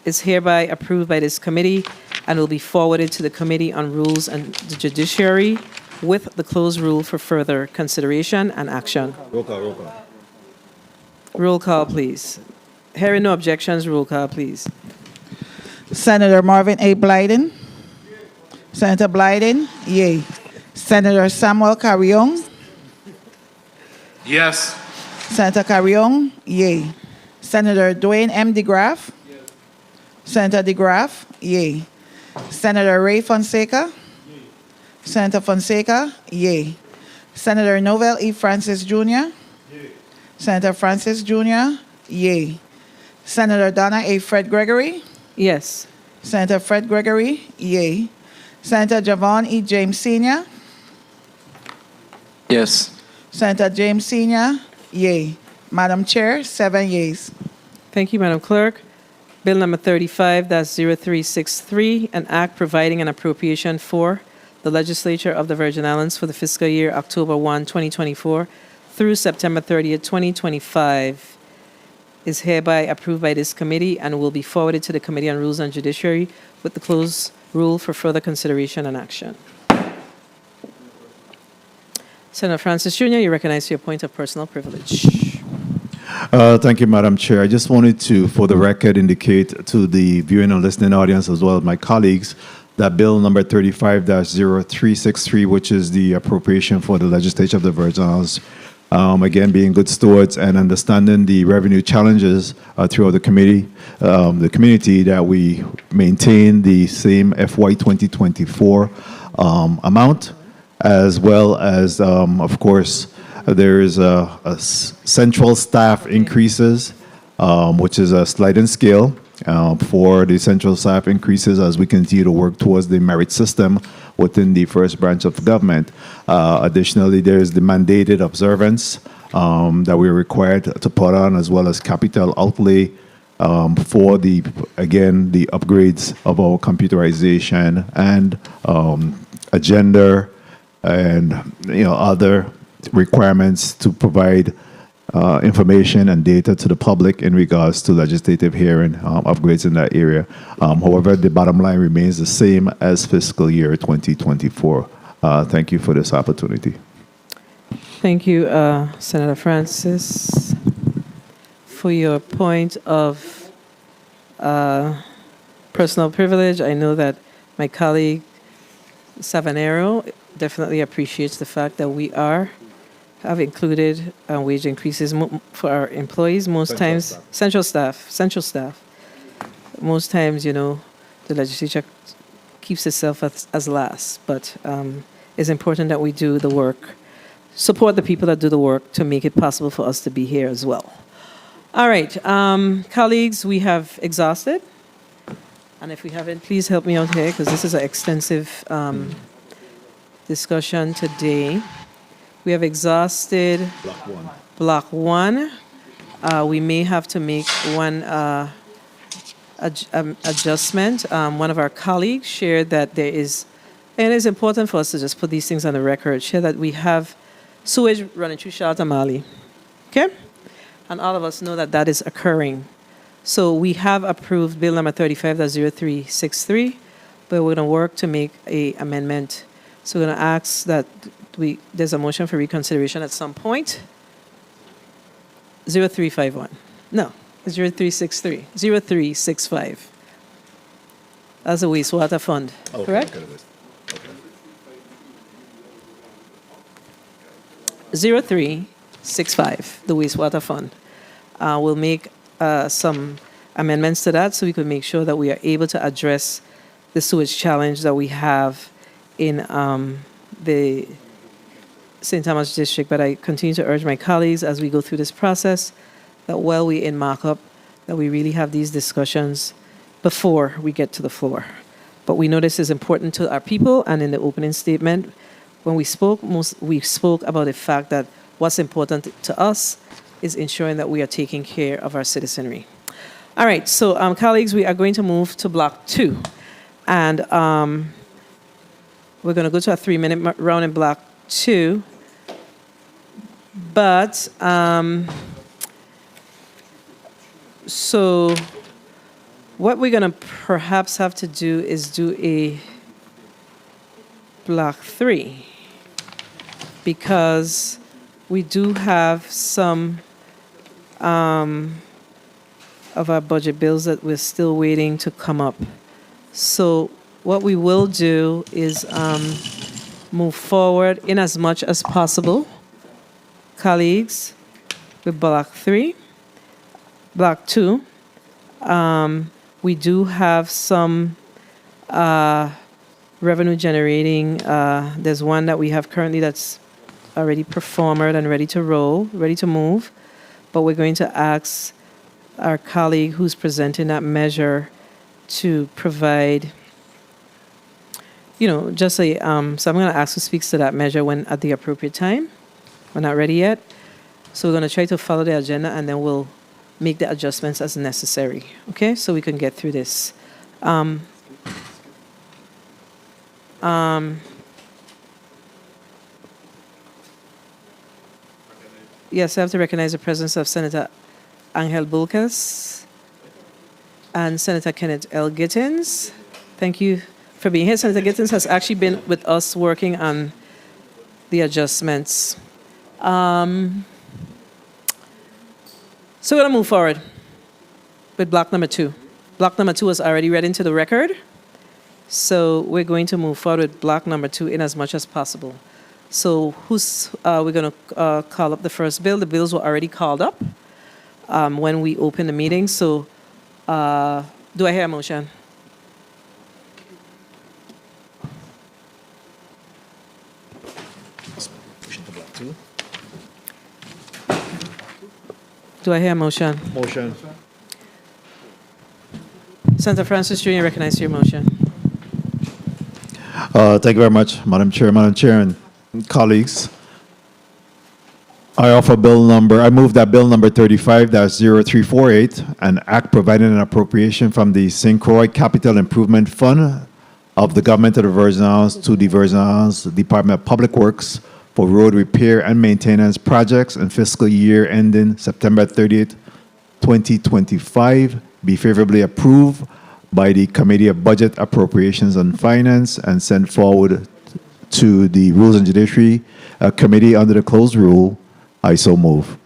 hereby approved by this committee and will be forwarded to the Committee on Rules and the Judiciary with the closed rule for further consideration and action. Roll call. Roll call, please. Hearing no objections, roll call, please. Senator Marvin A. Blyden. Senator Blyden, yea. Senator Samuel Carrion. Yes. Senator Carrion, yea. Senator Dwayne M. DeGraff. Senator DeGraff, yea. Senator Ray Fonseca. Senator Fonseca, yea. Senator Novel E. Francis Jr. Senator Francis Jr., yea. Senator Donna A. Fred Gregory. Yes. Senator Fred Gregory, yea. Senator Javon E. James Sr. Yes. Senator James Sr., yea. Madam Chair, 7 yeas. Thank you, Madam Clerk. Bill number 35-0363, an act providing an appropriation for the Legislature of the Virgin Islands for the fiscal year October 1, 2024 through September 30th, 2025 is hereby approved by this committee and will be forwarded to the Committee on Rules and Judiciary with the closed rule for further consideration and action. Senator Francis Jr., you recognize your point of personal privilege. Thank you, Madam Chair. I just wanted to, for the record, indicate to the viewing and listening audience as well as my colleagues that bill number 35-0363, which is the appropriation for the Legislature of the Virgin Islands again, being good stewards and understanding the revenue challenges throughout the community, that we maintain the same FY 2024 amount, as well as, of course, there is a central staff increases, which is a sliding scale for the central staff increases as we continue to work towards the merit system within the first branch of government. Additionally, there is the mandated observance that we're required to put on, as well as capital outlay for the upgrades of our computerization and agenda and other requirements to provide information and data to the public in regards to legislative hearing upgrades in that area. However, the bottom line remains the same as fiscal year 2024. Thank you for this opportunity. Thank you, Senator Francis, for your point of personal privilege. I know that my colleague Savanero definitely appreciates the fact that we have included wage increases for our employees. Most times, central staff. Most times, the legislature keeps itself as last, but it's important that we do the work, support the people that do the work to make it possible for us to be here as well. All right, colleagues, we have exhausted. And if we haven't, please help me out here, because this is an extensive discussion today. We have exhausted block one. We may have to make one adjustment. One of our colleagues shared that there is, and it is important for us to just put these things on the record, share that we have sewage running through Charlotte Mali. Okay? And all of us know that that is occurring. So we have approved bill number 35.0363, but we're going to work to make an amendment. So we're going to ask that there's a motion for reconsideration at some point. 0351. No, it's 0363. 0365. That's a wastewater fund, correct? 0365, the wastewater fund. We'll make some amendments to that so we can make sure that we are able to address the sewage challenge that we have in the St. Thomas District. But I continue to urge my colleagues as we go through this process that while we're in markup, that we really have these discussions before we get to the floor. But we know this is important to our people, and in the opening statement, when we spoke about the fact that what's important to us is ensuring that we are taking care of our citizenry. All right, so colleagues, we are going to move to block 2. And we're going to go to a 3-minute round in block 2. But, so what we're going to perhaps have to do is do a block 3, because we do have some of our budget bills that we're still waiting to come up. So what we will do is move forward in as much as possible, colleagues, with block 3. Block 2, we do have some revenue generating. There's one that we have currently that's already performed and ready to roll, ready to move. But we're going to ask our colleague who's presenting that measure to provide, just a, so I'm going to ask who speaks to that measure when at the appropriate time. We're not ready yet. So we're going to try to follow the agenda, and then we'll make the adjustments as necessary, okay? So we can get through this. Yes, I have to recognize the presence of Senator Angel Bulkas and Senator Kenneth L. Gittins. Thank you for being here. Senator Gittins has actually been with us working on the adjustments. So we're going to move forward with block number 2. Block number 2 is already read into the record. So we're going to move forward with block number 2 in as much as possible. So we're going to call up the first bill. The bills were already called up when we opened the meeting. So do I hear a motion? Do I hear a motion? Motion. Senator Francis Jr., recognize your motion. Thank you very much, Madam Chair. Madam Chair and colleagues, I move that bill number 35-0348, an act providing an appropriation from the St. Croix Capital Improvement Fund of the Government of the Virgin Islands to the Virgin Islands Department of Public Works for road repair and maintenance projects in fiscal year ending September 30th, 2025, be favorably approved by the Committee of Budget, Appropriations, and Finance and sent forward to the Rules and Judiciary Committee under the closed rule. I so move.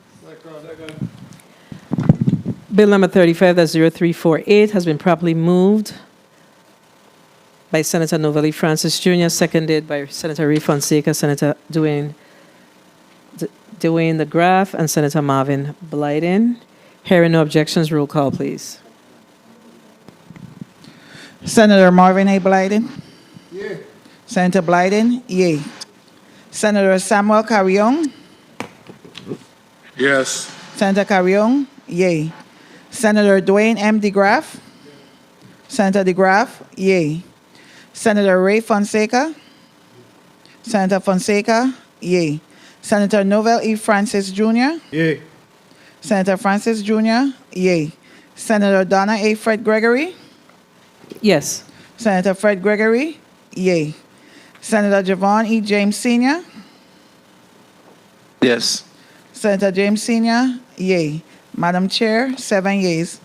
Bill number 35-0348 has been properly moved by Senator Novelli Francis Jr., seconded by Senator Ray Fonseca, Senator Dwayne DeGraff, and Senator Marvin Blyden. Hearing no objections, roll call, please. Senator Marvin A. Blyden? Yeah. Senator Blyden? Yay. Senator Samuel Carrion? Yes. Senator Carrion? Yay. Senator Dwayne M. DeGraff? Senator DeGraff? Yay. Senator Ray Fonseca? Senator Fonseca? Yay. Senator Novell E. Francis Jr.? Yay. Senator Francis Jr.? Yay. Senator Donna A. Fred Gregory? Yes. Senator Fred Gregory? Yay. Senator Javon E. James Sr.? Yes. Senator James Sr.? Yay. Madam Chair, 7 yeas.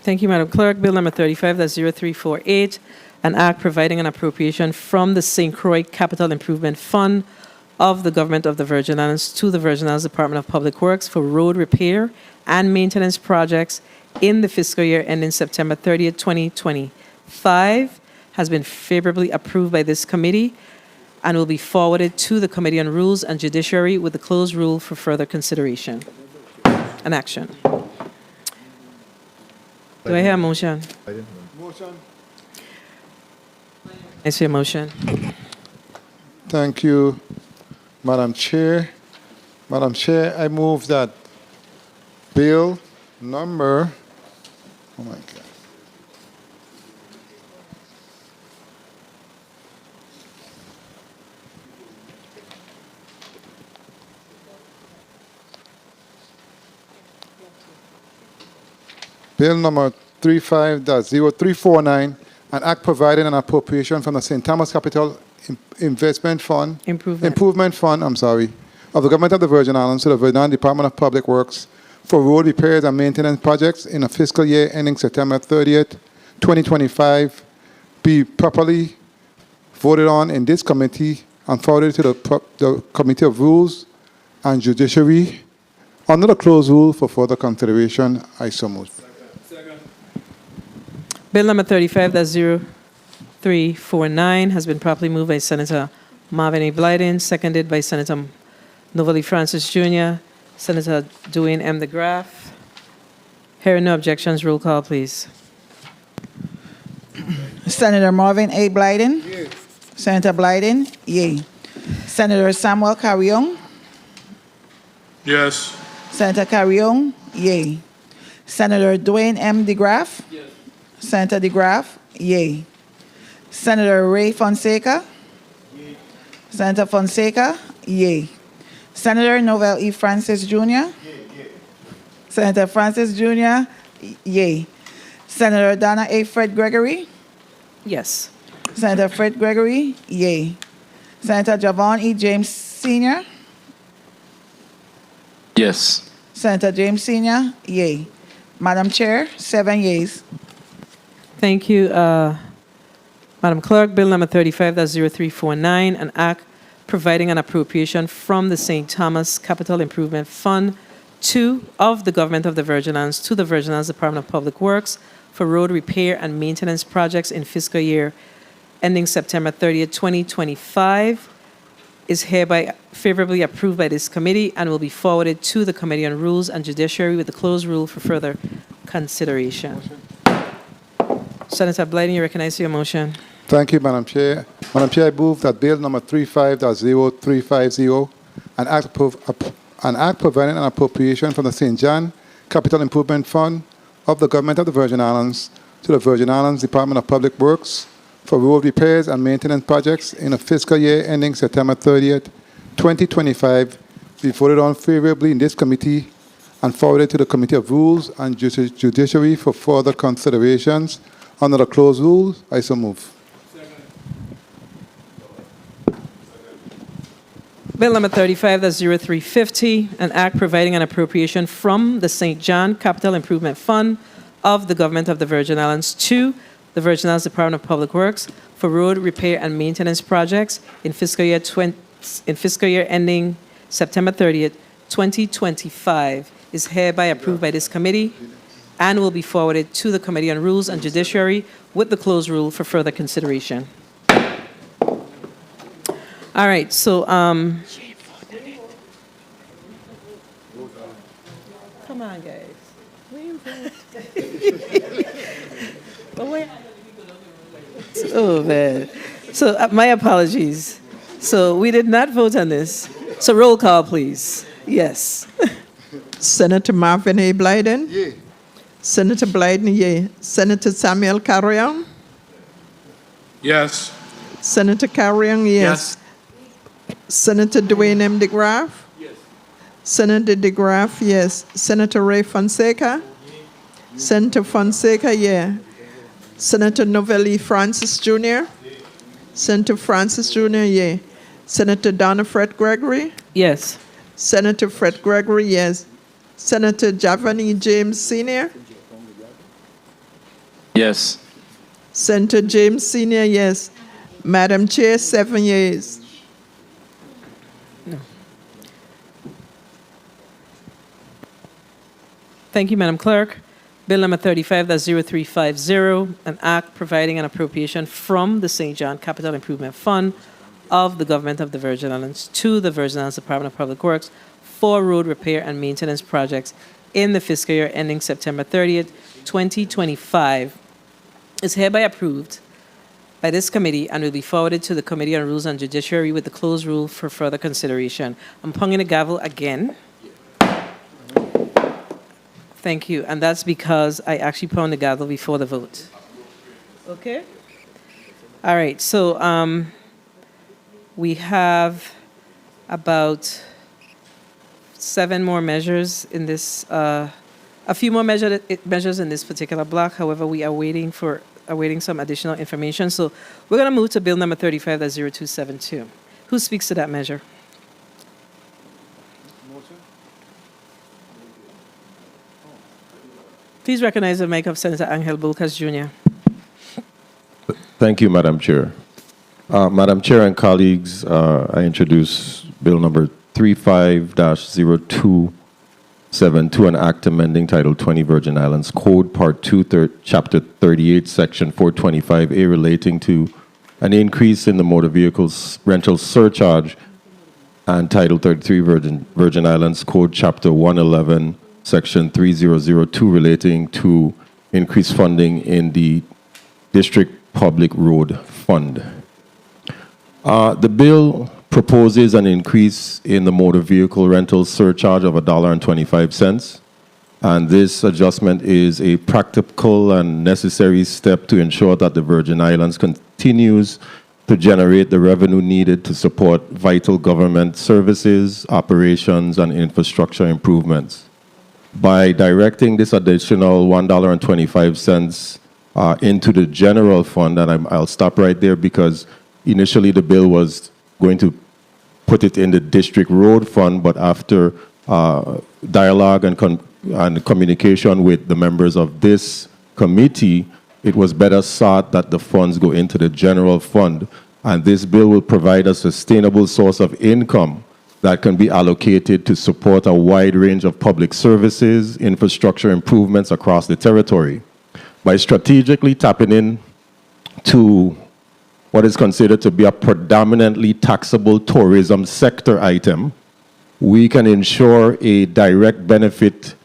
Thank you, Madam Clerk. Bill number 35-0348, an act providing an appropriation from the St. Croix Capital Improvement Fund of the Government of the Virgin Islands to the Virgin Islands Department of Public Works for road repair and maintenance projects in the fiscal year ending September 30th, 2025, has been favorably approved by this committee and will be forwarded to the Committee on Rules and Judiciary with the closed rule for further consideration and action. Do I hear a motion? Motion. I see a motion. Thank you, Madam Chair. Madam Chair, I move that bill number, oh my God. Bill number 35-0349, an act providing an appropriation from the St. Thomas Capital Improvement Fund of the Government of the Virgin Islands to the Virgin Islands Department of Public Works for road repairs and maintenance projects in a fiscal year ending September 30th, 2025, be properly voted on in this committee and forwarded to the Committee of Rules and Judiciary under the closed rule for further consideration. I so move. Bill number 35-0349 has been properly moved by Senator Marvin A. Blyden, seconded by Senator Novelli Francis Jr., Senator Dwayne M. DeGraff. Hearing no objections, roll call, please. Senator Marvin A. Blyden? Yay. Senator Blyden? Yay. Senator Samuel Carrion? Yes. Senator Carrion? Yay. Senator Dwayne M. DeGraff? Yes. Senator DeGraff? Yay. Senator Ray Fonseca? Yay. Senator Fonseca? Yay. Senator Novell E. Francis Jr.? Yay. Senator Francis Jr.? Yay. Senator Donna A. Fred Gregory? Yes. Senator Fred Gregory? Yay. Senator Javon E. James Sr.? Yes. Senator James Sr.? Yay. Madam Chair, 7 yeas. Thank you, Madam Clerk. Bill number 35-0349, an act providing an appropriation from the St. Thomas Capital Improvement Fund of the Government of the Virgin Islands to the Virgin Islands Department of Public Works for road repair and maintenance projects in fiscal year ending September 30th, 2025, is hereby favorably approved by this committee and will be forwarded to the Committee on Rules and Judiciary with the closed rule for further consideration. Senator Blyden, you recognize your motion. Thank you, Madam Chair. Madam Chair, I move that Bill number 35-0350, an act providing an appropriation from the St. John Capital Improvement Fund of the Government of the Virgin Islands to the Virgin Islands Department of Public Works for road repairs and maintenance projects in a fiscal year ending September 30th, 2025, be voted on favorably in this committee and forwarded to the Committee of Rules and Judiciary for further considerations. Under the closed rules, I so move. Bill number 35-0350, an act providing an appropriation from the St. John Capital Improvement Fund of the Government of the Virgin Islands to the Virgin Islands Department of Public Works for road repair and maintenance projects in fiscal year ending September 30th, 2025, is hereby approved by this committee and will be forwarded to the Committee on Rules and Judiciary with the closed rule for further consideration. All right, so come on, guys. Oh man. So my apologies. So we did not vote on this. So roll call, please. Yes. Senator Marvin A. Blyden? Yea. Senator Blyden, yea. Senator Samuel Carrion? Yes. Senator Carrion, yes. Senator Dwayne M. DeGraff? Yes. Senator DeGraff, yes. Senator Ray Fonseca? Yes. Senator Fonseca, yeah. Senator Novelli Francis Jr.? Senator Francis Jr., yeah. Senator Donna Fred Gregory? Yes. Senator Fred Gregory, yes. Senator Javani James Sr.? Yes. Senator James Sr., yes. Madam Chair, 7 yeas. No. Thank you, Madam Clerk. Bill number 35-0350, an act providing an appropriation from the St. John Capital Improvement Fund of the Government of the Virgin Islands to the Virgin Islands Department of Public Works for road repair and maintenance projects in the fiscal year ending September 30th, 2025, is hereby approved by this committee and will be forwarded to the Committee on Rules and Judiciary with the closed rule for further consideration. I'm ponging the gavel again. Thank you. And that's because I actually ponged the gavel before the vote. Okay? All right. So we have about 7 more measures in this, a few more measures in this particular block. However, we are awaiting some additional information. So we're going to move to Bill number 35-0272. Who speaks to that measure? Please recognize the mic of Senator Angel Bulcas Jr. Thank you, Madam Chair. Madam Chair and colleagues, I introduce Bill number 35-0272, an act amending Title 20 Virgin Islands Code, Part 2, Chapter 38, Section 425A, relating to an increase in the motor vehicles rental surcharge, and Title 33 Virgin Islands Code, Chapter 111, Section 3002, relating to increased funding in the District Public Road Fund. The bill proposes an increase in the motor vehicle rental surcharge of $1.25, and this adjustment is a practical and necessary step to ensure that the Virgin Islands continues to generate the revenue needed to support vital government services, operations, and infrastructure improvements. By directing this additional $1.25 into the general fund, and I'll stop right there because initially the bill was going to put it in the district road fund, but after dialogue and communication with the members of this committee, it was better sought that the funds go into the general fund. And this bill will provide a sustainable source of income that can be allocated to support a wide range of public services, infrastructure improvements across the territory. By strategically tapping in to what is considered to be a predominantly taxable tourism sector item, we can ensure a direct benefit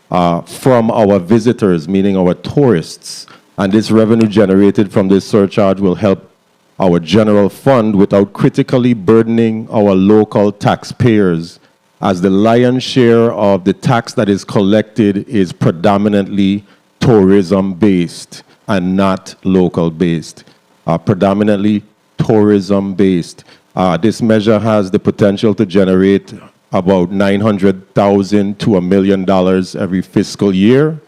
from our visitors, meaning our tourists. And this revenue generated from this surcharge will help our general fund without critically burdening our local taxpayers, as the lion's share of the tax that is collected is predominantly tourism-based and not local-based. Predominantly tourism-based. This measure has the potential to generate about $900,000 to $1 million every fiscal year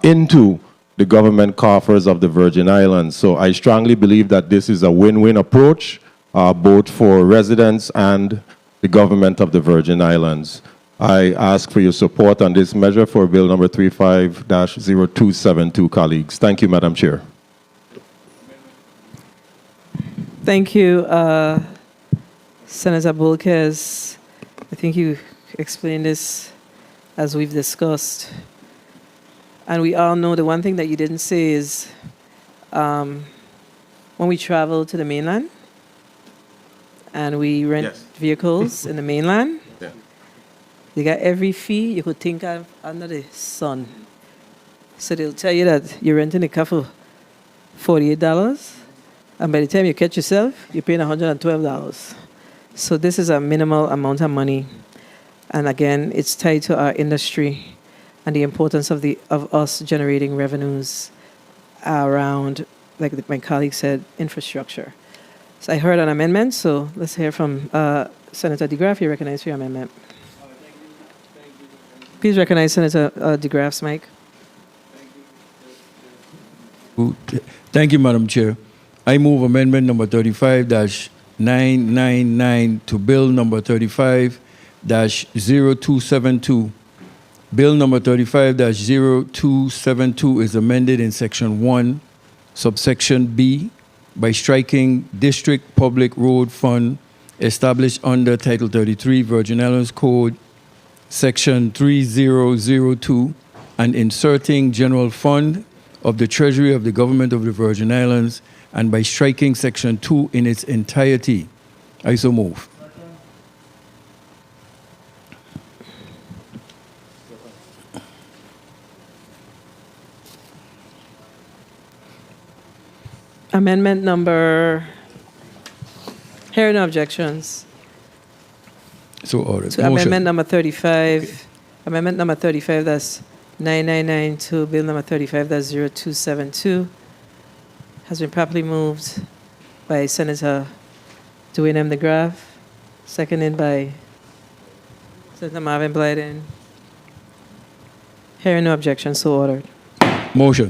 into the government coffers of the Virgin Islands. So I strongly believe that this is a win-win approach, both for residents and the government of the Virgin Islands. I ask for your support on this measure for Bill number 35-0272, colleagues. Thank you, Madam Chair. Thank you, Senator Bolkes. I think you explained this as we've discussed. And we all know the one thing that you didn't say is when we travel to the mainland and we rent vehicles in the mainland, they got every fee you could think of under the sun. So they'll tell you that you're renting a car for $48, and by the time you catch yourself, you're paying $112. So this is a minimal amount of money. And again, it's tied to our industry and the importance of us generating revenues around, like my colleague said, infrastructure. So I heard an amendment, so let's hear from Senator DeGraff. You're recognized for your amendment. Please recognize Senator DeGraff's mic. Thank you, Madam Chair. I move amendment number 35-999 to Bill number 35-0272. Bill number 35-0272 is amended in Section 1, subsection B, by striking District Public Road Fund established under Title 33 Virgin Islands Code, Section 3002, and inserting General Fund of the Treasury of the Government of the Virgin Islands, and by striking Section 2 in its entirety. I so move. Amendment number, hearing no objections. So ordered. To amendment number 35, amendment number 35, that's 999 to Bill number 35, that's 0272, has been properly moved by Senator Dwayne M. DeGraff, seconded by Senator Marvin Blyden. Hearing no objections, so ordered. Motion.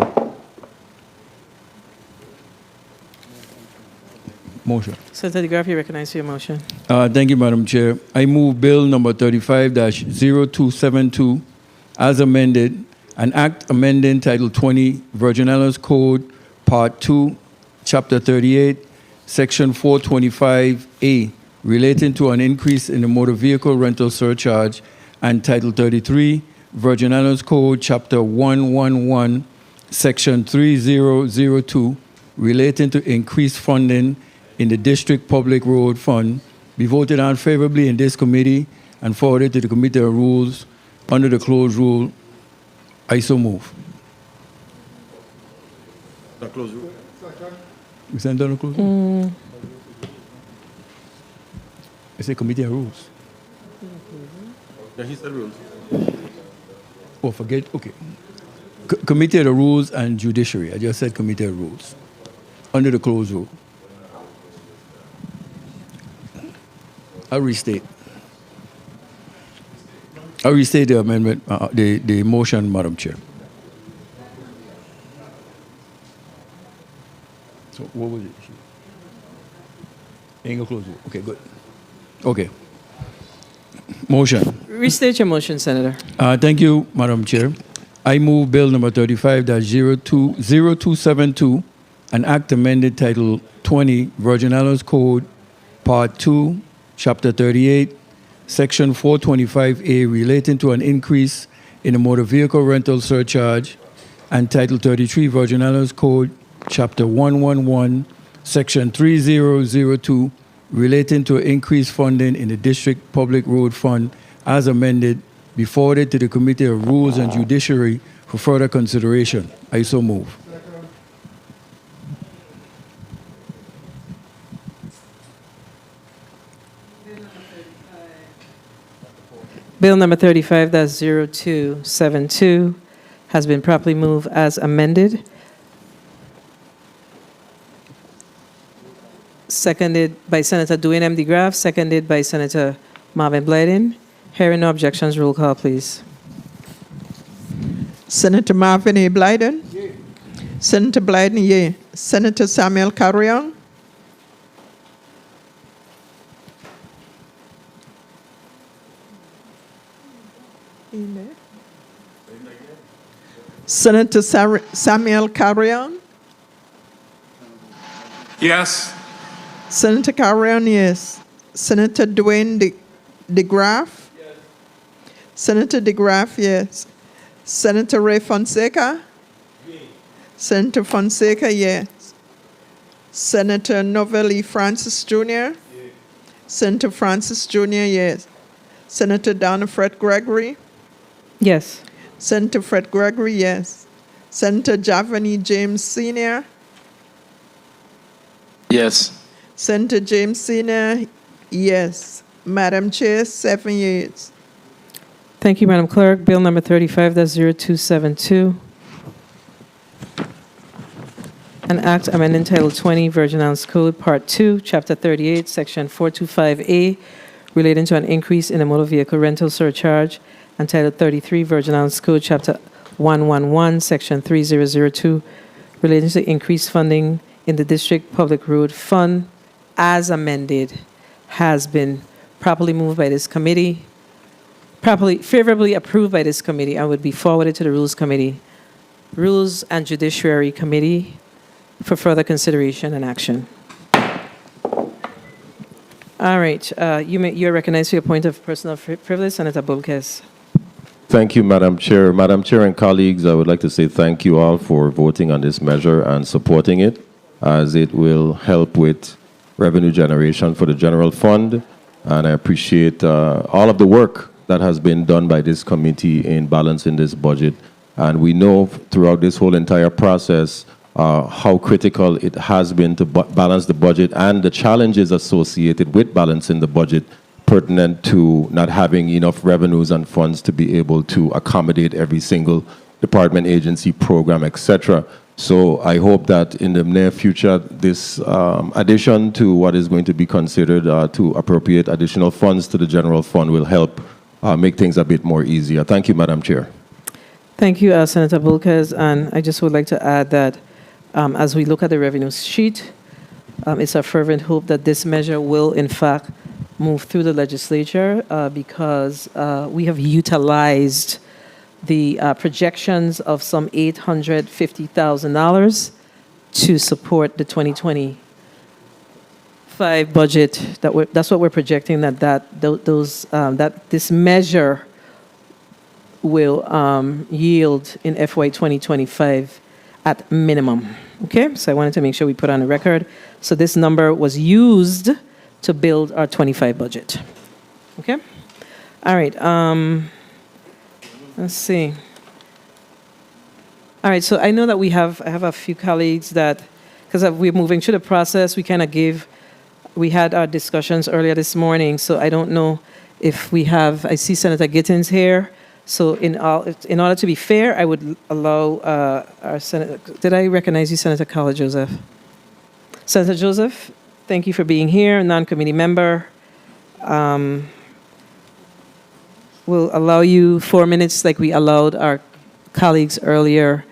Motion. Senator DeGraff, you recognize your motion. Thank you, Madam Chair. I move Bill number 35-0272 as amended, an act amending Title 20 Virgin Islands Code, Part 2, Chapter 38, Section 425A, relating to an increase in the motor vehicle rental surcharge, and Title 33 Virgin Islands Code, Chapter 111, Section 3002, relating to increased funding in the District Public Road Fund, be voted on favorably in this committee and forwarded to the Committee of Rules under the closed rule. I so move. The closed rule. We send down the closed rule? I say Committee of Rules. Yeah, he said rules. Oh, forget, okay. Committee of the Rules and Judiciary. I just said Committee of Rules under the closed rule. I'll restate the amendment, the motion, Madam Chair. So what was it? Ain't gonna close it. Okay, good. Okay. Motion. Restate your motion, Senator. Thank you, Madam Chair. I move Bill number 35-0272, an act amended Title 20 Virgin Islands Code, Part 2, Chapter 38, Section 425A, relating to an increase in the motor vehicle rental surcharge, and Title 33 Virgin Islands Code, Chapter 111, Section 3002, relating to increased funding in the District Public Road Fund as amended, be forwarded to the Committee of Rules and Judiciary for further consideration. I so move. Bill number 35-0272 has been properly moved as amended. Seconded by Senator Dwayne M. DeGraff, seconded by Senator Marvin Blyden. Hearing no objections, roll call, please. Senator Marvin A. Blyden? Yea. Senator Blyden, yea. Senator Samuel Carrion? Senator Samuel Carrion? Yes. Senator Carrion, yes. Senator Dwayne DeGraff? Yes. Senator DeGraff, yes. Senator Ray Fonseca? Yes. Senator Fonseca, yes. Senator Novelli Francis Jr.? Yes. Senator Francis Jr., yes. Senator Donna Fred Gregory? Yes. Senator Fred Gregory, yes. Senator Javani James Sr.? Yes. Senator James Sr., yes. Madam Chair, 7 yeas. Thank you, Madam Clerk. Bill number 35-0272. An act amending Title 20, Virgin Islands Code, Part 2, Chapter 38, Section 425A, relating to an increase in the motor vehicle rental surcharge, and Title 33, Virgin Islands Code, Chapter 111, Section 3002, relating to increased funding in the District Public Road Fund, as amended, has been properly moved by this committee, favorably approved by this committee, and would be forwarded to the Rules Committee, Rules and Judiciary Committee for further consideration and action. All right, you're recognized for your point of personal privilege, Senator Bulkes. Thank you, Madam Chair. Madam Chair and colleagues, I would like to say thank you all for voting on this measure and supporting it, as it will help with revenue generation for the general fund. And I appreciate all of the work that has been done by this committee in balancing this budget. And we know throughout this whole entire process how critical it has been to balance the budget and the challenges associated with balancing the budget, pertinent to not having enough revenues and funds to be able to accommodate every single department, agency, program, etc. So I hope that in the near future, this addition to what is going to be considered to appropriate additional funds to the general fund will help make things a bit more easier. Thank you, Madam Chair. Thank you, Senator Bulkes. And I just would like to add that as we look at the revenue sheet, it's our fervent hope that this measure will, in fact, move through the legislature because we have utilized the projections of some $850,000 to support the 2025 budget. That's what we're projecting that this measure will yield in FY 2025 at minimum. Okay, so I wanted to make sure we put on the record. So this number was used to build our 25 budget. Okay, all right. Let's see. All right, so I know that I have a few colleagues that, because we're moving through the process, we had our discussions earlier this morning, so I don't know if I see Senator Gittins here, so in order to be fair, I would allow our Senator, did I recognize you, Senator Carla Joseph? Senator Joseph, thank you for being here, non-committee member. We'll allow you 4 minutes like we allowed our colleagues earlier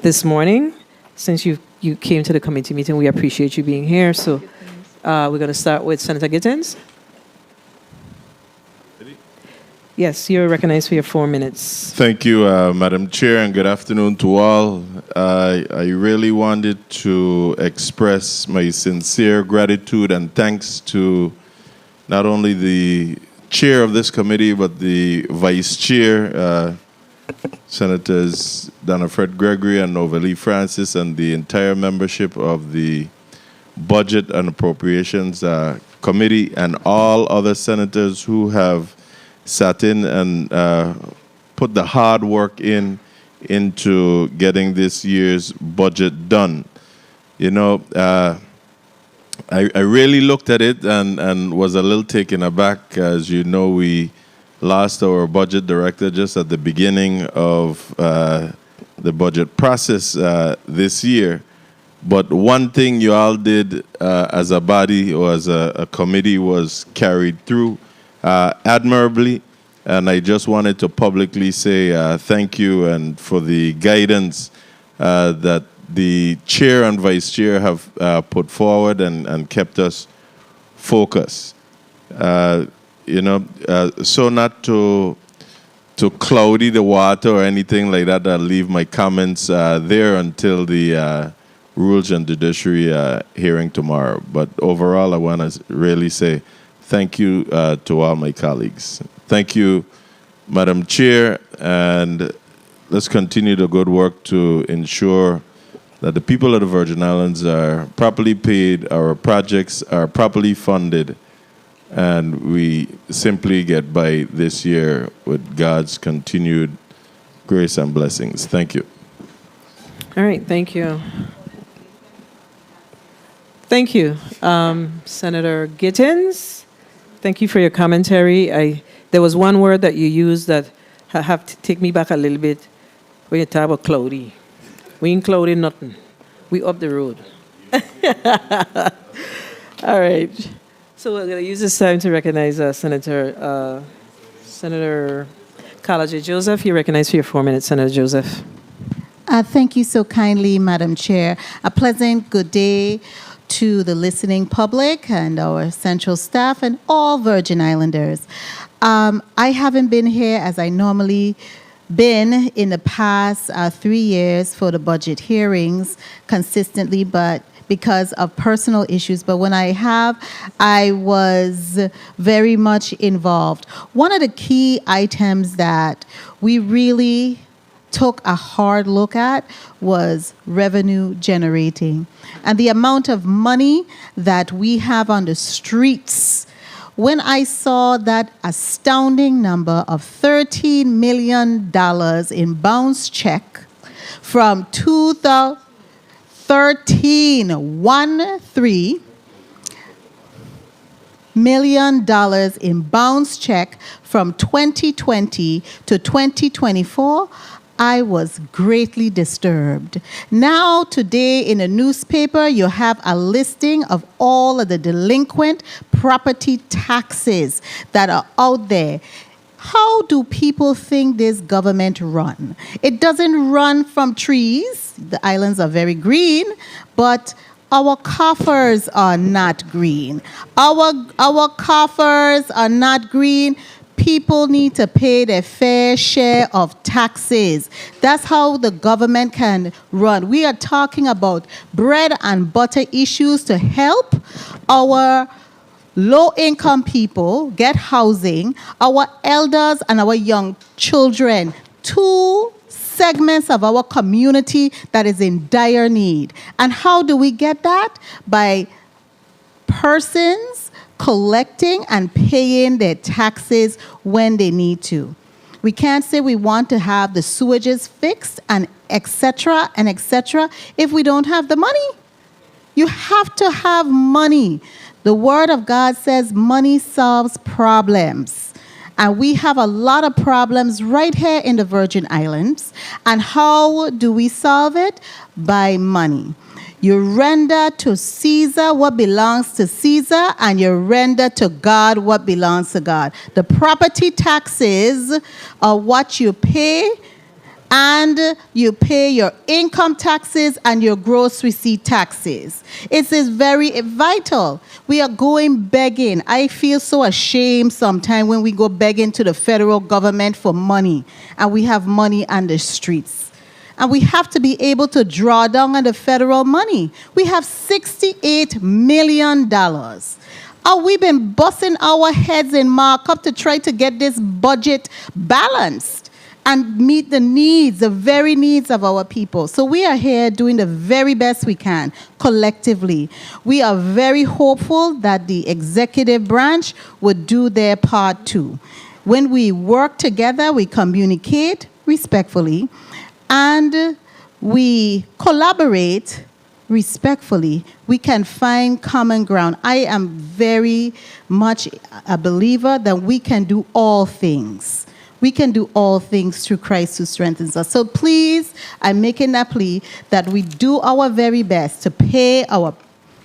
this morning. Since you came to the committee meeting, we appreciate you being here. So we're going to start with Senator Gittins. Yes, you're recognized for your 4 minutes. Thank you, Madam Chair, and good afternoon to all. I really wanted to express my sincere gratitude and thanks to not only the chair of this committee, but the vice chair, Senators Donna Fred Gregory and Novelli Francis, and the entire membership of the Budget and Appropriations Committee and all other senators who have sat in and put the hard work into getting this year's budget done. You know, I really looked at it and was a little taken aback. As you know, we lost our budget director just at the beginning of the budget process this year. But one thing you all did as a body or as a committee was carried through admirably. And I just wanted to publicly say thank you and for the guidance that the chair and vice chair have put forward and kept us focused. You know, so not to cloudy the water or anything like that, I'll leave my comments there until the Rules and Judiciary hearing tomorrow. But overall, I want to really say thank you to all my colleagues. Thank you, Madam Chair, and let's continue the good work to ensure that the people of the Virgin Islands are properly paid, our projects are properly funded, and we simply get by this year with God's continued grace and blessings. Thank you. All right, thank you. Thank you, Senator Gittins. Thank you for your commentary. There was one word that you used that have to take me back a little bit when you talk about cloudy. We ain't cloudy nothing. We up the road. All right. So we're going to use this time to recognize Senator Carla J. Joseph. You're recognized for your 4 minutes, Senator Joseph. Thank you so kindly, Madam Chair. A pleasant good day to the listening public and our central staff and all Virgin Islanders. I haven't been here as I normally been in the past 3 years for the budget hearings consistently, but because of personal issues. But when I have, I was very much involved. One of the key items that we really took a hard look at was revenue generating and the amount of money that we have on the streets. When I saw that astounding number of $13 million in bounce check from 2013, $13 million in bounce check from 2020 to 2024, I was greatly disturbed. Now, today in a newspaper, you have a listing of all of the delinquent property taxes that are out there. How do people think this government run? It doesn't run from trees. The islands are very green, but our coffers are not green. Our coffers are not green. People need to pay their fair share of taxes. That's how the government can run. We are talking about bread and butter issues to help our low-income people get housing, our elders and our young children, two segments of our community that is in dire need. And how do we get that? By persons collecting and paying their taxes when they need to. We can't say we want to have the sewages fixed and et cetera, if we don't have the money. You have to have money. The Word of God says money solves problems. And we have a lot of problems right here in the Virgin Islands. And how do we solve it? By money. You render to Caesar what belongs to Caesar, and you render to God what belongs to God. The property taxes are what you pay, and you pay your income taxes and your gross receipt taxes. It is very vital. We are going begging. I feel so ashamed sometimes when we go begging to the federal government for money, and we have money on the streets. And we have to be able to draw down on the federal money. We have $68 million. We've been busting our heads in markup to try to get this budget balanced. and meet the needs, the very needs of our people. So we are here doing the very best we can collectively. We are very hopeful that the executive branch would do their part too. When we work together, we communicate respectfully, and we collaborate respectfully, we can find common ground. I am very much a believer that we can do all things. We can do all things through Christ who strengthens us. So please, I'm making that plea that we do our very best to pay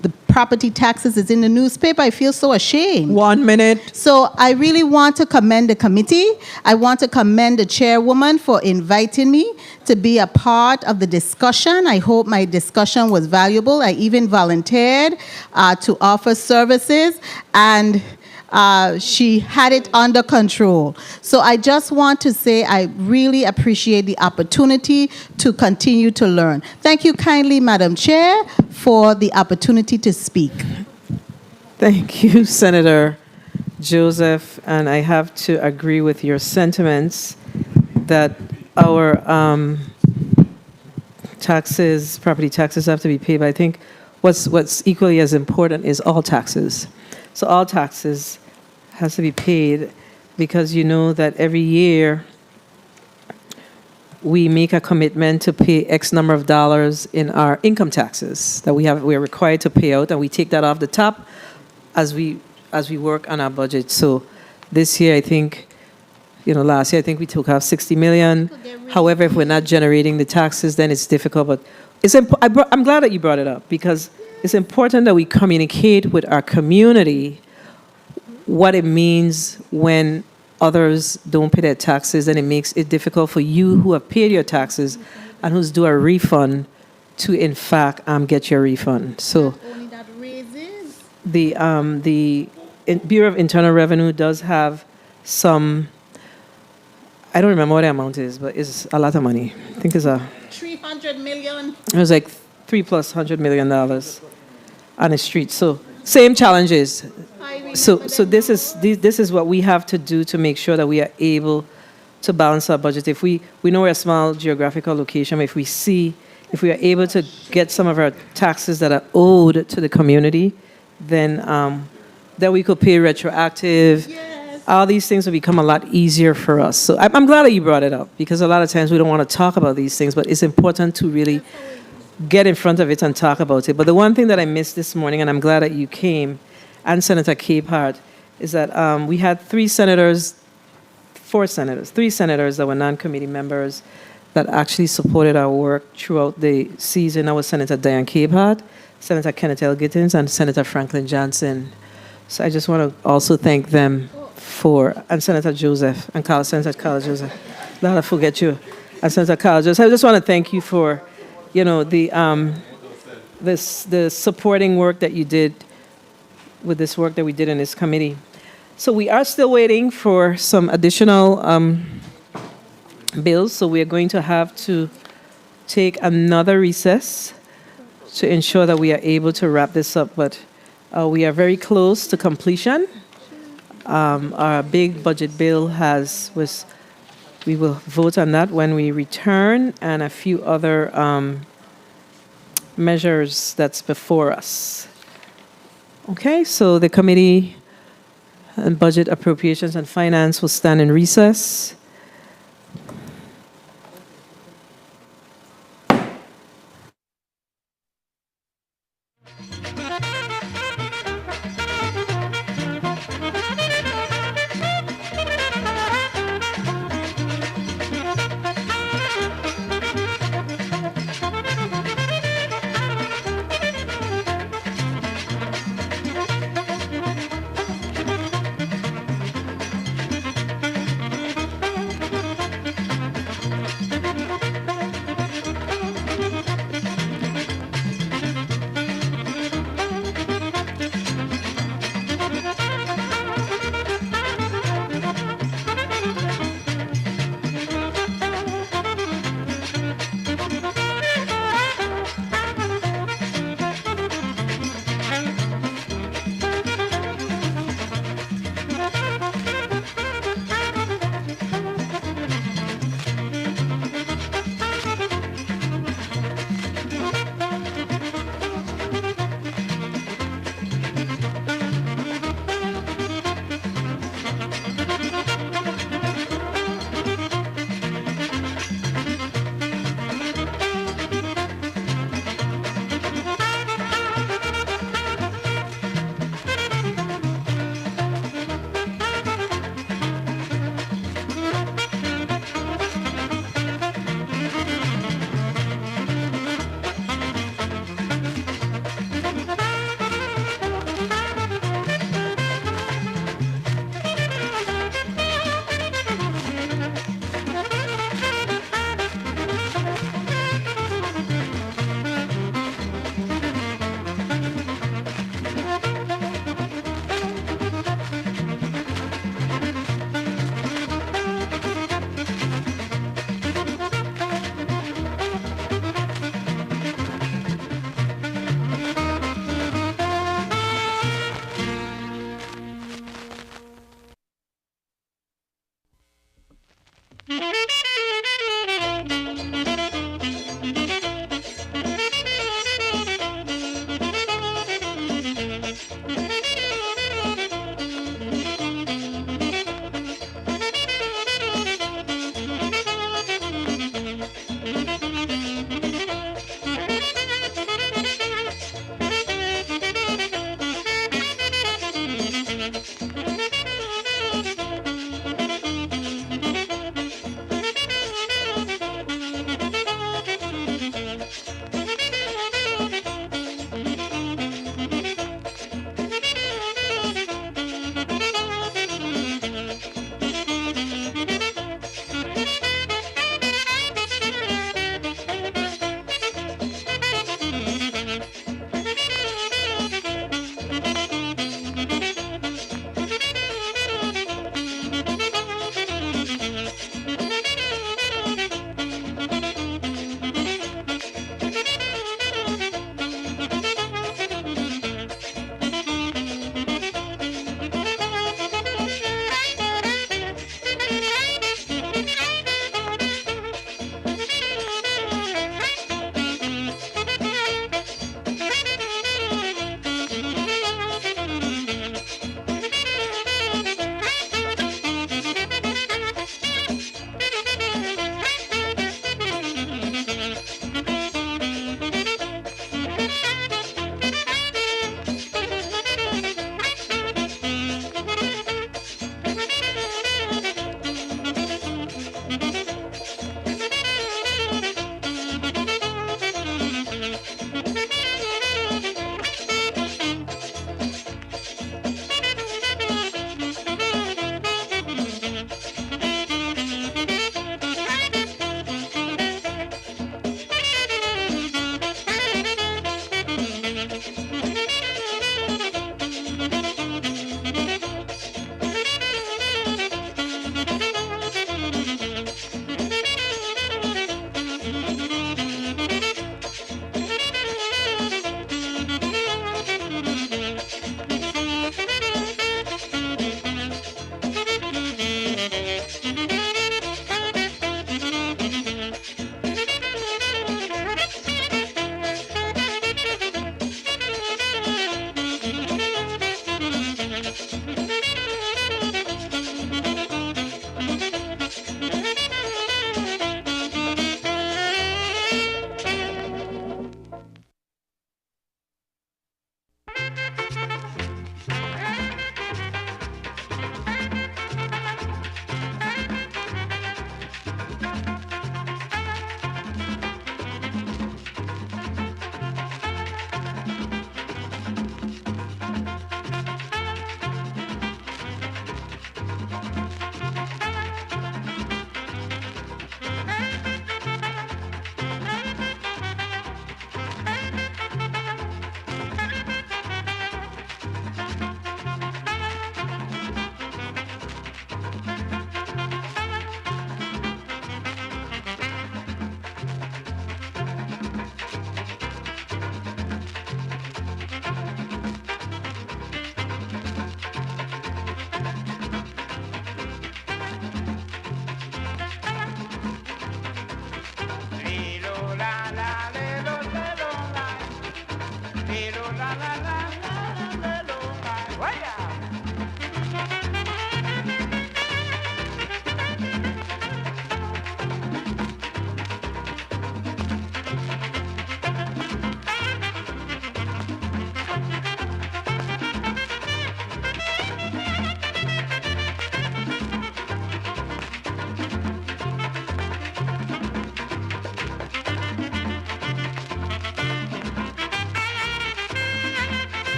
the property taxes. Is in the newspaper. I feel so ashamed. 1 minute. So I really want to commend the committee. I want to commend the chairwoman for inviting me to be a part of the discussion. I hope my discussion was valuable. I even volunteered to offer services, and she had it under control. So I just want to say I really appreciate the opportunity to continue to learn. Thank you kindly, Madam Chair, for the opportunity to speak. Thank you, Senator Joseph. And I have to agree with your sentiments that our taxes, property taxes have to be paid. But I think what's equally as important is all taxes. So all taxes has to be paid, because you know that every year we make a commitment to pay X number of dollars in our income taxes that we are required to pay out, and we take that off the top as we work on our budget. So this year, I think, last year I think we took off 60 million. However, if we're not generating the taxes, then it's difficult. But I'm glad that you brought it up, because it's important that we communicate with our community what it means when others don't pay their taxes, and it makes it difficult for you who have paid your taxes and who's due a refund to, in fact, get your refund. So the Bureau of Internal Revenue does have some, I don't remember what the amount is, but it's a lot of money. I think it's 300 million. It was like $300+ million on the street. So same challenges. So this is what we have to do to make sure that we are able to balance our budget. If we know we're a small geographical location, but if we are able to get some of our taxes that are owed to the community, then we could pay retroactive. Yes. All these things will become a lot easier for us. So I'm glad that you brought it up, because a lot of times we don't want to talk about these things, but it's important to really get in front of it and talk about it. But the one thing that I missed this morning, and I'm glad that you came, and Senator Capehart, is that we had three senators that were non-committee members that actually supported our work throughout the season. That was Senator Diane Capehart, Senator Kenneth L. Gittins, and Senator Franklin Johnson. So I just want to also thank them and Senator Joseph, and Senator Carl Joseph. Not to forget you, and Senator Carl Joseph. I just want to thank you for, the supporting work that you did with this work that we did in this committee. So we are still waiting for some additional bills, so we are going to have to take another recess to ensure that we are able to wrap this up. But we are very close to completion. Our big budget bill we will vote on that when we return, and a few other measures that's before us. Okay, so the Committee on Budget, Appropriations, and Finance will stand in recess.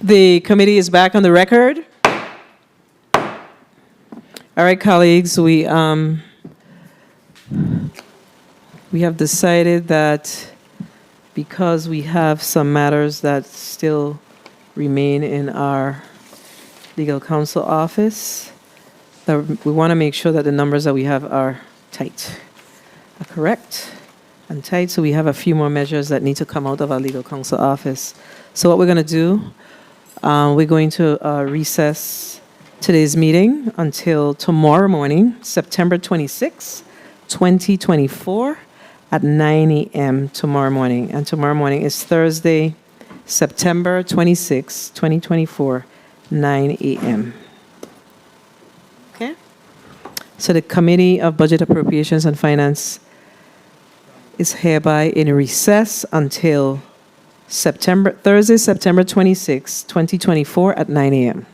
The committee is back on the record. All right, colleagues, we have decided that because we have some matters that still remain in our legal counsel office, that we want to make sure that the numbers that we have are tight, are correct and tight. So we have a few more measures that need to come out of our legal counsel office. So what we're going to do, we're going to recess today's meeting until tomorrow morning, September 26, 2024, at 9 a.m. tomorrow morning. And tomorrow morning is Thursday, September 26, 2024, 9 a.m. Okay? So the Committee of Budget, Appropriations, and Finance is hereby in recess until Thursday, September 26, 2024, at 9 a.m.